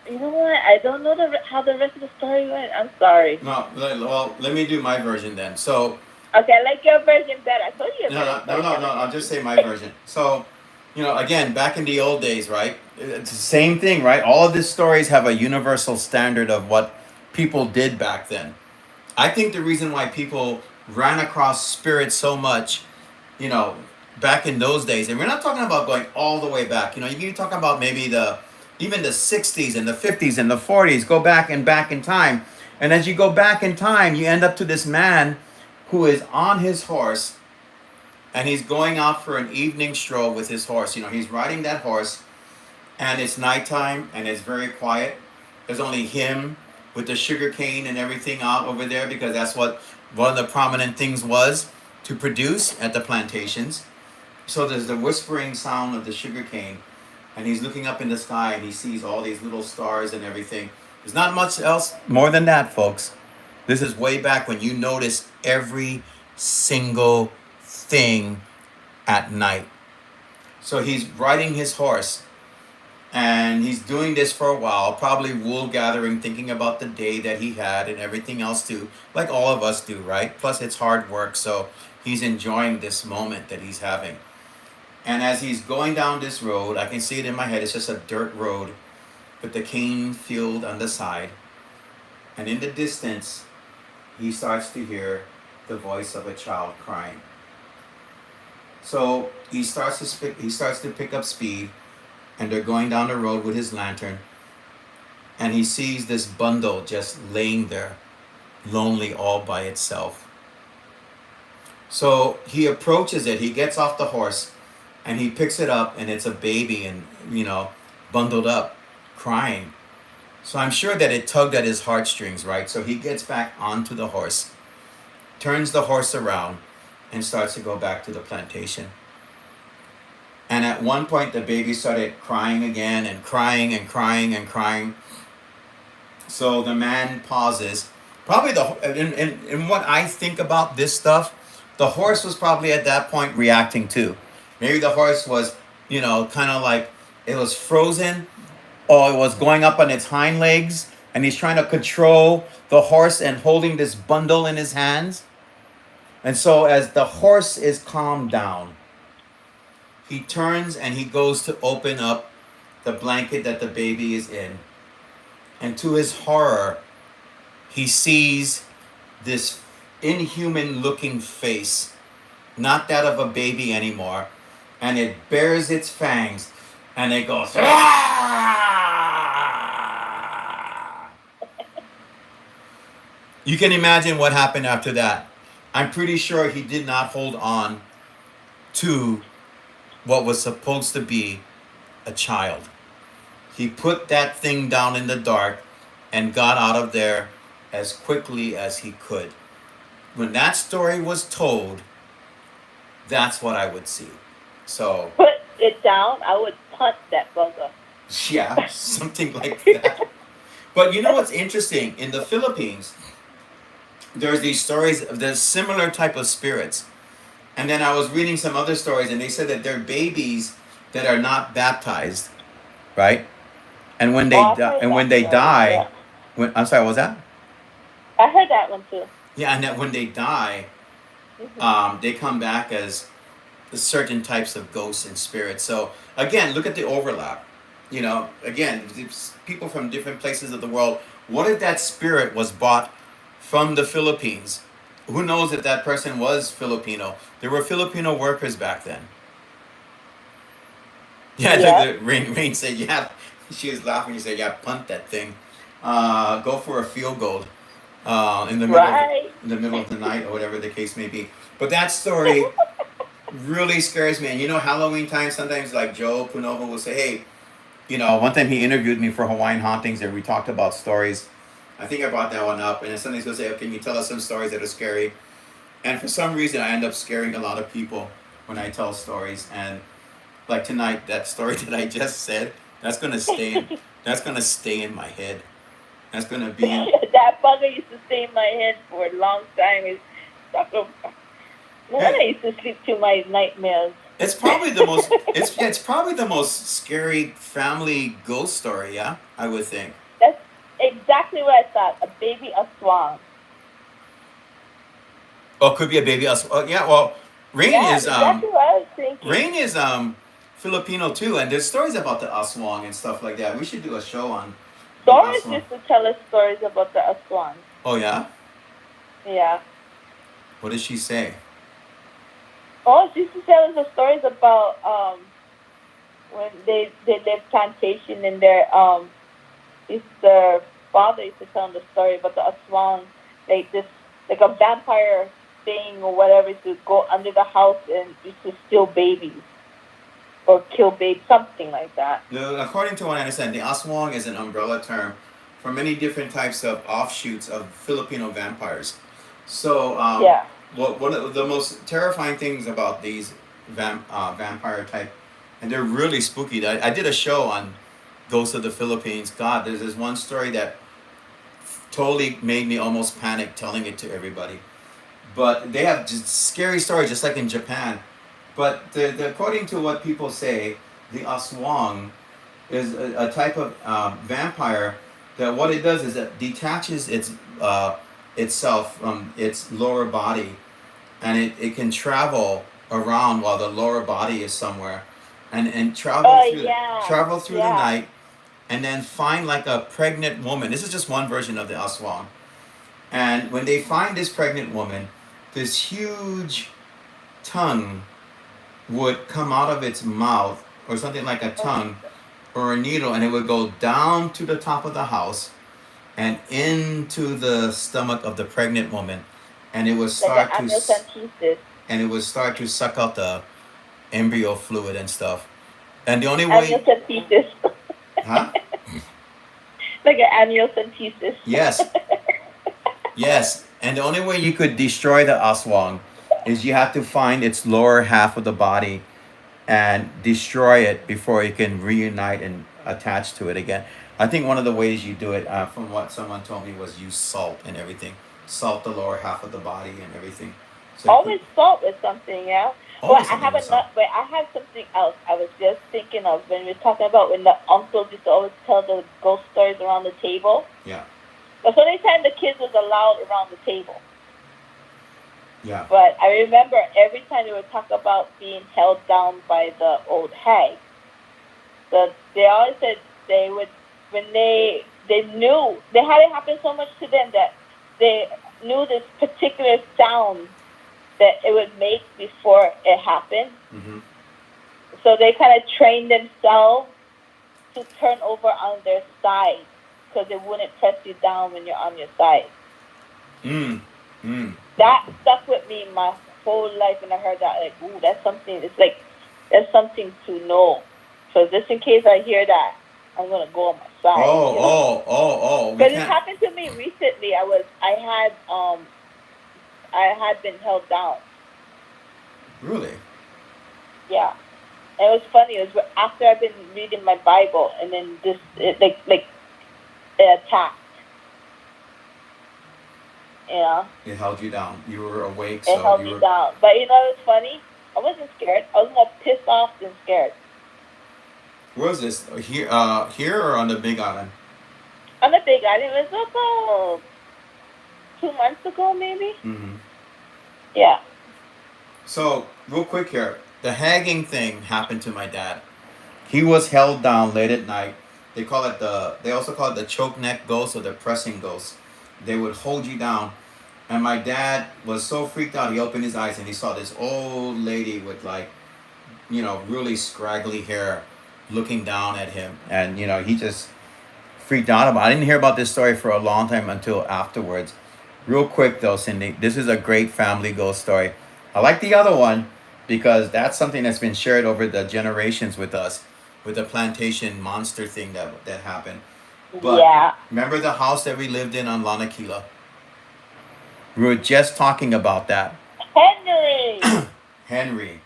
S2: You know what? I don't know how the rest of the story went. I'm sorry.
S1: No, well, let me do my version then. So,
S2: Okay, I like your version better. I told you you're
S1: no,
S2: better
S1: no, no, no, no.
S2: storyteller.
S1: I'll just say my version. So, again, back in the old days, right? It's the same thing, right? All of these stories have a universal standard of what people did back then. I think the reason why people ran across spirits so much, you know, back in those days, and we're not talking about going all the way back. You can talk about maybe even the 60s and the 50s and the 40s, go back in time. And as you go back in time, you end up to this man who is on his horse and he's going out for an evening stroll with his horse. He's riding that horse and it's nighttime and it's very quiet. There's only him with the sugar cane and everything out over there because that's what one of the prominent things was to produce at the plantations. So there's the whispering sound of the sugar cane, and he's looking up in the sky and he sees all these little stars and everything. There's not much else more than that, folks. This is way back when you noticed every single thing at night. So he's riding his horse and he's doing this for a while, probably wool gathering, thinking about the day that he had and everything else too, like all of us do, right? Plus, it's hard work, so he's enjoying this moment that he's having. And as he's going down this road, I can see it in my head, it's just a dirt road with the cane field on the side. And in the distance, he starts to hear the voice of a child crying. So he starts to pick up speed, and they're going down the road with his lantern, and he sees this bundle just laying there, lonely all by itself. So he approaches it, he gets off the horse, and he picks it up, and it's a baby and, bundled up, crying. So I'm sure that it tugged at his heartstrings, right? So he gets back onto the horse, turns the horse around, and starts to go back to the plantation. And at one point, the baby started crying again and crying and crying and crying. So the man pauses. Probably in what I think about this stuff, the horse was probably at that point reacting too. Maybe the horse was, kind of like it was frozen or it was going up on its hind legs and he's trying to control the horse and holding this bundle in his hands. And so as the horse is calmed down, he turns and he goes to open up the blanket that the baby is in. And to his horror, he sees this inhuman looking face, not that of a baby anymore. And it bares its fangs and it goes, "Ah!" You can imagine what happened after that. I'm pretty sure he did not hold on to what was supposed to be a child. He put that thing down in the dark and got out of there as quickly as he could. When that story was told, that's what I would see. So,
S2: Put it down. I would punt that bugger.
S1: yeah, something like that. But you know what's interesting? In the Philippines, there's these stories of the similar type of spirits. And then I was reading some other stories, and they said that they're babies that are not baptized, right? And when
S2: Oh,
S1: they
S2: I've
S1: die,
S2: heard
S1: and
S2: that
S1: when they
S2: story.
S1: die,
S2: Yeah,
S1: I'm sorry, what was that?
S2: I heard that one too.
S1: Yeah, and that when they die,
S2: Hmm.
S1: they come back as certain types of ghosts and spirits. So again, look at the overlap. Again, it's people from different places of the world. What if that spirit was bought from the Philippines? Who knows if that person was Filipino? There were Filipino workers back then. Yeah,
S2: Yep.
S1: Rain said, yeah. She was laughing. She said, yeah, punt that thing. Go for a field goal in the middle of
S2: Right.
S1: in the middle of the night or whatever the case may be. But that story really scares me. And Halloween time, sometimes like Joe Punova will say, hey, one time he interviewed me for Hawaiian Hauntings and we talked about stories. I think I brought that one up. And then sometimes he'll say, oh, can you tell us some stories that are scary? And for some reason, I end up scaring a lot of people when I tell stories. And like tonight, that story that I just said, that's gonna stay in my head. That's gonna be
S2: That bugger used to stay in my head for a long time. It's stuck. No wonder I used to sleep through my nightmares.
S1: It's probably the most. It's probably the most scary family ghost story. Yeah, I would think.
S2: That's exactly what I thought. A baby aswang.
S1: Oh, could be a baby. Oh, yeah. Well, Rain
S2: Yeah,
S1: is
S2: exactly what I was thinking.
S1: Rain is Filipino too, and there's stories about the aswang and stuff like that. We should do a show on the
S2: Doris
S1: aswang.
S2: used to tell us stories about the aswang.
S1: Oh yeah.
S2: Yeah.
S1: What did she say?
S2: Oh, she used to tell us the stories about when they lived plantation and their father used to tell them the story about the aswang, like this, like a vampire thing or whatever, to go under the house and used to steal babies or kill babies, something like that.
S1: According to what I understand, the aswang is an umbrella term for many different types of offshoots of Filipino vampires. So,
S2: Yeah.
S1: one of the most terrifying things about these vampire type, and they're really spooky. I did a show on Ghosts of the Philippines. God, there's this one story that totally made me almost panic telling it to everybody. But they have just scary stories, just like in Japan. But according to what people say, the aswang is a type of vampire that what it does is it detaches itself from its lower body, and it can travel around while the lower body is somewhere, and
S2: Oh yeah.
S1: travel through the
S2: Yeah.
S1: night, and then find like a pregnant woman. This is just one version of the aswang. And when they find this pregnant woman, this huge tongue would come out of its mouth, or something like a
S2: Oh my
S1: tongue
S2: god.
S1: or a needle, and it would go down to the top of the house and into the stomach of the pregnant woman, and it would
S2: Like an
S1: start to
S2: amniocentesis.
S1: suck out the embryo fluid and stuff. And the only way,
S2: Amniocentesis.
S1: huh?
S2: Like an amniocentesis.
S1: Yes, yes. And the only way you could destroy the aswang is you have to find its lower half of the body and destroy it before you can reunite and attach to it again. I think one of the ways you do it, from what someone told me, was use salt and everything. Salt the lower half of the body and everything. So it could
S2: Always salt with something, yeah. But
S1: always
S2: I
S1: something
S2: have
S1: with salt.
S2: another. But I have something else. I was just thinking of when we were talking about when the uncles used to always tell the ghost stories around the table.
S1: Yeah,
S2: But only time the kids was allowed around the table.
S1: yeah.
S2: But I remember every time they would talk about being held down by the old hag. They always said they would when they knew they had it happen so much to them that they knew this particular sound that it would make before it happened.
S1: Mm-hmm.
S2: So they kind of trained themselves to turn over on their side because it wouldn't press you down when you're on your side.
S1: Mm. Mm.
S2: That stuck with me my whole life, and I heard that like, ooh, that's something. It's like that's something to know. So just in case I hear that, I'm gonna go on my side.
S1: Oh, oh. We
S2: Because it
S1: can't.
S2: happened to me recently. I had been held down.
S1: Really?
S2: Yeah. And it was funny. It was after I've been reading my Bible, and then this like it attacked. You know,
S1: It held you down. You were awake,
S2: it
S1: so
S2: held
S1: you
S2: me
S1: were.
S2: down. But you know, it was funny. I wasn't scared. I was more pissed off than scared.
S1: Where was this? Here, here or on the Big Island?
S2: On the big island, it was about 2 months ago, maybe.
S1: Mm-hmm.
S2: Yeah.
S1: So, real quick here, the hagging thing happened to my dad. He was held down late at night. They call it the. They also call it the choke neck ghost or the pressing ghost. They would hold you down, and my dad was so freaked out. He opened his eyes and he saw this old lady with like, really scraggly hair, looking down at him, and he just freaked out about. I didn't hear about this story for a long time until afterwards. Real quick though, Cindy, this is a great family ghost story. I like the other one because that's something that's been shared over the generations with us, with the plantation monster thing that happened. But
S2: Yeah.
S1: remember the house that we lived in on Lanakila? We were just talking about that.
S2: Henry.
S1: Henry.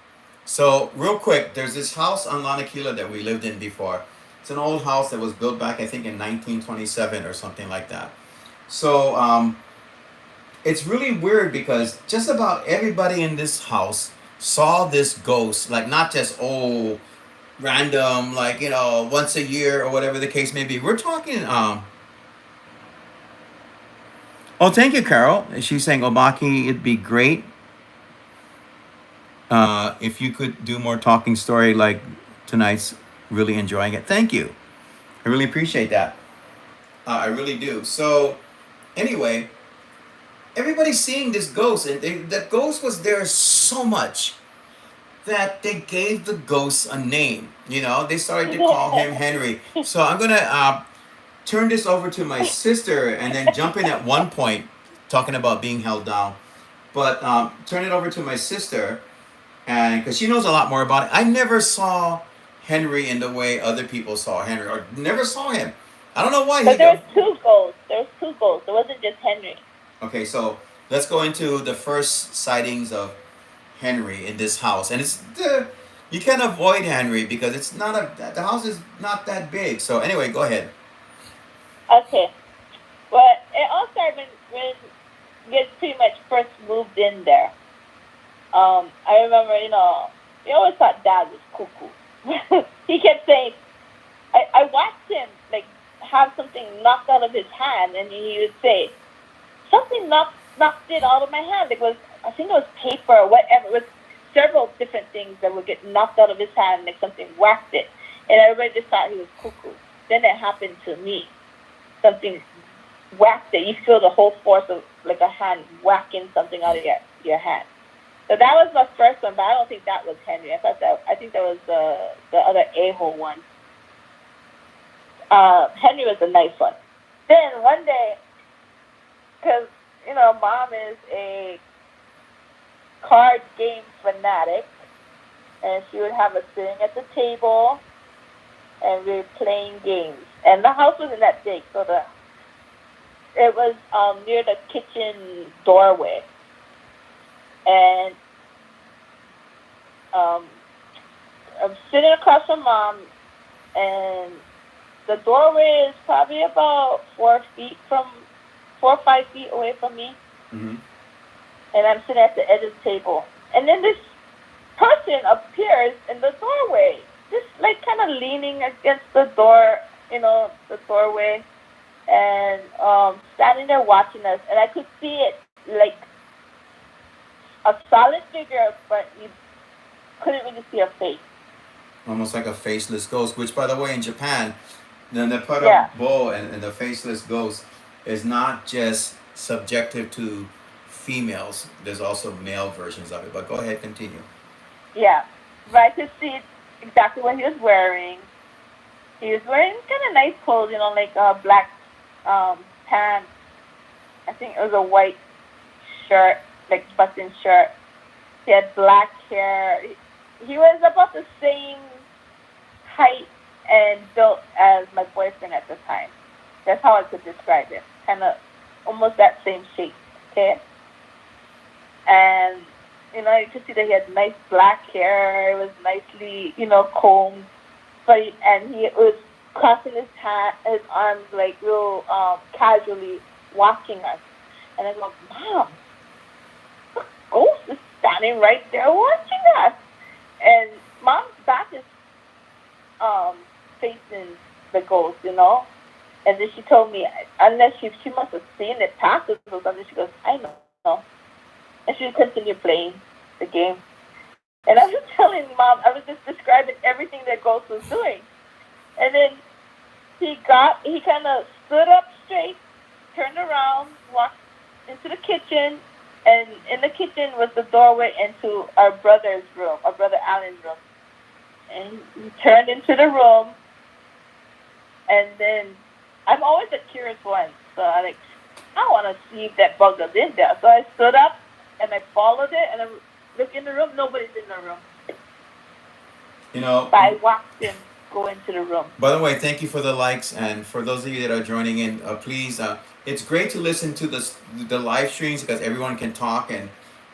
S1: So, real quick, there's this house on Lanakila that we lived in before. It's an old house that was built back, I think, in 1927 or something like that. So, it's really weird because just about everybody in this house saw this ghost, like not just random, like once a year or whatever the case may be. We're talking. Oh, thank you, Carol. She's saying, Obaki, it'd be great if you could do more talking story like tonight's. Really enjoying it. Thank you. I really appreciate that. I really do. So, anyway, everybody's seeing this ghost, and that ghost was there so much that they gave the ghost a name. They started to call him Henry. So I'm gonna turn this over to my sister, and then jump in at one point, talking about being held down. But turn it over to my sister, and because she knows a lot more about it. I never saw Henry in the way other people saw Henry, or never saw him. I don't know why
S2: But
S1: he go.
S2: there's two ghosts. There's two ghosts. It wasn't just Henry.
S1: Okay, so let's go into the first sightings of Henry in this house, and you can't avoid Henry because it's not the house is not that big. So anyway, go ahead.
S2: Okay. But it all started when we had pretty much first moved in there. I remember, we always thought Dad was cuckoo. He kept saying, I watched him like have something knocked out of his hand, and he would say, something knocked it out of my hand. I think it was paper or whatever. It was several different things that would get knocked out of his hand, like something whacked it, and everybody just thought he was cuckoo. Then it happened to me. Something whacked it. You feel the whole force of like a hand whacking something out of your hand. So that was my first one, but I don't think that was Henry. I think that was the other a-hole one. Henry was a nice one. Then one day, because Mom is a card game fanatic, and she would have us sitting at the table, and we were playing games. And the house wasn't that big, so it was near the kitchen doorway, and I'm sitting across from Mom, and the doorway is probably about 4 or 5 feet away from me.
S1: Mm-hmm.
S2: And I'm sitting at the edge of the table. And then this person appears in the doorway, just like kind of leaning against the door, the doorway, and standing there watching us. And I could see it like a solid figure, but you couldn't really see a face.
S1: Almost like a faceless ghost, which, by the way, in Japan, the Nepeta
S2: Yeah.
S1: Bo and the faceless ghost is not just subjective to females. There's also male versions of it. But go ahead, continue.
S2: Yeah. But I could see exactly what he was wearing. He was wearing kind of nice clothes, like black pants. I think it was a white shirt, like button shirt. He had black hair. He was about the same height and built as my boyfriend at the time. That's how I could describe him. Kind of almost that same shape. Okay? And, you could see that he had nice black hair. It was nicely, combed. And he was crossing his arms like real casually, watching us. And I go, Mom, the ghost is standing right there watching us. And Mom's back is facing the ghost, And then she told me, unless she must have seen it pass us or something, she goes, I know. And she would continue playing the game. And I was telling Mom, I was just describing everything that ghost was doing. And then he kind of stood up straight, turned around, walked into the kitchen, and in the kitchen was the doorway into our brother's room, our brother Alan's room. And he turned into the room, and then I'm always a curious one, so I want to see if that bug was in there. So I stood up, and I followed it, and I looked in the room. Nobody's in the room. But I watched him go into the room.
S1: By the way, thank you for the likes, and for those of you that are joining in, please, it's great to listen to the live streams because everyone can talk and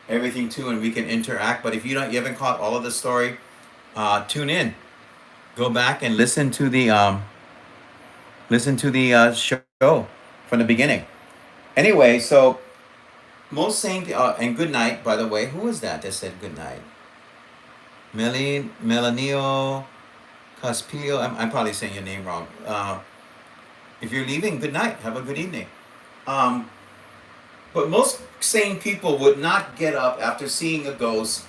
S1: everything too, and we can interact. But if you haven't caught all of the story, tune in, go back and listen to the show from the beginning. Anyway, so most saying and good night. By the way, who was that said good night? Melanio Caspillo. I'm probably saying your name wrong. If you're leaving, good night. Have a good evening. Um, but most sane people would not get up after seeing a ghost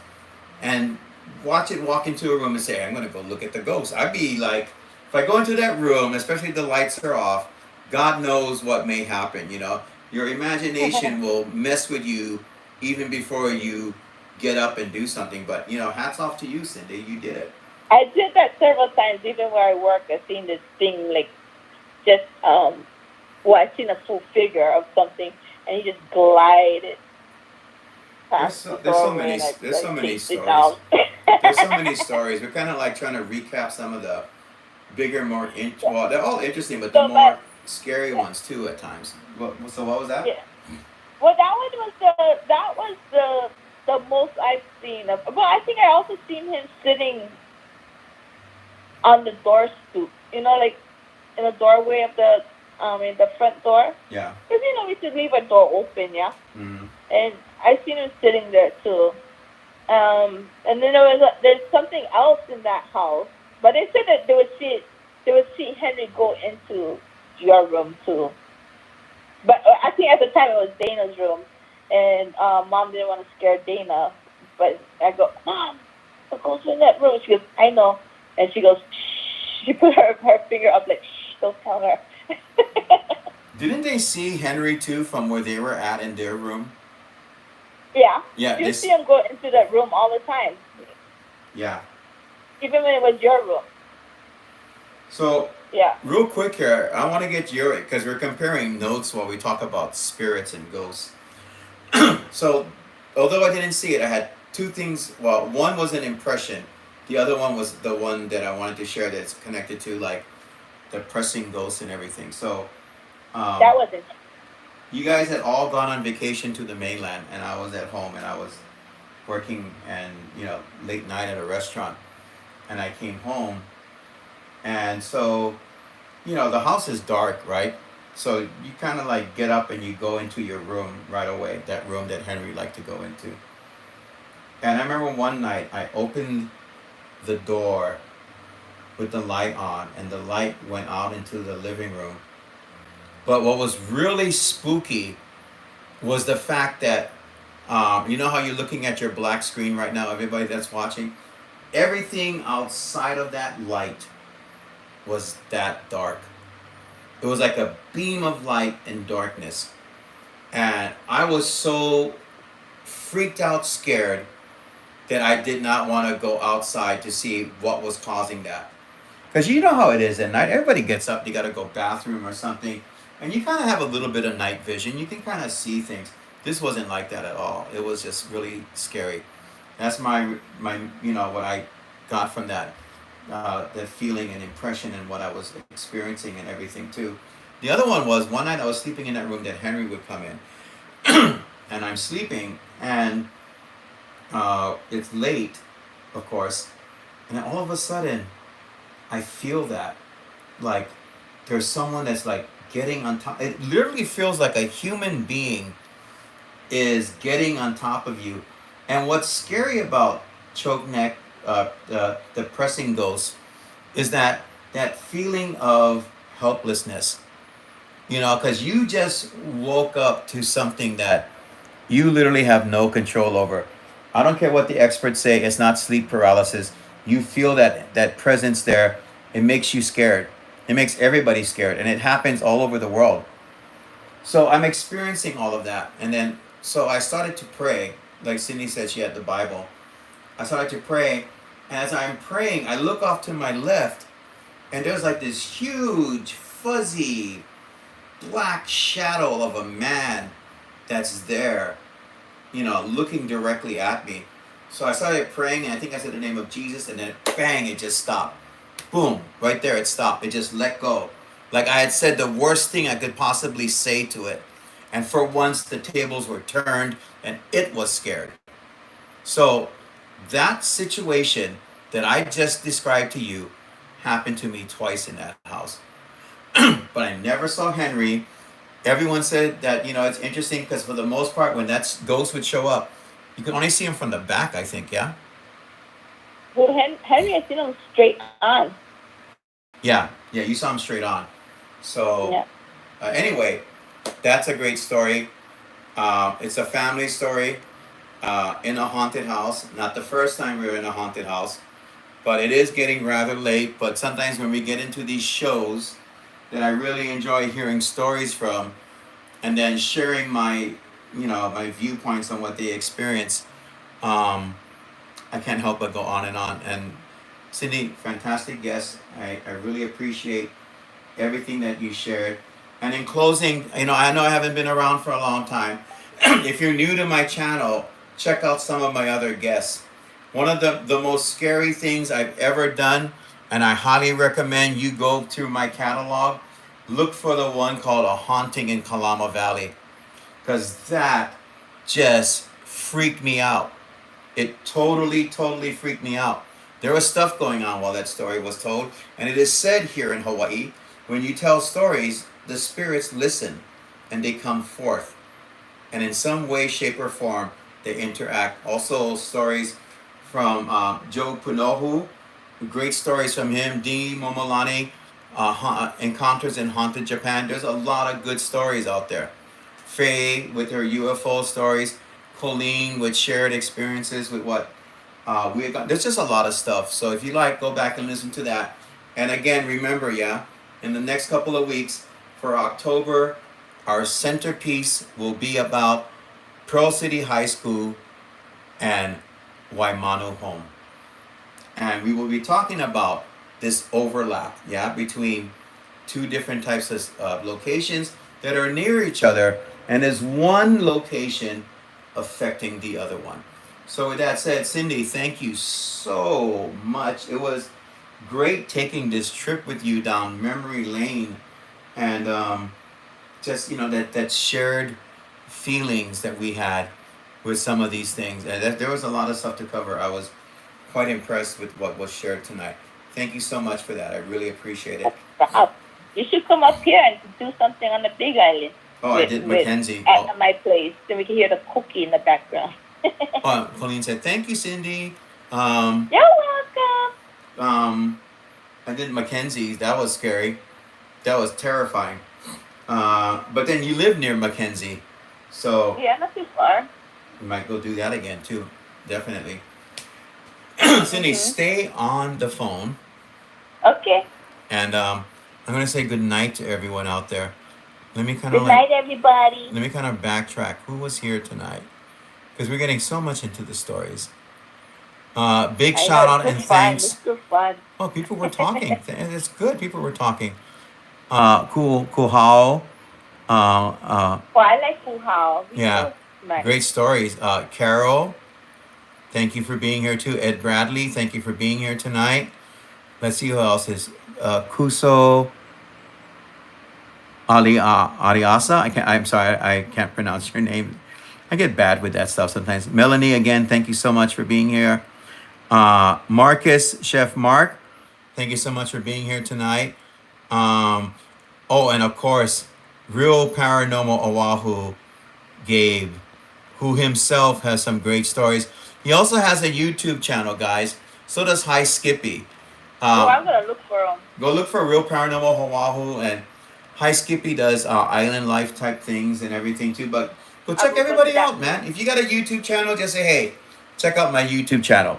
S1: and watch it walk into a room and say, I'm going to go look at the ghost. I'd be like, if I go into that room, especially if the lights are off, God knows what may happen, you know. Your imagination will mess with you even before you get up and do something. But, you know, hats off to you, Cindy. You did it.
S2: I did that several times, even where I work. I've seen this thing like just well, I've seen a full figure of something, and he just glided past the doorway, and
S1: There's so
S2: I
S1: many
S2: chased it
S1: stories.
S2: down.
S1: There's so many stories. We're kind of like trying to recap some of the bigger, well, they're all interesting, but the
S2: So, but
S1: more scary
S2: yeah,
S1: ones too at times. So what was that?
S2: yeah. Well, that was the most I've seen of. Well, I think I also seen him sitting on the door stoop. You know, like in the doorway of the in the front door.
S1: Yeah.
S2: Because we should leave a door open, yeah.
S1: Mm-hmm.
S2: And I seen him sitting there too. And then there's something else in that house, but they said that they would see Henry go into your room too. But I think at the time it was Dana's room, and Mom didn't want to scare Dana. But I go, Mom, what goes in that room? She goes, I know, and she goes, shh. She put her finger up like, shh, don't tell her.
S1: Didn't they see Henry too from where they were at in their room?
S2: Yeah,
S1: Yeah.
S2: you see him go into that room all the time,
S1: Yeah.
S2: even when it was your room.
S1: So
S2: Yeah.
S1: real quick here, I want to get your because we're comparing notes while we talk about spirits and ghosts. So, although I didn't see it, I had two things. Well, one was an impression. The other one was the one that I wanted to share that's connected to like the pressing ghosts and everything. So,
S2: That
S1: um,
S2: wasn't.
S1: you guys had all gone on vacation to the mainland, and I was at home, and I was working and late night at a restaurant, and I came home, and so the house is dark, right? So you kind of like get up and you go into your room right away, that room that Henry liked to go into. And I remember one night I opened the door with the light on, and the light went out into the living room. But what was really spooky was the fact that, you know how you're looking at your black screen right now, everybody that's watching? Everything outside of that light was that dark. It was like a beam of light in darkness. And I was so freaked out, scared, that I did not want to go outside to see what was causing that. Because you know how it is at night. Everybody gets up, you got to go bathroom or something. And you kind of have a little bit of night vision. You can kind of see things. This wasn't like that at all. It was just really scary. That's my what I got from that that feeling and impression and what I was experiencing and everything too. The other one was one night I was sleeping in that room that Henry would come in, and I'm sleeping and it's late, of course, and then all of a sudden I feel that like there's someone that's like getting on top. It literally feels like a human being is getting on top of you. And what's scary about choke neck, the pressing ghost, is that feeling of helplessness. Because you just woke up to something that you literally have no control over. I don't care what the experts say. It's not sleep paralysis. You feel that presence there. It makes you scared. It makes everybody scared, and it happens all over the world. So I'm experiencing all of that, and then so I started to pray. Like Cindy said, she had the Bible. I started to pray, and as I'm praying, I look off to my left, and there's like this huge, fuzzy, black shadow of a man that's there, looking directly at me. So I started praying, and I think I said the name of Jesus, and then bang, it just stopped. Boom, right there, it stopped. It just let go. Like I had said the worst thing I could possibly say to it. And for once, the tables were turned, and it was scared. So that situation that I just described to you happened to me twice in that house. But I never saw Henry. Everyone said that, it's interesting because for the most part, when that ghost would show up, you could only see him from the back, I think, yeah?
S2: Well, Henry, I seen him straight on.
S1: Yeah, yeah, you saw him straight on. So
S2: Yeah.
S1: anyway, that's a great story. It's a family story in a haunted house. Not the first time we were in a haunted house, but it is getting rather late. But sometimes when we get into these shows that I really enjoy hearing stories from, and then sharing my, my viewpoints on what they experience, um, I can't help but go on and on. And Cindy, fantastic guest. I really appreciate everything that you shared. And in closing, I know I haven't been around for a long time. If you're new to my channel, check out some of my other guests. One of the most scary things I've ever done, and I highly recommend you go through my catalog, look for the one called A Haunting in Kalama Valley, because that just freaked me out. It totally, totally freaked me out. There was stuff going on while that story was told, and it is said here in Hawaii, when you tell stories, the spirits listen and they come forth. And in some way, shape, or form, they interact. Also, stories from Joe Punohu, great stories from him. Dee Momolani, Encounters in Haunted Japan. There's a lot of good stories out there. Faye with her UFO stories. Colleen with shared experiences with what we had got. There's just a lot of stuff. So if you like, go back and listen to that. And again, remember, in the next couple of weeks for October, our centerpiece will be about Pearl City High School and Waimanu Home. And we will be talking about this overlap, between two different types of locations that are near each other, and is one location affecting the other one. So with that said, Cindy, thank you so much. It was great taking this trip with you down memory lane, and just that shared feelings that we had with some of these things. And there was a lot of stuff to cover. I was quite impressed with what was shared tonight. Thank you so much for that. I really appreciate it.
S2: You should come up here and do something on the Big Island.
S1: Oh, I did Mackenzie.
S2: At my place, so we can hear the cookie in the background.
S1: Colleen said, "Thank you, Cindy."
S2: You're welcome.
S1: I did Mackenzie. That was scary. That was terrifying. But then you live near Mackenzie, so
S2: yeah, not too far.
S1: We might go do that again too. Definitely. Cindy, stay on the phone.
S2: Okay.
S1: And I'm gonna say good night to everyone out there. Let me kind of
S2: good night, everybody.
S1: Let me kind of backtrack. Who was here tonight? Because we're getting so much into the stories. Big shout out and thanks.
S2: Fun.
S1: Oh, people were talking. It's good. People were talking. Cool how.
S2: Well, I like Kuhao.
S1: Yeah. Nice. Great stories. Carol, thank you for being here too. Ed Bradley, thank you for being here tonight. Let's see who else is. Kuso Ariasa. I'm sorry, I can't pronounce your name. I get bad with that stuff sometimes. Melanie, again, thank you so much for being here. Marcus, Chef Mark, thank you so much for being here tonight. And of course, Real Paranormal Oahu, Gabe, who himself has some great stories. He also has a YouTube channel, guys. So does Hi Skippy.
S2: I'm going to look for him.
S1: Go look for Real Paranormal Oahu, and Hi Skippy does island life type things and everything too. But go check everybody out, man. If you got a YouTube channel, just say, hey, check out my YouTube channel.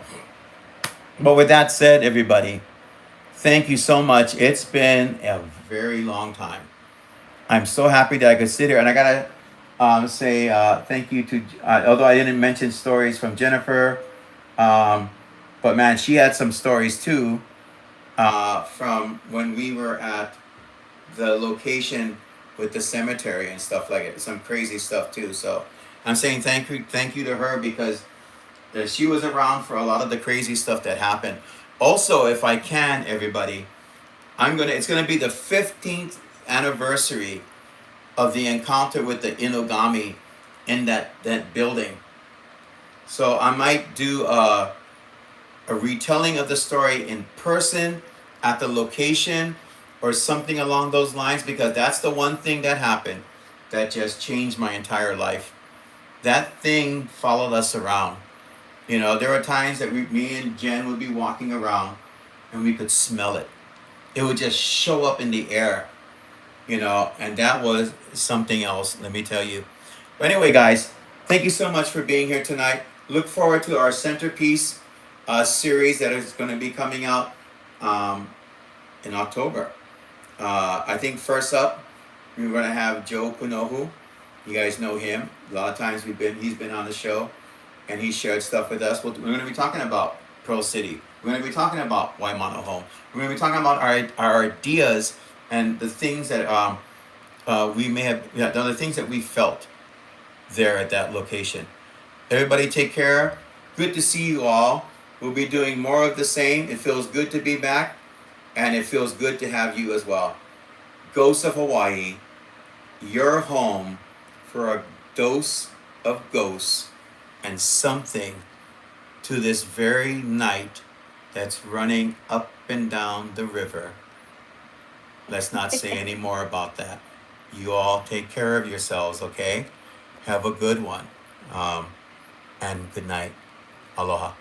S1: But with that said, everybody, thank you so much. It's been a very long time. I'm so happy that I could sit here, and I gotta say thank you to, although I didn't mention stories from Jennifer, but man, she had some stories too from when we were at the location with the cemetery and stuff like it. Some crazy stuff too. So I'm saying thank you to her, because she was around for a lot of the crazy stuff that happened. Also, if I can, everybody, it's gonna be the 15th anniversary of the encounter with the Inogami in that building. So I might do a retelling of the story in person at the location or something along those lines, because that's the one thing that happened that just changed my entire life. That thing followed us around. You know, there were times that me and Jen would be walking around and we could smell it. It would just show up in the air, you know, and that was something else, let me tell you. But anyway, guys, thank you so much for being here tonight. Look forward to our centerpiece series that is going to be coming out um, in October. I think first up, we're going to have Joe Kunohu. You guys know him. A lot of times he's been on the show, and he shared stuff with us. We're going to be talking about Pearl City. We're going to be talking about Waimano Home. We're going to be talking about our ideas and the things that we may have, the other things that we felt there at that location. Everybody take care. Good to see you all. We'll be doing more of the same. It feels good to be back, and it feels good to have you as well. Ghosts of Hawaii, your home for a dose of ghosts and something to this very night that's running up and down the river. Let's not say any more about that. You all take care of yourselves, okay? Have a good one. And good night. Aloha.